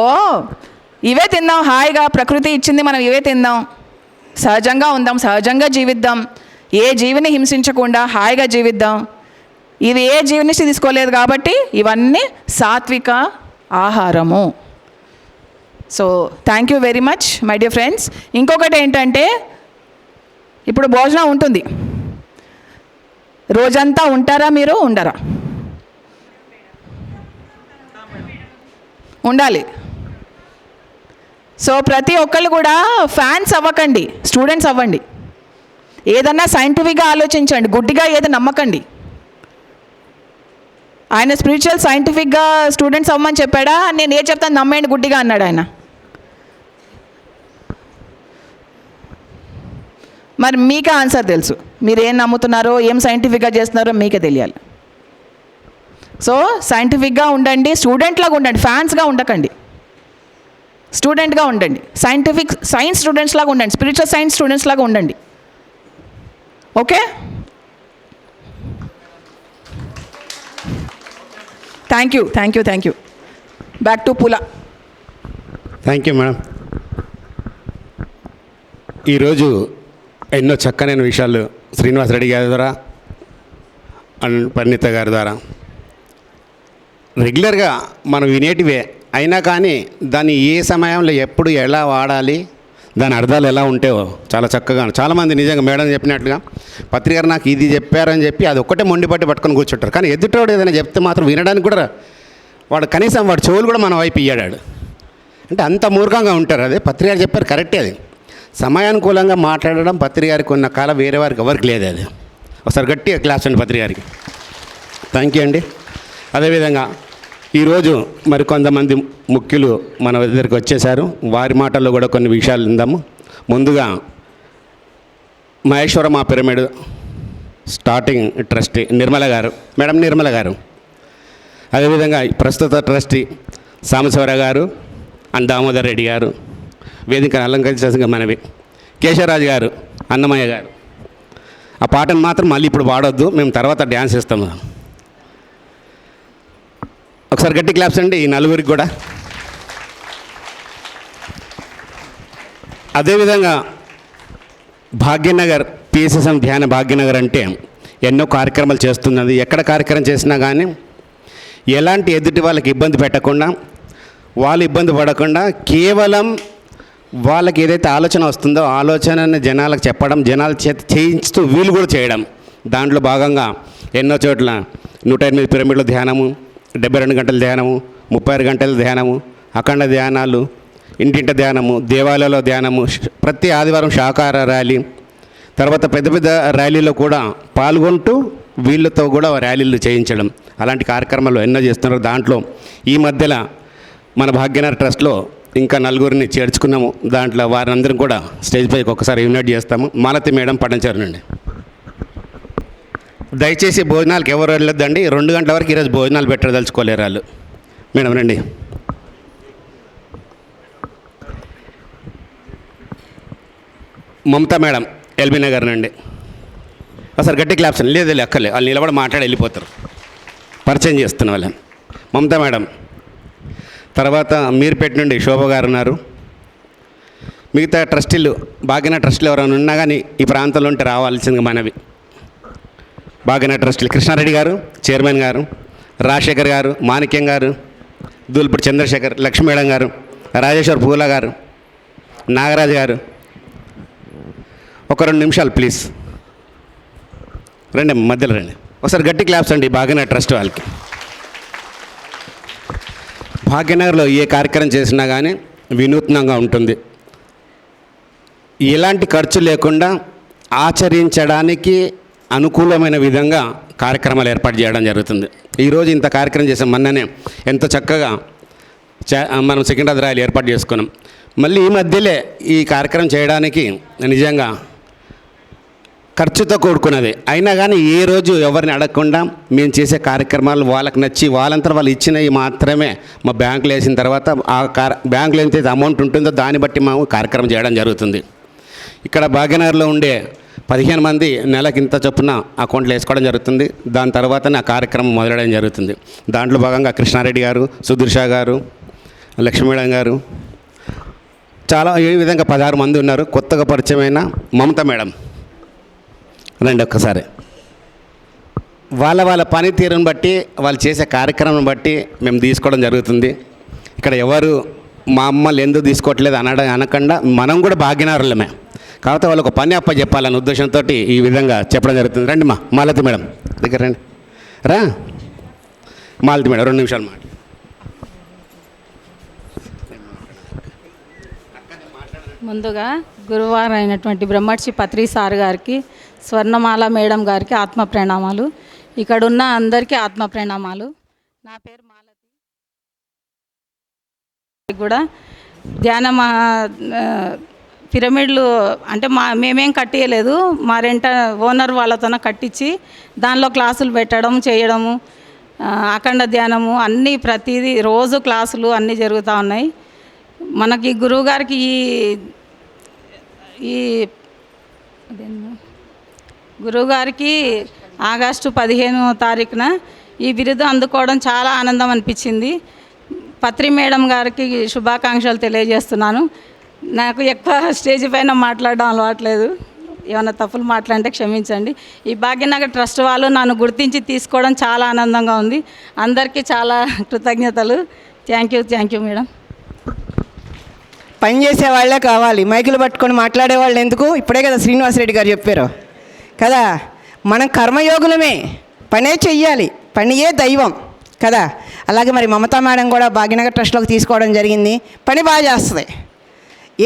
ఇవే తిందాం హాయిగా, ప్రకృతి ఇచ్చింది మనం ఇవే తిందాం, సహజంగా ఉందాం, సహజంగా జీవిద్దాం, ఏ జీవిని హింసించకుండా హాయిగా జీవిద్దాం. ఇది ఏ జీవి నుంచి తీసుకోలేదు కాబట్టి ఇవన్నీ సాత్విక ఆహారము. So thank you very much my dear friends. ఇంకొకటి ఏంటంటే, ఇప్పుడు భోజనం ఉంటుంది, రోజంతా ఉంటారా మీరు? ఉండరా? ఉండాలి. సో ప్రతి ఒక్కళ్ళు కూడా ఫ్యాన్స్ అవ్వకండి, స్టూడెంట్స్ అవ్వండి. ఏదన్నా సైంటిఫిక్గా ఆలోచించండి, గుడ్డిగా ఏది నమ్మకండి. ఆయన స్పిరిచువల్ సైంటిఫిక్గా స్టూడెంట్స్ అవ్వమని చెప్పాడా? నేను ఏ చెప్తాను నమ్మేయండి గుడ్డిగా అన్నాడు ఆయన. మరి మీకే ఆన్సర్ తెలుసు. మీరు ఏం నమ్ముతున్నారో, ఏం సైంటిఫిక్గా చేస్తున్నారో మీకే తెలియాలి. సో సైంటిఫిక్గా ఉండండి, స్టూడెంట్లాగా ఉండండి, ఫ్యాన్స్గా ఉండకండి, స్టూడెంట్గా ఉండండి, సైన్స్ స్టూడెంట్స్ లాగా ఉండండి, స్పిరిచువల్ సైన్స్ స్టూడెంట్స్ లాగా ఉండండి. Okay, thank you. Back to పూల. Thank you madam. ఈరోజు ఎన్నో చక్కనైన విషయాలు శ్రీనివాస్ రెడ్డి గారి ద్వారా అండ్ పరిణిత గారి ద్వారా రెగ్యులర్గా మనం వినేటివే అయినా కానీ దాన్ని ఏ సమయంలో ఎప్పుడు ఎలా వాడాలి, దాని అర్థాలు ఎలా ఉంటాయో చాలా చక్కగా, చాలామంది నిజంగా మేడం చెప్పినట్లుగా పత్రిక గారు నాకు ఇది చెప్పారని చెప్పి అది ఒక్కటే మొండిపట్టి పట్టుకొని కూర్చుంటారు. కానీ ఎదుటోడు ఏదైనా చెప్తే మాత్రం వినడానికి కూడా వాడు కనీసం వాడు చెవులు కూడా మన వైపు ఇయ్యాడు. అంటే అంత మూర్ఖంగా ఉంటారు. అదే పత్రిక గారు చెప్పారు, కరెక్టే. అది సమయానుకూలంగా మాట్లాడడం పత్రిక గారికి ఉన్న కాలం వేరే వారికి ఎవరికి లేదు. అది ఒకసారి గట్టిగా క్లాస్ అండి పత్రిక గారికి. థ్యాంక్ యూ అండి. అదేవిధంగా ఈరోజు మరి కొంతమంది ముఖ్యులు మన దగ్గరికి వచ్చేసారు. వారి మాటల్లో కూడా కొన్ని విషయాలు విందాము. ముందుగా Maheshwaram pyramid starting trustee Nirmala గారు, మేడం నిర్మల గారు, అదేవిధంగా ప్రస్తుత ట్రస్టీ సాంబశివరావు గారు అండ్ దామోదర్ రెడ్డి గారు, వేదికను అలంకరించాల్సిన మనవి, కేశవరాజు గారు, అన్నమయ్య గారు. ఆ పాటను మాత్రం మళ్ళీ ఇప్పుడు పాడొద్దు, మేము తర్వాత డ్యాన్స్ ఇస్తాము. ఒకసారి గట్టి క్లాప్స్ అండి ఈ నలుగురికి కూడా. అదేవిధంగా భాగ్యనగర్ పిఎస్ఎస్ఎం ధ్యాన భాగ్యనగర్ అంటే ఎన్నో కార్యక్రమాలు చేస్తున్నది. ఎక్కడ కార్యక్రమం చేసినా కానీ ఎలాంటి ఎదుటి వాళ్ళకి ఇబ్బంది పెట్టకుండా, వాళ్ళు ఇబ్బంది పడకుండా కేవలం వాళ్ళకి ఏదైతే ఆలోచన వస్తుందో ఆలోచనని జనాలకు చెప్పడం, జనాల చేత చేయించుతూ వీళ్ళు కూడా చేయడం. దాంట్లో భాగంగా ఎన్నో చోట్ల 108 పిరమిడ్ల ధ్యానము, 72 గంటల ధ్యానము, 36 గంటల ధ్యానము, అఖండ ధ్యానాలు, ఇంటింట ధ్యానము, దేవాలయంలో ధ్యానము, ప్రతి ఆదివారం శాకాహార ర్యాలీ, తర్వాత పెద్ద పెద్ద ర్యాలీలో కూడా పాల్గొంటూ వీళ్ళతో కూడా ర్యాలీలు చేయించడం, అలాంటి కార్యక్రమాలు ఎన్నో చేస్తున్నారు. దాంట్లో ఈ మధ్యలో మన భాగ్యనగర్ ట్రస్ట్లో ఇంకా నలుగురిని చేర్చుకున్నాము. దాంట్లో వారందరం కూడా స్టేజ్ పైకి ఒకసారి ఇన్వైట్ చేస్తాము. మాలతి మేడం పట్టణచారునండి. దయచేసి భోజనాలకు ఎవరు వెళ్ళొద్దండి. 2 గంటల వరకు ఈరోజు భోజనాలు పెట్టదలుచుకోలేరు వాళ్ళు. మేడం రండి. మమతా మేడం ఎల్బీ నగర్ నుండి. ఒకసారి గట్టి క్లాప్స్. లేదు లెక్కలే, వాళ్ళు నిలబడి మాట్లాడి వెళ్ళిపోతారు. పరిచయం చేస్తున్న వాళ్ళని. మమతా మేడం. తర్వాత మీర్పేట నుండి శోభ గారు ఉన్నారు. మిగతా ట్రస్టీలు, భాగ్యనగర్ ట్రస్టీలు ఎవరైనా ఉన్నా కానీ ఈ ప్రాంతంలో ఉంటే రావాల్సిందిగా మనవి. భాగ్యనగర్ ట్రస్టీలు కృష్ణారెడ్డి గారు చైర్మన్ గారు, రాజశేఖర్ గారు, మాణిక్యం గారు, దూల్పూడి చంద్రశేఖర్, లక్ష్మీ మేడం గారు, రాజేశ్వర్ పూల గారు, నాగరాజు గారు. ఒక 2 నిమిషాలు ప్లీజ్ రండి, మధ్యలో రండి. ఒకసారి గట్టి క్లాప్స్ అండి భాగ్యనగర్ ట్రస్ట్ వాళ్ళకి. భాగ్యనగర్లో ఏ కార్యక్రమం చేసినా కానీ వినూత్నంగా ఉంటుంది. ఎలాంటి ఖర్చు లేకుండా ఆచరించడానికి అనుకూలమైన విధంగా కార్యక్రమాలు ఏర్పాటు చేయడం జరుగుతుంది. ఈరోజు ఇంత కార్యక్రమం చేసాం. మొన్ననే ఎంతో చక్కగా మనం సికింద్రాబాద్ ర్యాలీ ఏర్పాటు చేసుకున్నాం. మళ్ళీ ఈ మధ్యలో ఈ కార్యక్రమం చేయడానికి నిజంగా ఖర్చుతో కూడుకున్నది. అయినా కానీ ఏ రోజు ఎవరిని అడగకుండా మేము చేసే కార్యక్రమాలు వాళ్ళకి నచ్చి వాళ్ళంతా వాళ్ళు ఇచ్చినవి మాత్రమే మా బ్యాంకులో వేసిన తర్వాత ఆ బ్యాంకులో ఎంత అమౌంట్ ఉంటుందో దాన్ని బట్టి మేము కార్యక్రమం చేయడం జరుగుతుంది. ఇక్కడ భాగ్యనగర్లో ఉండే 15 మంది నెలకి ఇంత చొప్పున అకౌంట్లో వేసుకోవడం జరుగుతుంది. దాని తర్వాతనే ఆ కార్యక్రమం మొదలడం జరుగుతుంది. దాంట్లో భాగంగా కృష్ణారెడ్డి గారు, సుధీర్ గారు, లక్ష్మీ మేడం గారు, చాలా ఈ విధంగా 16 మంది ఉన్నారు. కొత్తగా పరిచయమైన మమతా మేడం రండి ఒక్కసారి. వాళ్ళ పనితీరుని బట్టి, వాళ్ళు చేసే కార్యక్రమం బట్టి మేము తీసుకోవడం జరుగుతుంది. ఇక్కడ ఎవరు మా అమ్మలు ఎందుకు తీసుకోవట్లేదు అనకుండా మనం కూడా భాగ్యనగరులమే, కాకపోతే వాళ్ళు ఒక పని చెప్పాలనే ఉద్దేశంతో ఈ విధంగా చెప్పడం జరుగుతుంది. రండి మాలతి మేడం దగ్గర రండి. రా మాలతి మేడం 2 నిమిషాలు మాట. ముందుగా గురువారం అయినటువంటి బ్రహ్మర్షి పత్రి సార్ గారికి, స్వర్ణమాల మేడం గారికి ఆత్మ ప్రణామాలు. ఇక్కడున్న అందరికీ ఆత్మ ప్రణామాలు. నా పేరు మాలతి. కూడా పిరమిడ్లు అంటే మేమేం కట్టియలేదు, మా ఓనర్ వాళ్ళతోనే కట్టించి దానిలో క్లాసులు పెట్టడం చేయడము, అఖండ ధ్యానము అన్నీ ప్రతిదీ రోజు క్లాసులు అన్నీ జరుగుతూ ఉన్నాయి. మనకి గురువుగారికి ఈ గురువుగారికి ఆగస్టు 15వ తారీఖున ఈ బిరుదు అందుకోవడం చాలా ఆనందం అనిపించింది. పత్రి మేడం గారికి శుభాకాంక్షలు తెలియజేస్తున్నాను. నాకు ఎక్కువ స్టేజ్ పైన మాట్లాడడం అలవాట్లేదు, ఏమైనా తప్పులు మాట్లాడితే క్షమించండి. ఈ భాగ్యనగర్ ట్రస్ట్ వాళ్ళు నన్ను గుర్తించి తీసుకోవడం చాలా ఆనందంగా ఉంది. అందరికీ చాలా కృతజ్ఞతలు. Thank you madam. పని చేసే వాళ్ళే కావాలి, మైకులు పట్టుకొని మాట్లాడే వాళ్ళు ఎందుకు? ఇప్పుడే కదా శ్రీనివాసరెడ్డి గారు చెప్పారు కదా, మనం కర్మయోగులమే, పనే చెయ్యాలి, పనియే దైవం కదా. అలాగే మరి మమతా మేడం కూడా భాగ్యనగర్ ట్రస్ట్లోకి తీసుకోవడం జరిగింది. పని బాగా చేస్తుంది,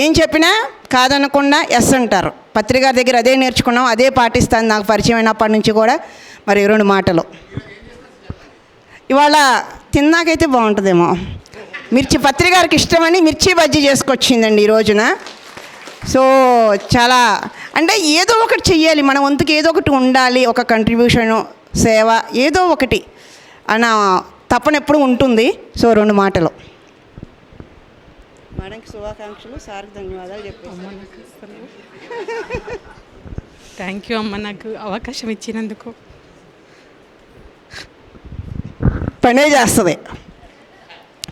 ఏం చెప్పినా కాదనకుండా ఎస్ అంటారు. పత్రిక దగ్గర అదే నేర్చుకున్నాం, అదే పాటిస్తాను. నాకు పరిచయం అయినప్పటి నుంచి కూడా మరి 2 మాటలు ఇవాళ తిన్నాకైతే బాగుంటుందేమో. మిర్చి పత్రికారికి ఇష్టమని మిర్చి బజ్జీ చేసుకొచ్చిందండి ఈ రోజున. సో చాలా అంటే ఏదో ఒకటి చెయ్యాలి, మన వంతుకి ఏదో ఒకటి ఉండాలి, ఒక కంట్రిబ్యూషను, సేవ ఏదో ఒకటి అన్న తపన ఎప్పుడు ఉంటుంది. సో 2 మాటలు మేడంకి శుభాకాంక్షలు, సార్కి ధన్యవాదాలు చెప్పేసి. థ్యాంక్ యూ అమ్మ, నాకు అవకాశం ఇచ్చినందుకు. పనే చేస్తుంది,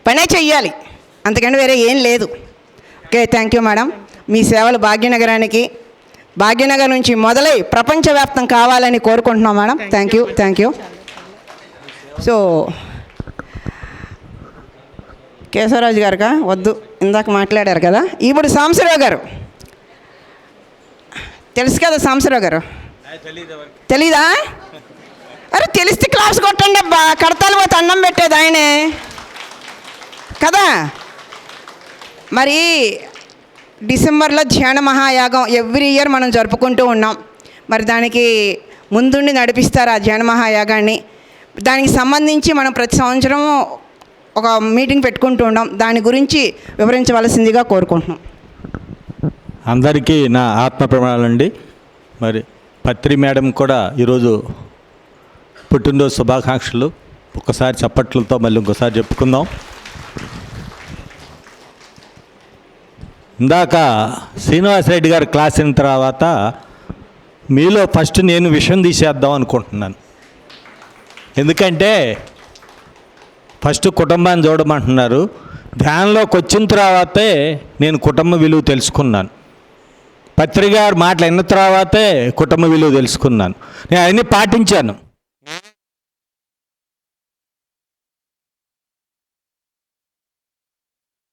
పనే చెయ్యాలి, అంతకంటే వేరే ఏం లేదు. Okay, thank you madam. మీ సేవలు భాగ్యనగరానికి, భాగ్యనగర్ నుంచి మొదలై ప్రపంచవ్యాప్తం కావాలని కోరుకుంటున్నాం మేడం. Thank you. సో కేశవరాజు గారుగా వద్దు, ఇందాక మాట్లాడారు కదా. ఇప్పుడు సాంబశివరావు గారు, తెలుసు కదా సాంబశివరావు గారు? తెలీదా? అరే తెలిస్తే క్లాస్ కొట్టండి అబ్బా, కడతాలు పోతే అన్నం పెట్టేది ఆయనే కదా. మరి డిసెంబర్లో ధ్యాన మహాయాగం ఎవ్రీ ఇయర్ మనం జరుపుకుంటూ ఉన్నాం. మరి దానికి ముందుండి నడిపిస్తారు ఆ ధ్యాన మహాయాగాన్ని. దానికి సంబంధించి మనం ప్రతి సంవత్సరం ఒక మీటింగ్ పెట్టుకుంటూ ఉన్నాం. దాని గురించి వివరించవలసిందిగా కోరుకుంటున్నాం. అందరికీ నా ఆత్మ ప్రమాణాలండి. మరి పత్రి మేడం కూడా ఈరోజు పుట్టినరోజు శుభాకాంక్షలు. ఒకసారి చప్పట్లతో మళ్ళీ ఇంకోసారి చెప్పుకుందాం. ఇందాక శ్రీనివాసరెడ్డి గారి క్లాస్ అయిన తర్వాత మీలో ఫస్ట్ నేను విషయం తీసేద్దాం అనుకుంటున్నాను. ఎందుకంటే ఫస్ట్ కుటుంబాన్ని చూడమంటున్నారు. ధ్యానంలోకి వచ్చిన తర్వాతే నేను కుటుంబ విలువ తెలుసుకున్నాను. పత్రిక గారి మాటలు విన్న తర్వాతే కుటుంబ విలువ తెలుసుకున్నాను. నేను అవన్నీ పాటించాను.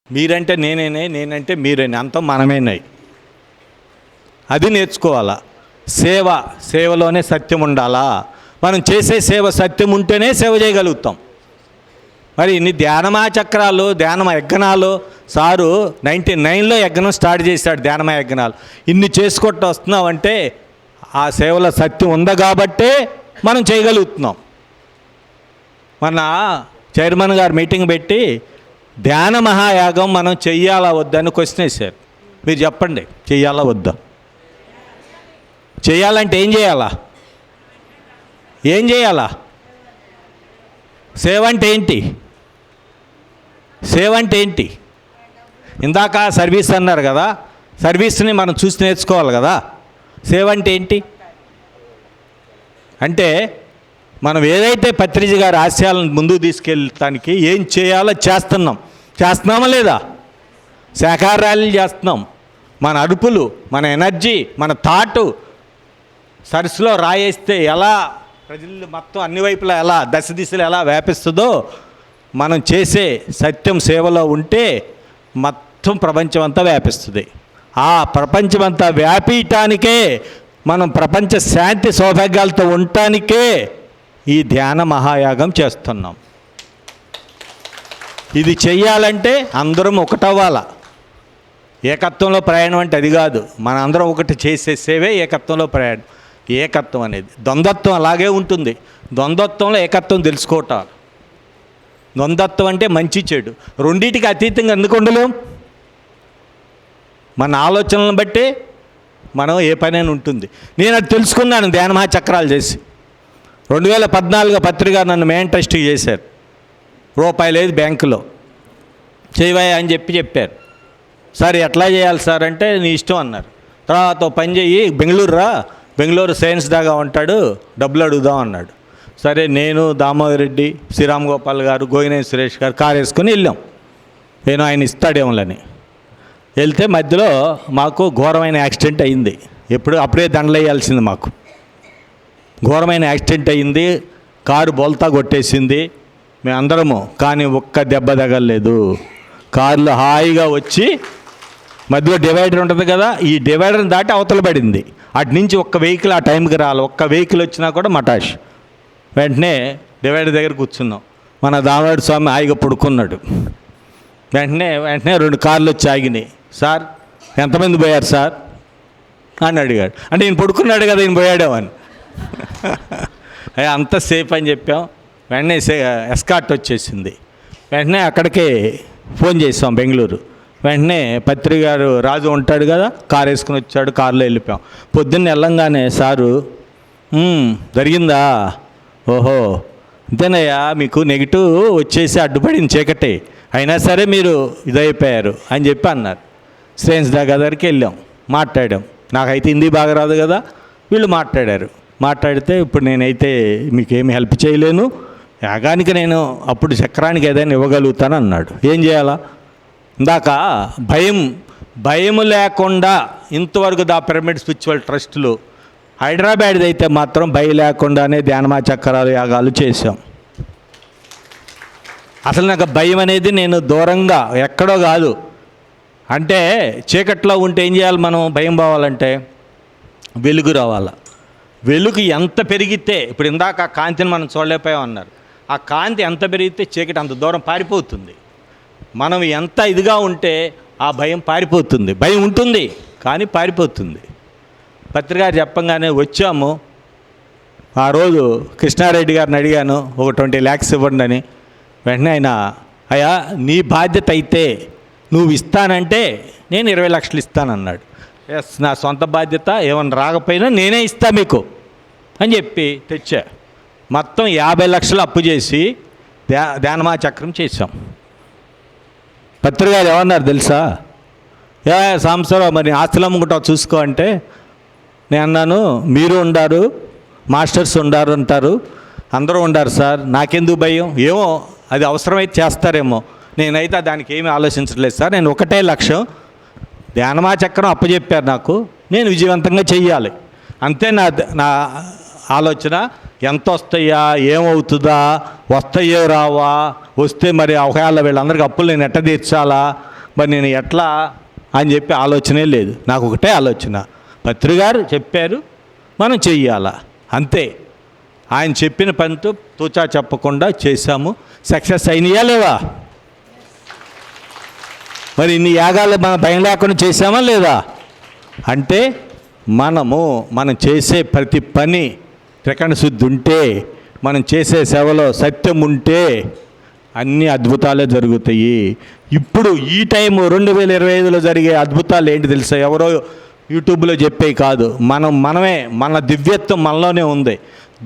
మీరంటే నేనేనే, నేనంటే మీరేనే, అంతా మనమేనాయి. అది నేర్చుకోవాలా. సేవలోనే సత్యం ఉండాలా. మనం చేసే సేవ సత్యం ఉంటేనే సేవ చేయగలుగుతాం. మరి ఇన్ని ధ్యానమా ధ్యానమ యజ్ఞాలు సారు 99లో యజ్ఞం స్టార్ట్ చేశాడు. ధ్యానమా యజ్ఞాలు ఇన్ని చేసుకుంటూ వస్తున్నామంటే ఆ సేవలో సత్యం ఉంది కాబట్టే మనం చేయగలుగుతున్నాం. మన చైర్మన్ గారు మీటింగ్ పెట్టి ధ్యాన మహాయాగం మనం చెయ్యాలా వద్దని క్వశ్చన్ వేశారు. మీరు చెప్పండి, చెయ్యాలా వద్దా? చేయాలంటే ఏం చేయాలా? ఏం చేయాలా? సేవ అంటే ఏంటి? సేవ అంటే ఏంటి? ఇందాక సర్వీస్ అన్నారు కదా, సర్వీస్ని మనం చూసి నేర్చుకోవాలి కదా. సేవ అంటే ఏంటి? అంటే మనం ఏదైతే పత్రిజీ గారి ఆశయాలను ముందుకు తీసుకెళ్ళటానికి ఏం చేయాలో చేస్తున్నామా లేదా? శాఖాహార ర్యాలీలు చేస్తున్నాం. మన అడుపులు, మన ఎనర్జీ, మన థాటు సరస్సులో రాయేస్తే ఎలా ప్రజలు మొత్తం అన్ని వైపులా ఎలా దశ దిశలు ఎలా వ్యాపిస్తుందో మనం చేసే సత్యం సేవలో ఉంటే మొత్తం ప్రపంచం అంతా వ్యాపిస్తుంది. ఆ ప్రపంచమంతా వ్యాపించటానికే, మనం ప్రపంచ శాంతి సౌభాగ్యాలతో ఉండటానికే ఈ ధ్యాన మహాయాగం చేస్తున్నాం. ఇది చెయ్యాలంటే అందరం ఒకటవ్వాలా. ఏకత్వంలో ప్రయాణం అంటే అది కాదు. మన అందరం ఒకటి చేసే సేవే ఏకత్వంలో ప్రయాణం. ఏకత్వం అనేది ద్వంద్వత్వం అలాగే ఉంటుంది. ద్వంద్వత్వంలో ఏకత్వం తెలుసుకోవటం. ద్వంద్వత్వం అంటే మంచి చెడు రెండింటికి అతీతంగా ఎందుకు ఉండలేం? మన ఆలోచనలను బట్టి మనం ఏ పనైనా ఉంటుంది. నేను అది తెలుసుకున్నాను ధ్యాన మహాచక్రాలు చేసి. 2014 పత్రిక నన్ను మెయిన్ ట్రస్టీ చేశారు. రూపాయి లేదు బ్యాంకులో, చేయవా అని చెప్పారు. సార్ ఎట్లా చేయాలి సార్ అంటే నీ ఇష్టం అన్నారు. తర్వాత పని చెయ్యి, బెంగళూరు సైన్స్ దాగా ఉంటాడు, డబ్బులు అడుగుదాం అన్నాడు. సరే నేను, దామోదర్ రెడ్డి, శ్రీరామ్ గోపాల్ గారు, గోగినేని సురేష్ గారు కారు వేసుకొని వెళ్ళాం. నేను ఆయన ఇస్తాడేమోలని వెళ్తే మధ్యలో మాకు ఘోరమైన యాక్సిడెంట్ అయింది. అప్పుడే దండలు వేయాల్సింది మాకు. ఘోరమైన యాక్సిడెంట్ అయ్యింది, కారు బోల్తా కొట్టేసింది మేమందరము. కానీ ఒక్క దెబ్బ తగలలేదు. కారులో హాయిగా వచ్చి మధ్యలో డివైడర్ ఉంటుంది కదా, ఈ డివైడర్ని దాటి అవతల పడింది. అటు నుంచి ఒక్క వెహికల్ ఆ టైంకి రాలి, ఒక్క వెహికల్ వచ్చినా కూడా మటాష్. వెంటనే డివైడర్ దగ్గర కూర్చున్నాం. మన దామోదర స్వామి హాయిగా పడుకున్నాడు. వెంటనే 2 కార్లు వచ్చి ఆగినాయి. సార్ ఎంతమంది పోయారు సార్ అని అడిగాడు. అంటే ఈయన పడుకున్నాడు కదా, ఈయన పోయాడేమని. అంత సేఫ్ అని చెప్పాం. వెంటనే ఎస్కార్ట్ వచ్చేసింది. వెంటనే అక్కడికే ఫోన్ చేసాం బెంగళూరు. వెంటనే పత్రిక గారు రాజు ఉంటాడు కదా, కారు వేసుకుని వచ్చాడు. కారులో వెళ్ళిపోయాం. పొద్దున్న వెళ్ళంగానే సారు జరిగిందా, ఓహో అంతేనయ్యా, మీకు నెగిటివ్ వచ్చేసి అడ్డుపడింది చీకటి, అయినా సరే మీరు ఇదైపోయారు అని చెప్పి అన్నారు. సైన్స్ దగ్గరికి వెళ్ళాం, మాట్లాడాం. నాకైతే హిందీ బాగా రాదు కదా, వీళ్ళు మాట్లాడితే ఇప్పుడు నేనైతే మీకేమి హెల్ప్ చేయలేను, యాగానికి నేను అప్పుడు చక్రానికి ఏదైనా ఇవ్వగలుగుతాను అన్నాడు. ఏం చేయాలా? ఇందాక భయం లేకుండా ఇంతవరకు పిరమిడ్ స్పిరిచువల్ ట్రస్టులు హైదరాబాద్ అయితే మాత్రం భయం లేకుండానే ధ్యానమా చక్రాలు యాగాలు చేశాం. అసలు నాకు భయం అనేది నేను దూరంగా ఎక్కడో కాదు. అంటే చీకట్లో ఉంటే ఏం చేయాలి మనం? భయం పోవాలంటే వెలుగు రావాలి. వెలుగు ఎంత పెరిగితే, ఇప్పుడు ఇందాక ఆ కాంతిని మనం చూడలేకపోయాం అన్నారు, ఆ కాంతి ఎంత పెరిగితే చీకటి అంత దూరం పారిపోతుంది. మనం ఎంత ఇదిగా ఉంటే ఆ భయం పారిపోతుంది. భయం ఉంటుంది కానీ పారిపోతుంది. పత్రిక చెప్పంగానే వచ్చాము. ఆ రోజు కృష్ణారెడ్డి గారిని అడిగాను, ఒక 20 lakhs ఇవ్వండి అని. వెంటనే ఆయన, అయ్యా నీ బాధ్యత అయితే నువ్వు ఇస్తానంటే నేను 20 లక్షలు ఇస్తానన్నాడు. ఎస్, నా సొంత బాధ్యత, ఏమన్నా రాకపోయినా నేనే ఇస్తా మీకు అని చెప్పి తెచ్చా. మొత్తం 50 లక్షలు అప్పు చేసి ధ్యానమా చక్రం చేశాం. పత్రికలు ఏమన్నారు తెలుసా? సాంబశివరావు మరి ఆస్తులు అమ్ముకుంటావు చూసుకో అంటే నేను అన్నాను, మీరు ఉండారు, మాస్టర్స్ ఉండారు అంటారు, అందరూ ఉండారు సార్, నాకెందుకు భయం? ఏమో అది అవసరమైతే చేస్తారేమో, నేనైతే దానికి ఏమీ ఆలోచించట్లేదు సార్. నేను ఒకటే లక్ష్యం, ధ్యానమా చక్రం అప్పచెప్పారు నాకు, నేను విజయవంతంగా చెయ్యాలి అంతే నా ఆలోచన. ఎంత వస్తాయా, ఏమవుతుందా, వస్తాయో రావా, వస్తే మరి ఒకవేళ వీళ్ళందరికీ అప్పులు నేను ఎట్లా తీర్చాలా, మరి నేను ఎట్లా అని చెప్పి ఆలోచనే లేదు. నాకు ఒకటే ఆలోచన, పత్రిక గారు చెప్పారు మనం చెయ్యాలా అంతే. ఆయన చెప్పిన పనితో తూచా చెప్పకుండా చేశాము. సక్సెస్ అయినాయా లేవా? మరి ఇన్ని యాగాలు మనం భయం లేకుండా చేసామా లేదా? అంటే మనం చేసే ప్రతి పని త్రికరణ శుద్ధి ఉంటే, మనం చేసే సేవలో సత్యం ఉంటే అన్ని అద్భుతాలే జరుగుతాయి. ఇప్పుడు ఈ టైము 2025లో జరిగే అద్భుతాలు ఏంటి తెలుసా? ఎవరో యూట్యూబ్లో చెప్పే కాదు, మనమే, మన దివ్యత్వం మనలోనే ఉంది.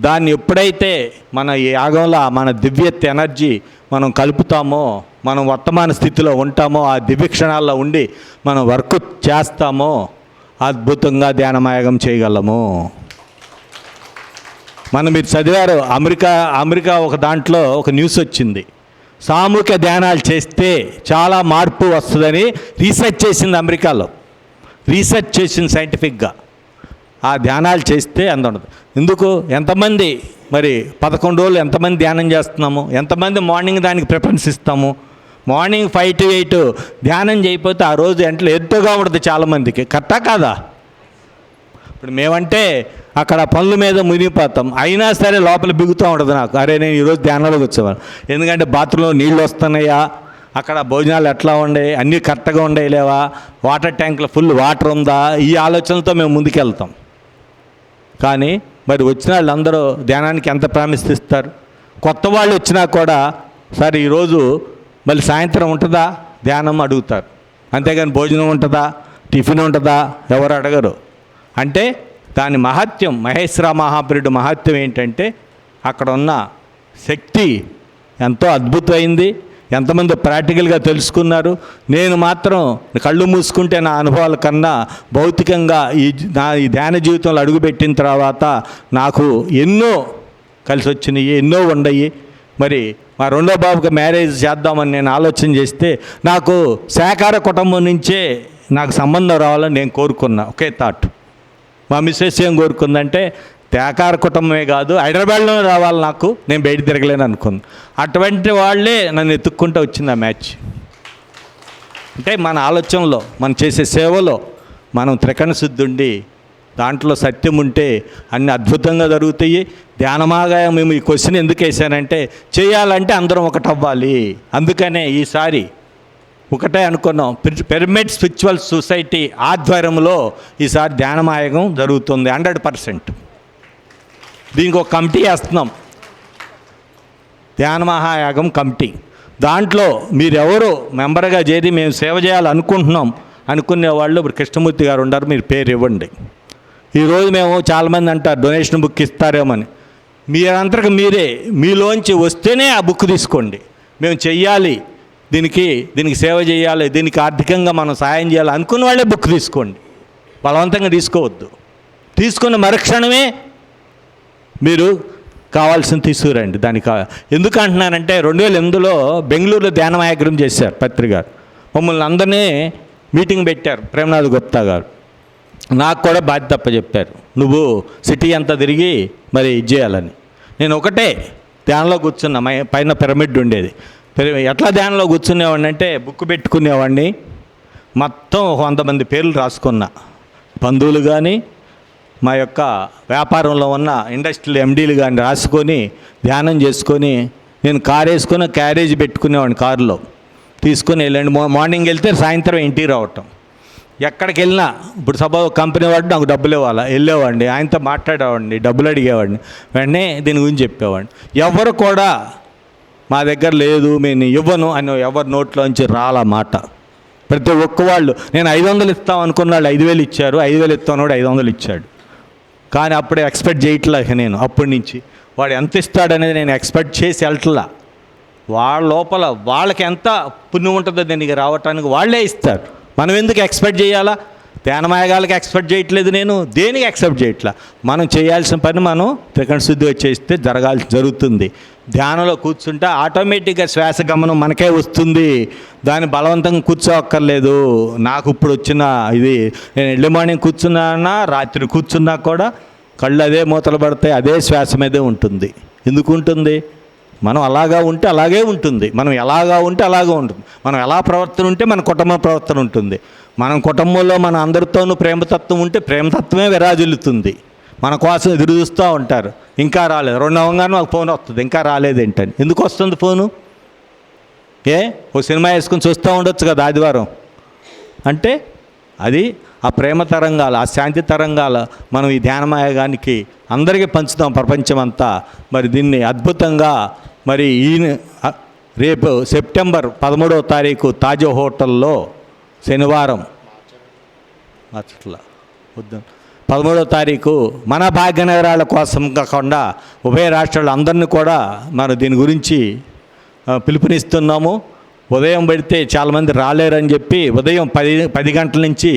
దాన్ని ఎప్పుడైతే మన ఈ యాగంలో మన దివ్యత్వ ఎనర్జీ మనం కలుపుతామో, మనం వర్తమాన స్థితిలో ఉంటామో, ఆ దివ్య క్షణాల్లో ఉండి మనం వర్క్ చేస్తామో అద్భుతంగా ధ్యానమాయాగం చేయగలము. మీరు చదివారు, అమెరికా ఒక దాంట్లో ఒక న్యూస్ వచ్చింది, సామూహిక ధ్యానాలు చేస్తే చాలా మార్పు వస్తుందని రీసెర్చ్ చేసింది. అమెరికాలో రీసెర్చ్ చేసింది సైంటిఫిక్గా. ఆ ధ్యానాలు చేస్తే అంత ఉండదు. ఎందుకు? ఎంతమంది మరి 11 రోజులు ఎంతమంది ధ్యానం చేస్తున్నాము? ఎంతమంది మార్నింగ్ దానికి ప్రిఫరెన్స్ ఇస్తాము? మార్నింగ్ 5 to 8 ధ్యానం చేయకపోతే ఆ రోజు ఎంట్లో ఎత్తుగా ఉంటుంది చాలామందికి. కరెక్టా కాదా? ఇప్పుడు మేమంటే అక్కడ పనుల మీద మునిగిపోతాం, అయినా సరే లోపల బిగుతూ ఉంటుంది నాకు, అరే నేను ఈరోజు ధ్యానంలోకి వచ్చేవాను. ఎందుకంటే బాత్రూంలో నీళ్ళు వస్తున్నాయా, అక్కడ భోజనాలు ఎట్లా ఉండే, అన్నీ కరెక్ట్గా ఉండే లేవా, వాటర్ ట్యాంక్లో ఫుల్ వాటర్ ఉందా, ఈ ఆలోచనలతో మేము ముందుకెళ్తాం. కానీ మరి వచ్చిన వాళ్ళందరూ ధ్యానానికి ఎంత ప్రాముఖ్యత ఇస్తారు? కొత్త వాళ్ళు వచ్చినా కూడా సరే ఈరోజు మళ్ళీ సాయంత్రం ఉంటుందా ధ్యానం అడుగుతారు, అంతేగాని భోజనం ఉంటుందా, టిఫిన్ ఉంటుందా? ఎవరు అడగరు. అంటే దాని మహత్యం, మహేశ్వర మహాపురుడు మహత్యం ఏంటంటే అక్కడ ఉన్న శక్తి ఎంతో అద్భుతమైంది. ఎంతమంది ప్రాక్టికల్గా తెలుసుకున్నారు. నేను మాత్రం కళ్ళు మూసుకుంటే నా అనుభవాల కన్నా భౌతికంగా ఈ ధ్యాన జీవితంలో అడుగుపెట్టిన తర్వాత నాకు ఎన్నో కలిసి వచ్చినాయి, ఎన్నో ఉండయి. మరి మా రెండో బాబుకి మ్యారేజ్ చేద్దామని నేను ఆలోచన చేస్తే నాకు శాకార కుటుంబం నుంచే నాకు సంబంధం రావాలని నేను కోరుకున్నా. ఒకే థాట్. మా మిస్సెస్ ఏం కోరుకుందంటే శాకార కుటుంబమే కాదు, హైదరాబాద్లోనే రావాలి నాకు, నేను బయట తిరగలేను అనుకుంది. అటువంటి వాళ్ళే నన్ను ఎత్తుక్కుంటూ వచ్చింది ఆ మ్యాచ్. అంటే మన ఆలోచనలో, మనం చేసే సేవలో మనం త్రికరణ శుద్ధి ఉండి దాంట్లో సత్యం ఉంటే అన్ని అద్భుతంగా జరుగుతాయి. ధ్యానమాగా మేము ఈ క్వశ్చన్ ఎందుకు వేసానంటే చేయాలంటే అందరం ఒకటి అవ్వాలి. అందుకనే ఈసారి ఒకటే అనుకున్నాం. పిరమిడ్ స్పిరిచువల్ సొసైటీ ఆధ్వర్యంలో ఈసారి ధ్యానమాయగం జరుగుతుంది 100%. దీనికి ఒక కమిటీ వేస్తున్నాం, ధ్యాన మహాయాగం కమిటీ. దాంట్లో మీరెవరు మెంబర్గా చేరి మేము సేవ చేయాలనుకుంటున్నాం అనుకునే వాళ్ళు ఇప్పుడు కృష్ణమూర్తి గారు ఉన్నారు, మీరు పేరు ఇవ్వండి. ఈరోజు మేము చాలామంది అంటారు డొనేషన్ బుక్ ఇస్తారేమని. మీరంతకు మీరే మీలోంచి వస్తేనే ఆ బుక్ తీసుకోండి. మేము చెయ్యాలి, దీనికి సేవ చేయాలి, దీనికి ఆర్థికంగా మనం సాయం చేయాలి అనుకున్న వాళ్ళే బుక్ తీసుకోండి. బలవంతంగా తీసుకోవద్దు. తీసుకున్న మరుక్షణమే మీరు కావాల్సింది తీసుకురండి. దానికి ఎందుకు అంటున్నానంటే 2008లో బెంగళూరులో ధ్యానమాయగ్రం చేశారు పత్రిక. మమ్మల్ని అందరినీ మీటింగ్ పెట్టారు ప్రేమనాథ్ గుప్తా గారు. నాకు కూడా బాధ్యత చెప్పారు, నువ్వు సిటీ అంతా తిరిగి మరి ఇది చేయాలని. నేను ఒకటే ధ్యానంలో కూర్చున్నా. పైన పిరమిడ్ ఉండేది. ఎట్లా ధ్యానంలో కూర్చునేవాడిని అంటే బుక్ పెట్టుకునేవాడిని. మొత్తం 100 మంది పేర్లు రాసుకున్నా. బంధువులు కానీ మా యొక్క వ్యాపారంలో ఉన్న ఇండస్ట్రియల్ ఎండీలు కానీ రాసుకొని ధ్యానం చేసుకొని నేను కారు వేసుకొని క్యారేజ్ పెట్టుకునేవాడిని. కారులో తీసుకొని వెళ్ళండి. మార్నింగ్ వెళ్తే సాయంత్రం ఇంటికి రావటం. ఎక్కడికి వెళ్ళినా ఇప్పుడు సభ కంపెనీ వాడు నాకు డబ్బులు ఇవ్వాలా, వెళ్ళేవాడిని, ఆయనతో మాట్లాడేవాడిని, డబ్బులు అడిగేవాడిని, వెంటనే దీని గురించి చెప్పేవాడిని. ఎవరు కూడా మా దగ్గర లేదు నేను ఇవ్వను అని ఎవరి నోట్లోంచి రాలా మాట. ప్రతి ఒక్క వాళ్ళు నేను 500 ఇస్తాం అనుకున్న వాళ్ళు 5,000 ఇచ్చారు, 5,000 ఇస్తాను 500 ఇచ్చాడు. కానీ అప్పుడే ఎక్స్పెక్ట్ చేయట్లేక నేను అప్పటి నుంచి వాడు ఎంత ఇస్తాడనేది నేను ఎక్స్పెక్ట్ చేసి వెళ్ళట్లా. వాళ్ళ లోపల వాళ్ళకి ఎంత పుణ్యం ఉంటుందో దీనికి రావటానికి వాళ్ళే ఇస్తారు. మనం ఎందుకు ఎక్స్పెక్ట్ చేయాలా? ధ్యానమాయగాలకి ఎక్స్పెక్ట్ చేయట్లేదు, నేను దేనికి ఎక్స్పెక్ట్ చేయట్లా. మనం చేయాల్సిన పని మనం త్రికరణ శుద్ధిగా చేస్తే జరుగుతుంది. ధ్యానంలో కూర్చుంటే ఆటోమేటిక్గా శ్వాస గమనం మనకే వస్తుంది. దాన్ని బలవంతంగా కూర్చోక్కర్లేదు. నాకు ఇప్పుడు వచ్చిన ఇది, నేను ఎర్లీ మార్నింగ్ కూర్చున్నా రాత్రి కూర్చున్నా కూడా కళ్ళు అదే మూతలు పడతాయి, అదే శ్వాస మీదే ఉంటుంది. ఎందుకు ఉంటుంది? మనం అలాగా ఉంటే అలాగే ఉంటుంది. మనం ఎలాగా ఉంటే అలాగే ఉంటుంది. మనం ఎలా ప్రవర్తన ఉంటే మన కుటుంబ ప్రవర్తన ఉంటుంది. మన కుటుంబంలో మన అందరితోనూ ప్రేమతత్వం ఉంటే ప్రేమతత్వమే విరాజిల్లుతుంది. మన కోసం ఎదురు చూస్తూ ఉంటారు, ఇంకా రాలేదు. 2 అవ్వగానే మాకు ఫోన్ వస్తుంది, ఇంకా రాలేదేంటని. ఎందుకు వస్తుంది ఫోను? ఓ సినిమా వేసుకొని చూస్తూ ఉండొచ్చు కదా ఆదివారం. అంటే అది ఆ ప్రేమ తరంగాలు, ఆ శాంతి తరంగాలు మనం ఈ ధ్యానమాయగానికి అందరికీ పంచుతాం ప్రపంచమంతా. మరి దీన్ని అద్భుతంగా మరి రేపు సెప్టెంబర్ 13వ తారీఖు తాజ్ హోటల్లో శనివారం అట్లా 13వ తారీఖు మన భాగ్యనగరాల కోసం కాకుండా ఉభయ రాష్ట్రాల అందరినీ కూడా మనం దీని గురించి పిలుపునిస్తున్నాము. ఉదయం పెడితే చాలామంది రాలేరని చెప్పి ఉదయం 10 గంటల నుంచి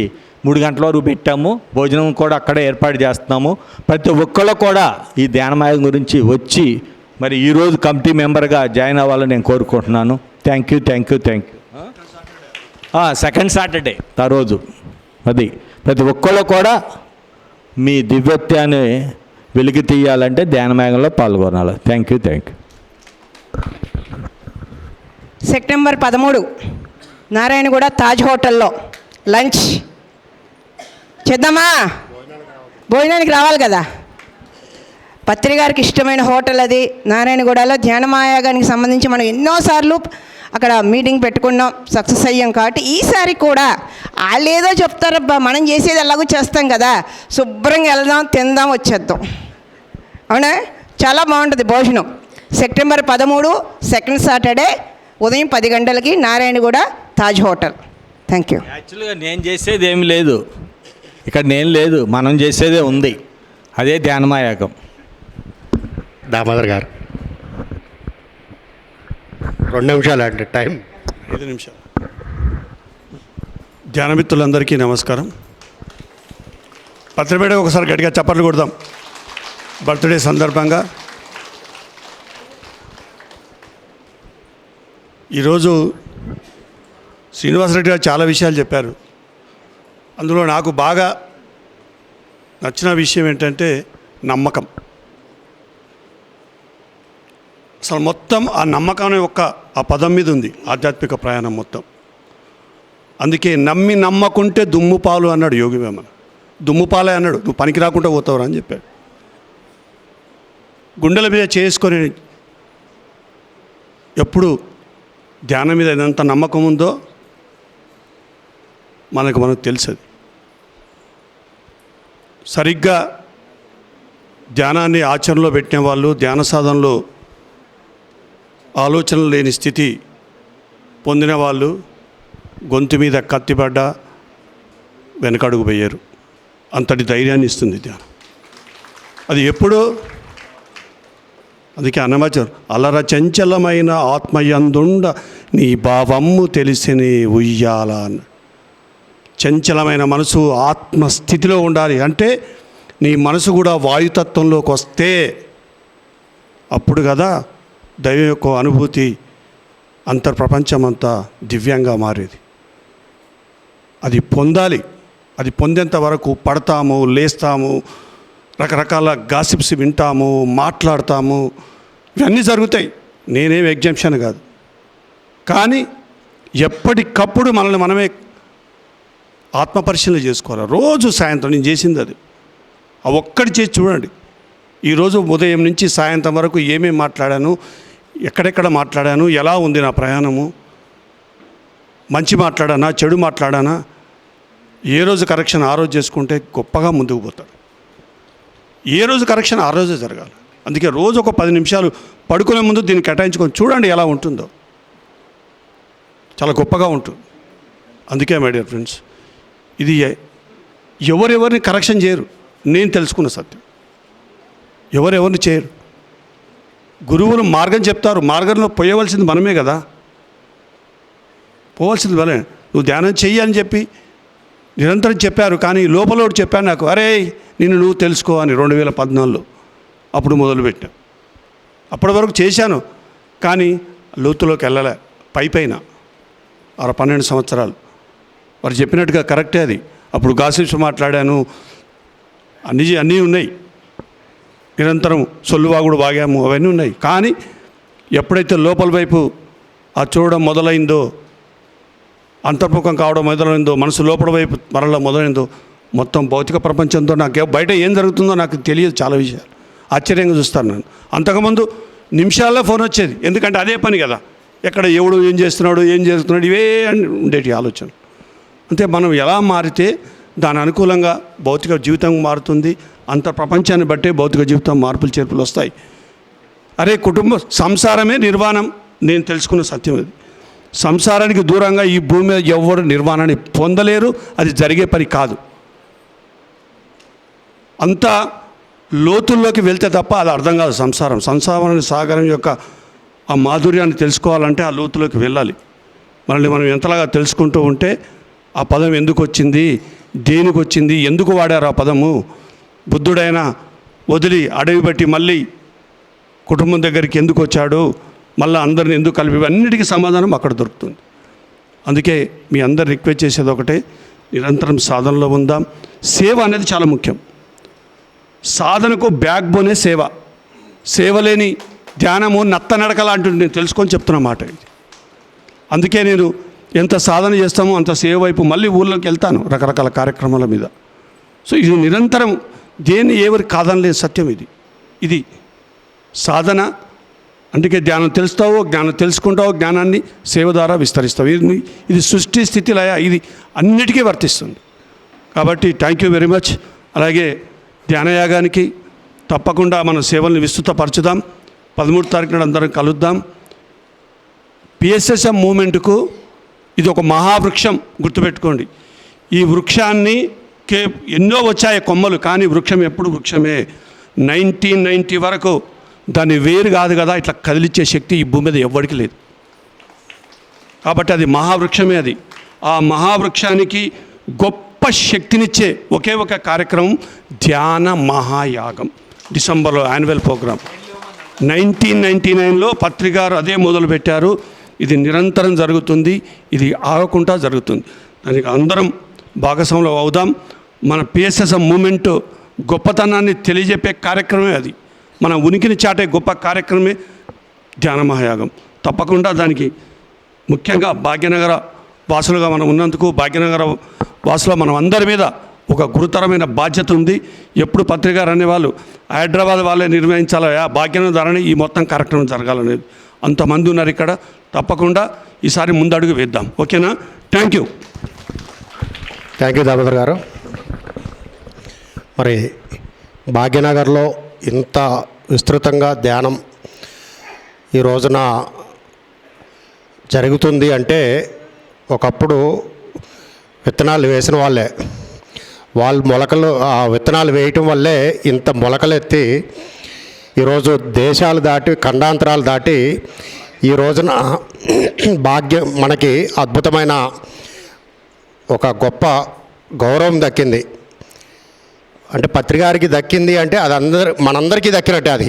3 గంటల వరకు పెట్టాము. భోజనం కూడా అక్కడే ఏర్పాటు చేస్తున్నాము. ప్రతి ఒక్కళ్ళు కూడా ఈ ధ్యానమాయం గురించి వచ్చి మరి ఈరోజు కమిటీ మెంబర్గా జాయిన్ అవ్వాలని నేను కోరుకుంటున్నాను. Thank you. సెకండ్ సాటర్డే ఆ రోజు అది ప్రతి ఒక్కళ్ళు కూడా మీ దివ్యత్వాన్ని వెలికి తీయాలంటే ధ్యానమాయంలో పాల్గొనాలి. Thank you. September 13 Narayanaguda Taj హోటల్లో లంచ్ చేద్దామా? భోజనానికి రావాలి కదా. పత్రిగారికి ఇష్టమైన హోటల్ అది నారాయణగూడలో. ధ్యానమాయాగానికి సంబంధించి మనం ఎన్నోసార్లు అక్కడ మీటింగ్ పెట్టుకున్నాం, సక్సెస్ అయ్యాం. కాబట్టి ఈసారి కూడా వాళ్ళు ఏదో చెప్తారబ్బా, మనం చేసేది ఎలాగో చేస్తాం కదా, శుభ్రంగా వెళ్దాం, తిందాం, వచ్చేద్దాం. అవునా? చాలా బాగుంటుంది భోజనం. సెప్టెంబర్ 13 సెకండ్ సాటర్డే ఉదయం 10 గంటలకి Narayanaguda Taj hotel. Thank you. యాక్చువల్గా నేను చేసేది ఏమి లేదు, ఇక్కడ నేను లేదు, మనం చేసేదే ఉంది, అదే ధ్యానమాయాగం. దామోదర్ గారు 2 నిమిషాలు అండి టైం. 5 నిమిషాలు. ధ్యానమిత్రులందరికీ నమస్కారం. పత్రిపేట ఒకసారి గట్టిగా చప్పట్లు కొడదాం బర్త్డే సందర్భంగా. ఈరోజు శ్రీనివాసరెడ్డి గారు చాలా విషయాలు చెప్పారు. అందులో నాకు బాగా నచ్చిన విషయం ఏంటంటే నమ్మకం. అసలు మొత్తం ఆ నమ్మకం అనే ఆ పదం మీద ఉంది ఆధ్యాత్మిక ప్రయాణం మొత్తం. అందుకే నమ్మకుంటే దుమ్ముపాలు అన్నాడు యోగి వేమన. దుమ్ముపాలే అన్నాడు, నువ్వు పనికి రాకుండా పోతావురా అని చెప్పాడు. గుండెల మీద చేసుకొని ఎప్పుడు ధ్యానం మీద ఎంత నమ్మకం ఉందో మనకు తెలుసది. సరిగ్గా ధ్యానాన్ని ఆచరణలో పెట్టిన వాళ్ళు, ధ్యాన సాధనలో ఆలోచన లేని స్థితి పొందిన వాళ్ళు గొంతు మీద కత్తిపడ్డ వెనకడుగు పోయారు. అంతటి ధైర్యాన్ని ఇస్తుంది ధ్యానం. అది ఎప్పుడూ అందుకే అన్నమాచారు, అలర చంచలమైన ఆత్మయందుండ నీ భావమ్ము తెలిసిని ఉయ్యాల అన్న. చంచలమైన మనసు ఆత్మస్థితిలో ఉండాలి. అంటే నీ మనసు కూడా వాయుతత్వంలోకి వస్తే అప్పుడు కదా దైవం యొక్క అనుభూతి అంతర్ప్రపంచమంతా దివ్యంగా మారేది. అది పొందాలి. అది పొందేంత వరకు పడతాము, లేస్తాము, రకరకాల గాసిప్స్ వింటాము, మాట్లాడతాము, ఇవన్నీ జరుగుతాయి. నేనేం ఎగ్జంప్షన్ కాదు. కానీ ఎప్పటికప్పుడు మనల్ని మనమే ఆత్మపరిశీలన చేసుకోవాలి. రోజు సాయంత్రం నేను చేసింది అది. ఆ ఒక్కటి చేసి చూడండి. ఈరోజు ఉదయం నుంచి సాయంత్రం వరకు ఏమేమి మాట్లాడాను, ఎక్కడెక్కడ మాట్లాడాను, ఎలా ఉంది నా ప్రయాణము, మంచి మాట్లాడానా, చెడు మాట్లాడానా, ఏ రోజు కరెక్షన్ ఆ రోజు చేసుకుంటే గొప్పగా ముందుకు పోతాడు. ఏ రోజు కరెక్షన్ ఆ రోజే జరగాలి. అందుకే రోజు ఒక 10 నిమిషాలు పడుకునే ముందు దీన్ని కేటాయించుకొని చూడండి ఎలా ఉంటుందో. చాలా గొప్పగా ఉంటుంది. అందుకే మై డియర్ ఫ్రెండ్స్, ఇది ఎవరెవరిని కరెక్షన్ చేయరు. నేను తెలుసుకున్న సత్యం, ఎవరెవరిని చేయరు. గురువులు మార్గం చెప్తారు, మార్గంలో పోయవలసింది మనమే కదా, పోవాల్సింది మనమే. నువ్వు ధ్యానం చెయ్యి అని చెప్పి నిరంతరం చెప్పారు. కానీ లోపల చెప్పాను నాకు, అరే నువ్వు తెలుసుకో అని 2014లో అప్పుడు మొదలుపెట్టాను. అప్పటి వరకు చేశాను కానీ లోతులోకి వెళ్ళలే. పైన 12 సంవత్సరాలు వారు చెప్పినట్టుగా కరెక్టే అది. అప్పుడు గాసిప్స్ మాట్లాడాను, అన్నీ ఉన్నాయి. నిరంతరం సొల్లువాగుడు వాగాము, అవన్నీ ఉన్నాయి. కానీ ఎప్పుడైతే లోపల వైపు ఆ చూడడం మొదలైందో, అంతర్ముఖం కావడం మొదలైందో, మనసు లోపల వైపు మరలా మొదలైందో, మొత్తం భౌతిక ప్రపంచంతో నాకు బయట ఏం జరుగుతుందో నాకు తెలియదు. చాలా విషయాలు ఆశ్చర్యంగా చూస్తాను నేను. అంతకుముందు నిమిషాల్లో ఫోన్ వచ్చేది, ఎందుకంటే అదే పని కదా. ఎక్కడ ఎవడు ఏం చేస్తున్నాడు, ఏం చేస్తున్నాడు, ఇవే ఉండేటి ఆలోచన. అంతే మనం ఎలా మారితే దాని అనుకూలంగా భౌతిక జీవితం మారుతుంది. అంత ప్రపంచాన్ని బట్టే భౌతిక జీవితం మార్పులు చేర్పులు వస్తాయి. అరే సంసారమే నిర్వాణం, నేను తెలుసుకున్న సత్యం అది. సంసారానికి దూరంగా ఈ భూమి మీద ఎవరు నిర్వాణాన్ని పొందలేరు. అది జరిగే పని కాదు. అంత లోతుల్లోకి వెళ్తే తప్ప అది అర్థం కాదు. సంసారం సాగరం యొక్క ఆ మాధుర్యాన్ని తెలుసుకోవాలంటే ఆ లోతులోకి వెళ్ళాలి. మనల్ని మనం ఎంతలాగా తెలుసుకుంటూ ఉంటే ఆ పదం ఎందుకు వచ్చింది, దేనికి వచ్చింది, ఎందుకు వాడారు ఆ పదము, బుద్ధుడైనా వదిలి అడవి బట్టి మళ్ళీ కుటుంబం దగ్గరికి ఎందుకు వచ్చాడు, మళ్ళీ అందరిని ఎందుకు కలిపి, అన్నిటికీ సమాధానం అక్కడ దొరుకుతుంది. అందుకే మీ అందరు రిక్వెస్ట్ చేసేది ఒకటే, నిరంతరం సాధనలో ఉందాం. సేవ అనేది చాలా ముఖ్యం. సాధనకు బ్యాక్ బోనే సేవ. సేవ లేని ధ్యానము నత్తనడక లాంటిది నేను తెలుసుకొని చెప్తున్న మాట ఇది. అందుకే నేను ఎంత సాధన చేస్తామో అంత సేవ వైపు మళ్ళీ ఊళ్ళోకి వెళ్తాను రకరకాల కార్యక్రమాల మీద. సో ఇది నిరంతరం దేన్ని ఎవరికి కాదనలేదు సత్యం ఇది సాధన. అందుకే ధ్యానం తెలుస్తావో, జ్ఞానం తెలుసుకుంటావో, జ్ఞానాన్ని సేవ ద్వారా విస్తరిస్తావు. ఇది సృష్టి స్థితి లయ, ఇది అన్నిటికీ వర్తిస్తుంది. కాబట్టి థ్యాంక్ యూ వెరీ మచ్. అలాగే ధ్యానయాగానికి తప్పకుండా మన సేవల్ని విస్తృతపరచుదాం. 13వ తారీఖున అందరం కలుద్దాం. పిఎస్ఎస్ఎం మూమెంట్కు ఇది ఒక మహావృక్షం, గుర్తుపెట్టుకోండి. ఈ వృక్షాన్ని ఎన్నో వచ్చాయి కొమ్మలు, కానీ వృక్షం ఎప్పుడు వృక్షమే. 1990 వరకు దాని వేరు కాదు కదా ఇట్లా కదిలిచ్చే శక్తి ఈ భూమి మీద ఎవ్వడికి లేదు. కాబట్టి అది మహావృక్షమే. అది ఆ మహావృక్షానికి గొప్ప శక్తినిచ్చే ఒకే ఒక కార్యక్రమం ధ్యాన మహాయాగం, డిసెంబర్లో యాన్యువల్ ప్రోగ్రాం. 1999లో పత్రికారు అదే మొదలుపెట్టారు. ఇది నిరంతరం జరుగుతుంది, ఇది ఆగకుండా జరుగుతుంది. దానికి అందరం భాగస్వాములు అవుదాం. మన పిఎస్ఎస్ఎం మూమెంట్ గొప్పతనాన్ని తెలియజెప్పే కార్యక్రమమే అది. మన ఉనికిని చాటే గొప్ప కార్యక్రమమే ధ్యాన మహాయాగం. తప్పకుండా దానికి ముఖ్యంగా భాగ్యనగర వాసులుగా మనం ఉన్నందుకు భాగ్యనగర వాసుల మనం అందరి మీద ఒక గురుతరమైన బాధ్యత ఉంది. ఎప్పుడు పత్రికారు అనేవాళ్ళు హైదరాబాద్ వాళ్ళే నిర్వహించాలా, భాగ్యనగర్ ద్వారానే ఈ మొత్తం కార్యక్రమం జరగాలనేది. అంతమంది ఉన్నారు ఇక్కడ. తప్పకుండా ఈసారి ముందడుగు వేద్దాం. ఓకేనా? థ్యాంక్ యూ దామోదర్ గారు. మరి భాగ్యనగర్లో ఇంత విస్తృతంగా ధ్యానం ఈ రోజున జరుగుతుంది అంటే ఒకప్పుడు విత్తనాలు వేసిన వాళ్ళు మొలకలు ఆ విత్తనాలు వేయటం వల్లే ఇంత మొలకలెత్తి ఈరోజు దేశాలు దాటి ఖండాంతరాలు దాటి ఈ రోజున భాగ్యం మనకి అద్భుతమైన ఒక గొప్ప గౌరవం దక్కింది. అంటే పత్రికారికి దక్కింది అంటే అది మనందరికీ దక్కినట్టే అది.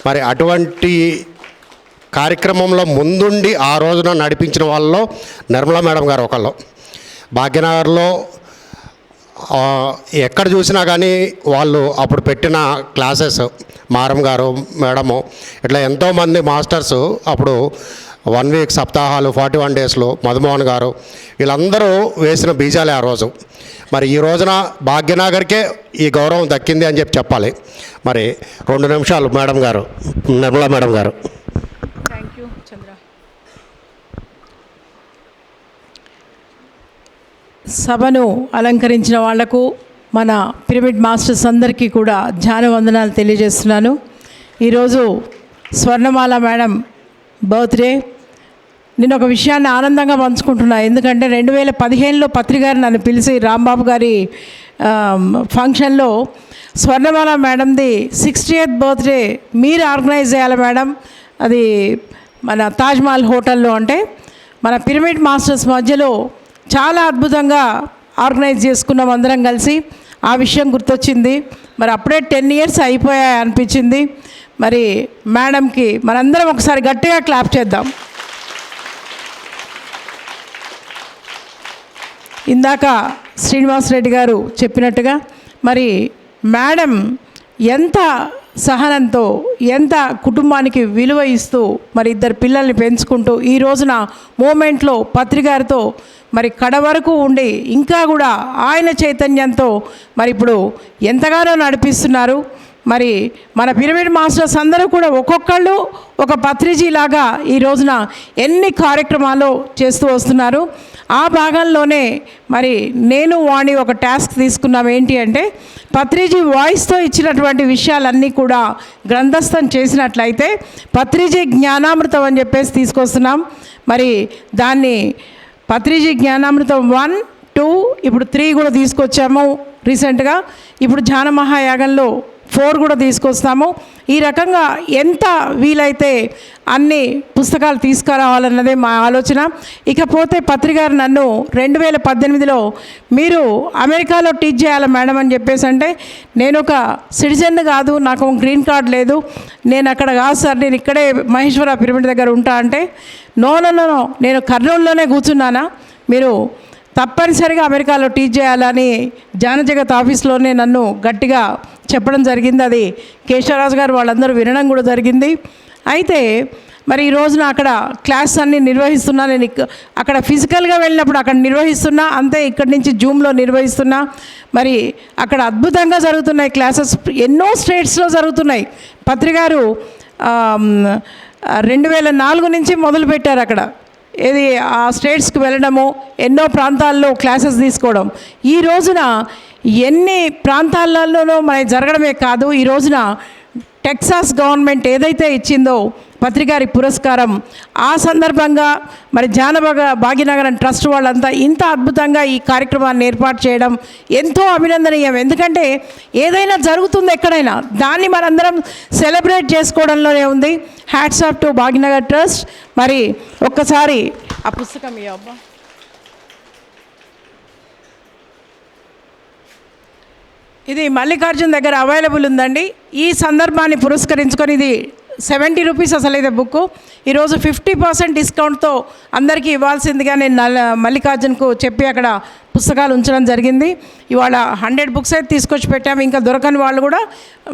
మరి అటువంటి కార్యక్రమంలో ముందుండి ఆ రోజున నడిపించిన వాళ్ళలో నిర్మలా మేడం గారు ఒకళ్ళు. భాగ్యనగర్లో ఎక్కడ చూసినా కానీ వాళ్ళు అప్పుడు పెట్టిన క్లాసెస్, మారం గారు మేడము, ఇట్లా ఎంతోమంది మాస్టర్స్ అప్పుడు 1 వీక్ సప్తాహాలు 41 డేస్లో మధుమోహన్ గారు వీళ్ళందరూ వేసిన బీజాలే ఆ రోజు. మరి ఈ రోజున భాగ్యనగర్కే ఈ గౌరవం దక్కింది అని చెప్పాలి. మరి 2 నిమిషాలు మేడం గారు, నిర్మలా మేడం గారు. థ్యాంక్ యూ చంద్ర. సభను అలంకరించిన వాళ్లకు, మన పిరమిడ్ మాస్టర్స్ అందరికీ కూడా ధ్యాన వందనాలు తెలియజేస్తున్నాను. ఈరోజు స్వర్ణమాల మేడం బర్త్డే. నేను ఒక విషయాన్ని ఆనందంగా పంచుకుంటున్నా. ఎందుకంటే 2015లో పత్రికారు నన్ను పిలిచి రాంబాబు గారి ఫంక్షన్లో స్వర్ణమాల మేడంది 60th బర్త్డే మీరు ఆర్గనైజ్ చేయాలి మేడం, అది మన తాజ్మహల్ హోటల్లో. అంటే మన పిరమిడ్ మాస్టర్స్ మధ్యలో చాలా అద్భుతంగా ఆర్గనైజ్ చేసుకున్నాం అందరం కలిసి. ఆ విషయం గుర్తొచ్చింది. మరి అప్పుడే 10 years అయిపోయాయి అనిపించింది. మరి మేడంకి మనందరం ఒకసారి గట్టిగా క్లాప్ చేద్దాం. ఇందాక శ్రీనివాస్ రెడ్డి గారు చెప్పినట్టుగా మరి మేడం ఎంత సహనంతో, ఎంత కుటుంబానికి విలువ ఇస్తూ, మరి 2 పిల్లల్ని పెంచుకుంటూ ఈ రోజున మూమెంట్లో పత్రికారితో మరి కడ వరకు ఉండి ఇంకా కూడా ఆయన చైతన్యంతో మరి ఇప్పుడు ఎంతగానో నడిపిస్తున్నారు. మరి మన పిరమిడ్ మాస్టర్స్ అందరూ కూడా ఒక్కొక్కళ్ళు ఒక పత్రిజీలాగా ఈ రోజున ఎన్ని కార్యక్రమాలు చేస్తూ వస్తున్నారు. ఆ భాగంలోనే మరి నేను వాణి ఒక టాస్క్ తీసుకున్నాం. ఏంటి అంటే పత్రిజీ వాయిస్తో ఇచ్చినటువంటి విషయాలన్నీ కూడా గ్రంథస్థం చేసినట్లయితే పత్రిజీ జ్ఞానామృతం అని చెప్పేసి తీసుకొస్తున్నాం. మరి దాన్ని పత్రిజీ జ్ఞానామృతం 1, 2 ఇప్పుడు 3 కూడా తీసుకొచ్చాము రీసెంట్గా. ఇప్పుడు ధ్యాన మహాయాగంలో 4 కూడా తీసుకొస్తాము. ఈ రకంగా ఎంత వీలైతే అన్ని పుస్తకాలు తీసుకురావాలన్నదే మా ఆలోచన. ఇకపోతే పత్రికారు నన్ను 2018లో మీరు అమెరికాలో టీచ్ చేయాలి మేడం అని చెప్పేసి అంటే నేను ఒక సిటిజన్ కాదు, నాకు గ్రీన్ కార్డ్ లేదు, నేను అక్కడ కాదు సార్, నేను ఇక్కడే మహేశ్వర పిరమిడ్ దగ్గర ఉంటా అంటే నో, నేను కర్నూలులోనే కూర్చున్నానా, మీరు తప్పనిసరిగా అమెరికాలో టీచ్ చేయాలని జానజగత్ ఆఫీస్లోనే నన్ను గట్టిగా చెప్పడం జరిగింది. అది కేశవరాజు గారు వాళ్ళందరూ వినడం కూడా జరిగింది. అయితే మరి ఈ రోజున అక్కడ క్లాస్ అన్నీ నిర్వహిస్తున్నా. నేను అక్కడ ఫిజికల్గా వెళ్ళినప్పుడు అక్కడ నిర్వహిస్తున్నా, అంతే ఇక్కడి నుంచి జూమ్లో నిర్వహిస్తున్నా. మరి అక్కడ అద్భుతంగా జరుగుతున్నాయి క్లాసెస్, ఎన్నో స్టేట్స్లో జరుగుతున్నాయి. పత్రికారు 2004 నుంచి మొదలుపెట్టారు అక్కడ. ఏది ఆ స్టేట్స్కి వెళ్ళడము, ఎన్నో ప్రాంతాల్లో క్లాసెస్ తీసుకోవడం. ఈ రోజున ఎన్ని ప్రాంతాలలోనూ మనకి జరగడమే కాదు, ఈ రోజున టెక్సాస్ గవర్నమెంట్ ఏదైతే ఇచ్చిందో పత్రికారి పురస్కారం. ఆ సందర్భంగా మరి భాగ్యనగరం ట్రస్ట్ వాళ్ళంతా ఇంత అద్భుతంగా ఈ కార్యక్రమాన్ని ఏర్పాటు చేయడం ఎంతో అభినందనీయం. ఎందుకంటే ఏదైనా జరుగుతుంది ఎక్కడైనా, దాన్ని మనందరం సెలబ్రేట్ చేసుకోవడంలోనే ఉంది. Hats off to Bhagyanagar trust. మరి ఒక్కసారి ఆ పుస్తకం అబ్బా, ఇది మల్లికార్జున్ దగ్గర అవైలబుల్ ఉందండి. ఈ సందర్భాన్ని పురస్కరించుకొని ఇది 70 రూపీస్ అసలు అయితే బుక్. ఈరోజు 50% డిస్కౌంట్తో అందరికీ ఇవ్వాల్సిందిగా నేను మల్లికార్జున్కు చెప్పి అక్కడ పుస్తకాలు ఉంచడం జరిగింది. ఇవాళ 100 బుక్స్ అయితే తీసుకొచ్చి పెట్టాము. ఇంకా దొరకని వాళ్ళు కూడా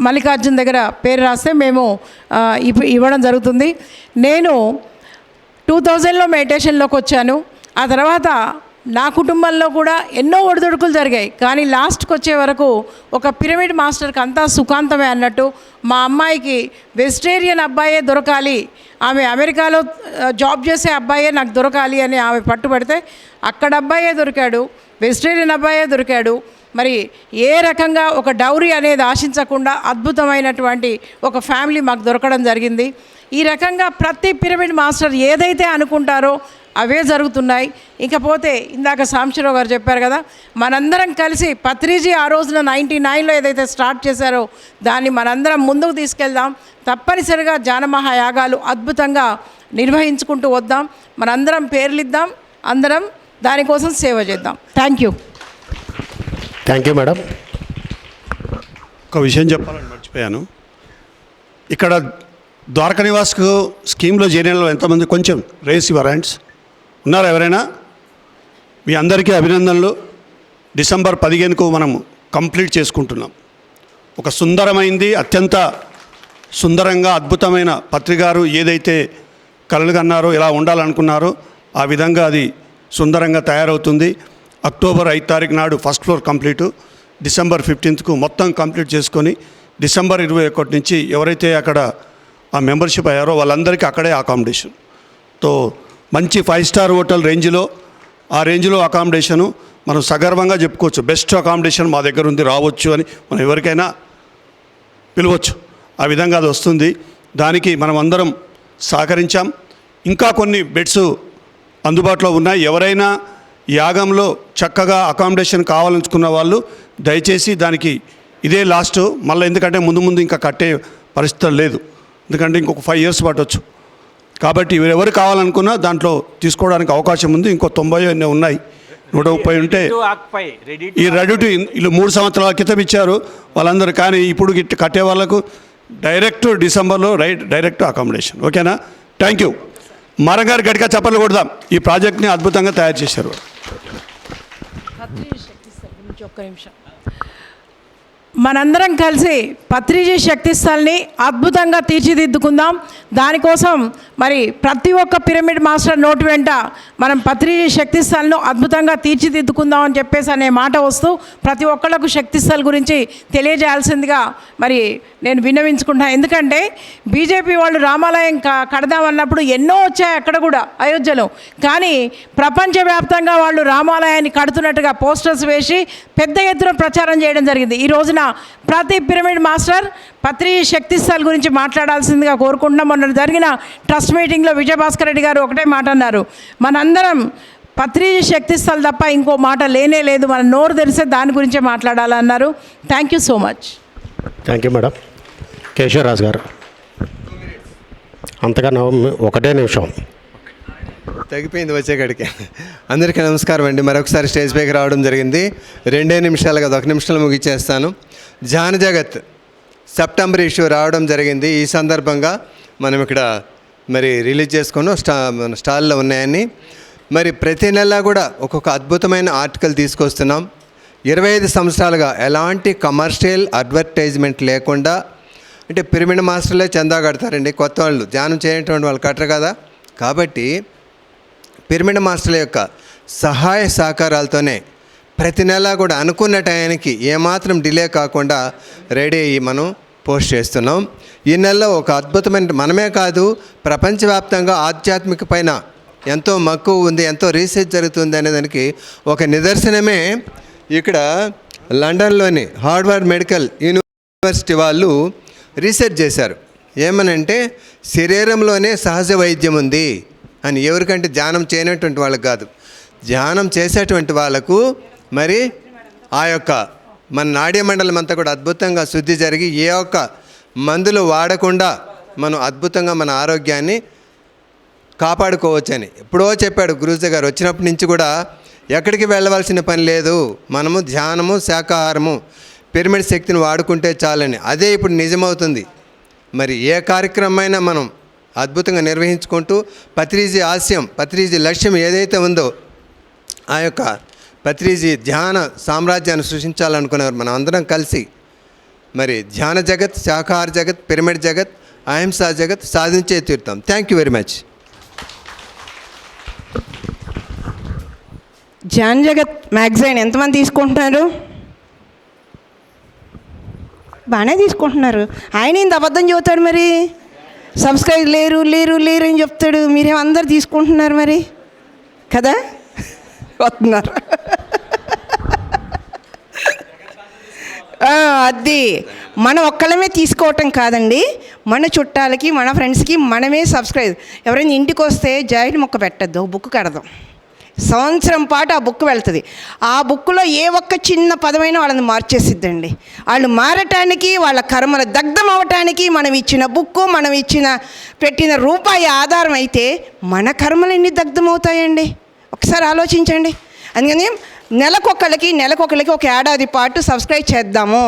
మల్లికార్జున్ దగ్గర పేరు రాస్తే మేము ఇవ్వడం జరుగుతుంది. నేను 2000లో మెడిటేషన్లోకి వచ్చాను. ఆ తర్వాత నా కుటుంబంలో కూడా ఎన్నో ఒడిదొడుకులు జరిగాయి. కానీ లాస్ట్కి వచ్చే వరకు ఒక పిరమిడ్ మాస్టర్కి అంతా సుఖాంతమే అన్నట్టు, మా అమ్మాయికి వెజిటేరియన్ అబ్బాయే దొరకాలి, ఆమె అమెరికాలో జాబ్ చేసే అబ్బాయే నాకు దొరకాలి అని ఆమె పట్టుబడితే అక్కడ అబ్బాయే దొరికాడు, వెజిటేరియన్ అబ్బాయే దొరికాడు. మరి ఏ రకంగా ఒక డౌరీ అనేది ఆశించకుండా అద్భుతమైనటువంటి ఒక ఫ్యామిలీ మాకు దొరకడం జరిగింది. ఈ రకంగా ప్రతి పిరమిడ్ మాస్టర్ ఏదైతే అనుకుంటారో అవే జరుగుతున్నాయి. ఇకపోతే ఇందాక సాంబశివరావు గారు చెప్పారు కదా, మనందరం కలిసి పత్రిజీ ఆ రోజున 99లో ఏదైతే స్టార్ట్ చేశారో దాన్ని మనందరం ముందుకు తీసుకెళ్దాం. తప్పనిసరిగా జానమహాయాగాలు అద్భుతంగా నిర్వహించుకుంటూ వద్దాం. మనందరం పేర్లు ఇద్దాం, అందరం దానికోసం సేవ చేద్దాం. Thank you madam. ఒక విషయం చెప్పాలని మర్చిపోయాను. ఇక్కడ ద్వారకా నివాస్కు స్కీమ్లో చేరిన వాళ్ళు ఎంతమంది, కొంచెం రేస్ యువర్ హ్యాండ్స్. ఉన్నారా ఎవరైనా? మీ అందరికీ అభినందనలు. డిసెంబర్ 15కు మనం కంప్లీట్ చేసుకుంటున్నాం. ఒక సుందరమైంది, అత్యంత సుందరంగా అద్భుతమైన పత్రికారు ఏదైతే కలలు కన్నారో, ఇలా ఉండాలనుకున్నారో ఆ విధంగా అది సుందరంగా తయారవుతుంది. అక్టోబర్ 5 తారీఖు నాడు ఫస్ట్ ఫ్లోర్ కంప్లీటు, డిసెంబర్ 15కు మొత్తం కంప్లీట్ చేసుకొని డిసెంబర్ 21 నుంచి ఎవరైతే అక్కడ ఆ మెంబర్షిప్ అయ్యారో వాళ్ళందరికీ అక్కడే అకామిడేషన్. తో మంచి 5 స్టార్ హోటల్ రేంజ్లో, ఆ రేంజ్లో అకామిడేషను మనం సగర్వంగా చెప్పుకోవచ్చు. బెస్ట్ అకామిడేషన్ మా దగ్గర ఉంది, రావచ్చు అని మనం ఎవరికైనా పిలవచ్చు. ఆ విధంగా అది వస్తుంది. దానికి మనం అందరం సహకరించాం. ఇంకా కొన్ని బెడ్స్ అందుబాటులో ఉన్నాయి. ఎవరైనా యాగంలో చక్కగా అకామిడేషన్ కావాలనుకున్న వాళ్ళు దయచేసి దానికి ఇదే లాస్ట్. మళ్ళీ ఎందుకంటే ముందు ఇంకా కట్టే పరిస్థితి లేదు, ఎందుకంటే ఇంకొక 5 years పట్టవచ్చు. కాబట్టి ఎవరు కావాలనుకున్నా దాంట్లో తీసుకోవడానికి అవకాశం ఉంది. ఇంకో 90 ఎన్నో ఉన్నాయి, 130 ఉంటే ఈ రెడీ టు ఇల్లు 3 సంవత్సరాల క్రితం ఇచ్చారు వాళ్ళందరూ. కానీ ఇప్పుడు కట్టే వాళ్ళకు డైరెక్ట్ డిసెంబర్లో డైరెక్ట్ అకామిడేషన్. ఓకేనా? Thank you. మరగారు గట్టిగా చప్పట్లు కొడదాం. ఈ ప్రాజెక్ట్ని అద్భుతంగా తయారు చేశారు. ఒక్క నిమిషం. మనందరం కలిసి పత్రిజీ శక్తిస్థల్ని అద్భుతంగా తీర్చిదిద్దుకుందాం. దానికోసం మరి ప్రతి ఒక్క పిరమిడ్ మాస్టర్ నోటి వెంట మనం పత్రిజీ శక్తిస్థల్ను అద్భుతంగా తీర్చిదిద్దుకుందాం అని చెప్పేసి అనే మాట వస్తూ ప్రతి ఒక్కళ్ళకు శక్తిస్థల్ గురించి తెలియజేయాల్సిందిగా మరి నేను విన్నవించుకుంటున్నాను. ఎందుకంటే బీజేపీ వాళ్ళు రామాలయం కడదామన్నప్పుడు ఎన్నో వచ్చాయి అక్కడ కూడా అయోధ్యలో. కానీ ప్రపంచవ్యాప్తంగా వాళ్ళు రామాలయాన్ని కడుతున్నట్టుగా పోస్టర్స్ వేసి పెద్ద ఎత్తున ప్రచారం చేయడం జరిగింది. ఈ రోజున ప్రతి పిరమిడ్ మాస్టర్ పత్రిజీ శక్తిస్థల్ గురించి మాట్లాడాల్సిందిగా కోరుకుంటున్నాం. మొన్న జరిగిన ట్రస్ట్ మీటింగ్లో విజయభాస్కర్ రెడ్డి గారు ఒకటే మాట అన్నారు, మనందరం పత్రిజీ శక్తిస్థల్ తప్ప ఇంకో మాట లేనే లేదు, మన నోరు తెరిస్తే దాని గురించే మాట్లాడాలన్నారు. Thank you so much. Thank you madam. Keshavaraju గారు అంతగా ఒకటే నిమిషం తగ్గిపోయింది వచ్చేకాడికి. అందరికీ నమస్కారం అండి. మరొకసారి స్టేజ్ పైకి రావడం జరిగింది. 2 నిమిషాలు కదా, 1 నిమిషంలో ముగిచ్చేస్తాను. జాన జగత్ సెప్టెంబర్ ఇష్యూ రావడం జరిగింది. ఈ సందర్భంగా మనం ఇక్కడ మరి రిలీజ్ చేసుకున్నాం. స్టాల్లో ఉన్నాయని మరి ప్రతి నెల కూడా ఒక్కొక్క అద్భుతమైన ఆర్టికల్ తీసుకొస్తున్నాం. 25 సంవత్సరాలుగా ఎలాంటి కమర్షియల్ అడ్వర్టైజ్మెంట్ లేకుండా, అంటే పిరమిడ్ మాస్టర్లే చందా కడతారండి, కొత్త వాళ్ళు ధ్యానం చేయనటువంటి వాళ్ళు కట్టరు కదా. కాబట్టి పిరమిడ్ మాస్టర్ల యొక్క సహాయ సహకారాలతోనే ప్రతి నెల కూడా అనుకున్న టయానికి ఏమాత్రం డిలే కాకుండా రెడీ అయ్యి మనం పోస్ట్ చేస్తున్నాం. ఈ నెలలో ఒక అద్భుతమైన, మనమే కాదు ప్రపంచవ్యాప్తంగా ఆధ్యాత్మిక పైన ఎంతో మక్కువ ఉంది, ఎంతో రీసెర్చ్ జరుగుతుంది అనే దానికి ఒక నిదర్శనమే ఇక్కడ లండన్లోని హార్వర్డ్ మెడికల్ యూనివర్సిటీ వాళ్ళు రీసెర్చ్ చేశారు. ఏమనంటే శరీరంలోనే సహజ వైద్యం ఉంది అని. ఎవరికంటే ధ్యానం చేయనటువంటి వాళ్ళకి కాదు, ధ్యానం చేసేటువంటి వాళ్ళకు మరి ఆ యొక్క మన నాడీ మండలం అంతా కూడా అద్భుతంగా శుద్ధి జరిగి ఏ ఒక్క మందులు వాడకుండా మనం అద్భుతంగా మన ఆరోగ్యాన్ని కాపాడుకోవచ్చని ఎప్పుడో చెప్పాడు గురూజీ గారు. వచ్చినప్పటి నుంచి కూడా ఎక్కడికి వెళ్ళవలసిన పని లేదు, మనము ధ్యానము శాకాహారము పిరమిడ్ శక్తిని వాడుకుంటే చాలని. అదే ఇప్పుడు నిజమవుతుంది. మరి ఏ కార్యక్రమమైనా మనం అద్భుతంగా నిర్వహించుకుంటూ పత్రిజీ ఆశయం, పత్రిజీ లక్ష్యం ఏదైతే ఉందో ఆ యొక్క పత్రిజీ ధ్యాన సామ్రాజ్యాన్ని సృష్టించాలనుకున్నారు. మనం అందరం కలిసి మరి ధ్యాన జగత్, శాకాహార జగత్, పిరమిడ్ జగత్, అహింసా జగత్ సాధించే తీరుతాం. Thank you very much. Dhyan Jagat magazine ఎంతమంది తీసుకుంటున్నారు? బాగానే తీసుకుంటున్నారు. ఆయన ఇంత అబద్ధం చెబుతాడు మరి, సబ్స్క్రైబ్ లేరు లేరు లేరు అని చెప్తాడు. మీరేమో అందరు తీసుకుంటున్నారు మరి కదా, వస్తున్నారు. అది మనం ఒక్కళ్ళమే తీసుకోవటం కాదండి, మన చుట్టాలకి మన ఫ్రెండ్స్కి మనమే సబ్స్క్రైబ్. ఎవరైనా ఇంటికి వస్తే జాయిన్ మొక్క పెట్టద్దు, ఒక బుక్ కడదాం. సంవత్సరం పాటు ఆ బుక్ వెళ్తుంది. ఆ బుక్లో ఏ ఒక్క చిన్న పదమైనా వాళ్ళని మార్చేసిద్దండి. వాళ్ళు మారటానికి, వాళ్ళ కర్మలు దగ్ధం అవ్వటానికి మనం ఇచ్చిన బుక్కు, మనం పెట్టిన రూపాయి ఆధారం అయితే మన కర్మలు ఎన్ని దగ్ధం అవుతాయండి? ఒకసారి ఆలోచించండి. అందుకని నెలకొకళ్ళకి ఒక ఏడాది పాటు సబ్స్క్రైబ్ చేద్దాము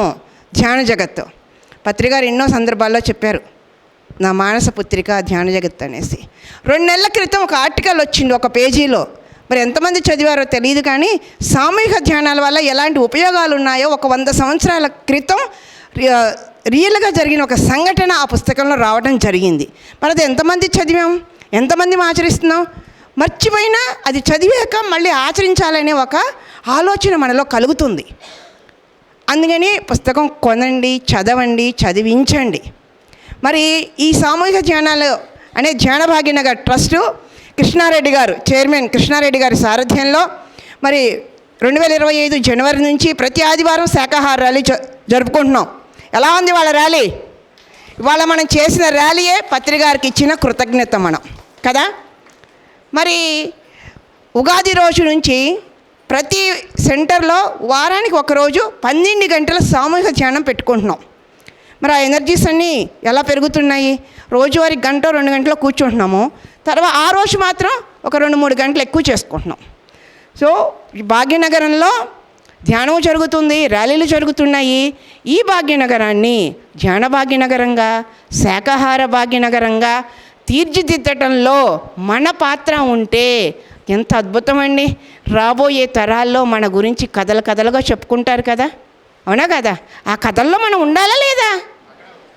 ధ్యాన జగత్. పత్రికారు ఎన్నో సందర్భాల్లో చెప్పారు, నా మానస పుత్రిక ధ్యాన జగత్ అనేసి. 2 నెలల క్రితం ఒక ఆర్టికల్ వచ్చింది ఒక పేజీలో. మరి ఎంతమంది చదివారో తెలియదు, కానీ సామూహిక ధ్యానాల వల్ల ఎలాంటి ఉపయోగాలు ఉన్నాయో ఒక 100 సంవత్సరాల క్రితం రియల్గా జరిగిన ఒక సంఘటన ఆ పుస్తకంలో రావడం జరిగింది. మరి అది ఎంతమంది చదివాం, ఎంతమంది ఆచరిస్తున్నాం? మర్చిపోయినా అది చదివాక మళ్ళీ ఆచరించాలనే ఒక ఆలోచన మనలో కలుగుతుంది. అందుకని పుస్తకం కొనండి, చదవండి, చదివించండి. మరి ఈ సామూహిక ధ్యానాలు అనే ధ్యాన భాగ్యనగర్ ట్రస్టు కృష్ణారెడ్డి గారు, చైర్మన్ కృష్ణారెడ్డి గారి సారథ్యంలో మరి 2025 జనవరి నుంచి ప్రతి ఆదివారం శాకాహార ర్యాలీ జరుపుకుంటున్నాం. ఎలా ఉంది వాళ్ళ ర్యాలీ? ఇవాళ మనం చేసిన ర్యాలీయే పత్రికారికి ఇచ్చిన కృతజ్ఞత మనం కదా. మరి ఉగాది రోజు నుంచి ప్రతి సెంటర్లో వారానికి ఒకరోజు 12 గంటల సామూహిక ధ్యానం పెట్టుకుంటున్నాం. మరి ఆ ఎనర్జీస్ అన్నీ ఎలా పెరుగుతున్నాయి? రోజువారీ 1-2 గంటలు కూర్చుంటున్నాము, తర్వాత ఆ రోజు మాత్రం ఒక 2-3 గంటలు ఎక్కువ చేసుకుంటున్నాం. సో భాగ్యనగరంలో ధ్యానం జరుగుతుంది, ర్యాలీలు జరుగుతున్నాయి. ఈ భాగ్యనగరాన్ని ధ్యాన భాగ్యనగరంగా, శాకాహార భాగ్యనగరంగా తీర్చిదిద్దటంలో మన పాత్ర ఉంటే ఎంత అద్భుతమండి. రాబోయే తరాల్లో మన గురించి కథలుగా చెప్పుకుంటారు కదా, అవునా కదా? ఆ కథల్లో మనం ఉండాలా లేదా?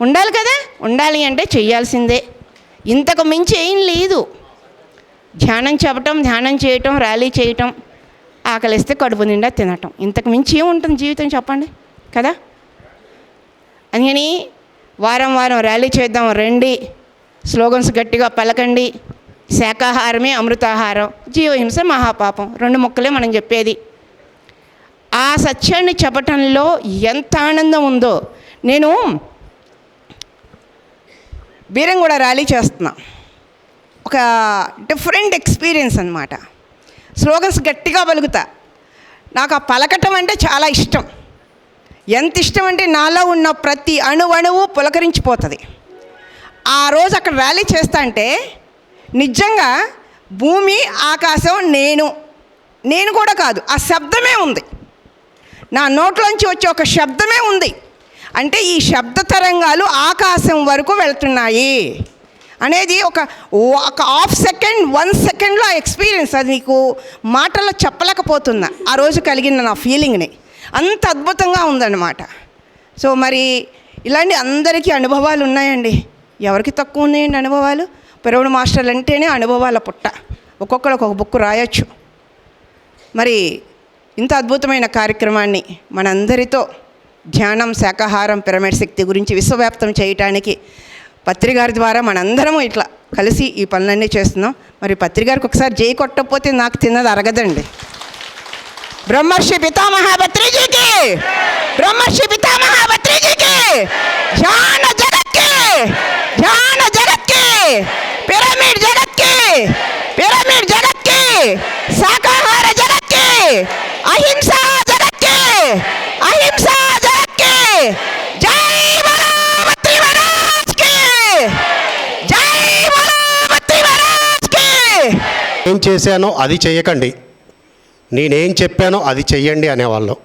ఉండాలి కదా. ఉండాలి అంటే చెయ్యాల్సిందే, ఇంతకు మించి ఏం లేదు. ధ్యానం చెప్పటం, ధ్యానం చేయటం, ర్యాలీ చేయటం, ఆకలిస్తే కడుపు నిండా తినటం, ఇంతకు మించి ఏముంటుంది జీవితం చెప్పండి కదా. అందుకని వారం ర్యాలీ చేద్దాం రండి, స్లోగన్స్ గట్టిగా పలకండి. శాకాహారమే అమృతాహారం, జీవహింస మహాపాపం, 2 ముక్కలే మనం చెప్పేది. ఆ సత్యాన్ని చెప్పటంలో ఎంత ఆనందం ఉందో. నేను బీరంగూడ ర్యాలీ చేస్తున్నా, ఒక డిఫరెంట్ ఎక్స్పీరియన్స్ అన్నమాట. స్లోగన్స్ గట్టిగా పలుకుతా. నాకు ఆ పలకటం అంటే చాలా ఇష్టం. ఎంత ఇష్టం అంటే నాలో ఉన్న ప్రతి అణువు పులకరించిపోతుంది. ఆ రోజు అక్కడ ర్యాలీ చేస్తా అంటే నిజంగా భూమి ఆకాశం నేను కూడా కాదు, ఆ శబ్దమే ఉంది. నా నోట్లోంచి వచ్చే ఒక శబ్దమే ఉంది. అంటే ఈ శబ్ద తరంగాలు ఆకాశం వరకు వెళ్తున్నాయి అనేది ఒక 1/2 సెకండ్ 1 సెకండ్లో ఆ ఎక్స్పీరియన్స్. అది నీకు మాటల్లో చెప్పలేకపోతున్నా ఆ రోజు కలిగిన నా ఫీలింగ్ని. అంత అద్భుతంగా ఉందన్నమాట. సో మరి ఇలాంటి అందరికీ అనుభవాలు ఉన్నాయండి. ఎవరికి తక్కువ ఉన్నాయండి అనుభవాలు? పిరమిడ్ మాస్టర్లు అంటేనే అనుభవాల పుట్ట. ఒక్కొక్కరు ఒక్కొక్క బుక్ రాయొచ్చు. మరి ఇంత అద్భుతమైన కార్యక్రమాన్ని మనందరితో ధ్యానం, శాకాహారం, పిరమిడ్ శక్తి గురించి విశ్వవ్యాప్తం చేయటానికి పత్రికారి ద్వారా మనందరము ఇట్లా కలిసి ఈ పనులన్నీ చేస్తున్నాం. మరి పత్రికారికి ఒకసారి జై కొట్టకపోతే నాకు తిన్నది అరగదండి. బ్రహ్మర్షి పితామహ పత్రిజీకి, బ్రహ్మర్షి పితామహ పత్రిజీకి, ధ్యాన జగత్కి పిరమిడ్ జగత్కి, పిరమిడ్ జగత్కి, శాకాహార జగత్కి, అహింసా జగత్కి, అహింసా జగత్కి. జై బలో బత్రి మహారాజ్కి, జై బలో బత్రి మహారాజ్కి. ఏం చేశానో అది చెయ్యకండి, నేనేం చెప్పానో అది చెయ్యండి అనేవాళ్ళు.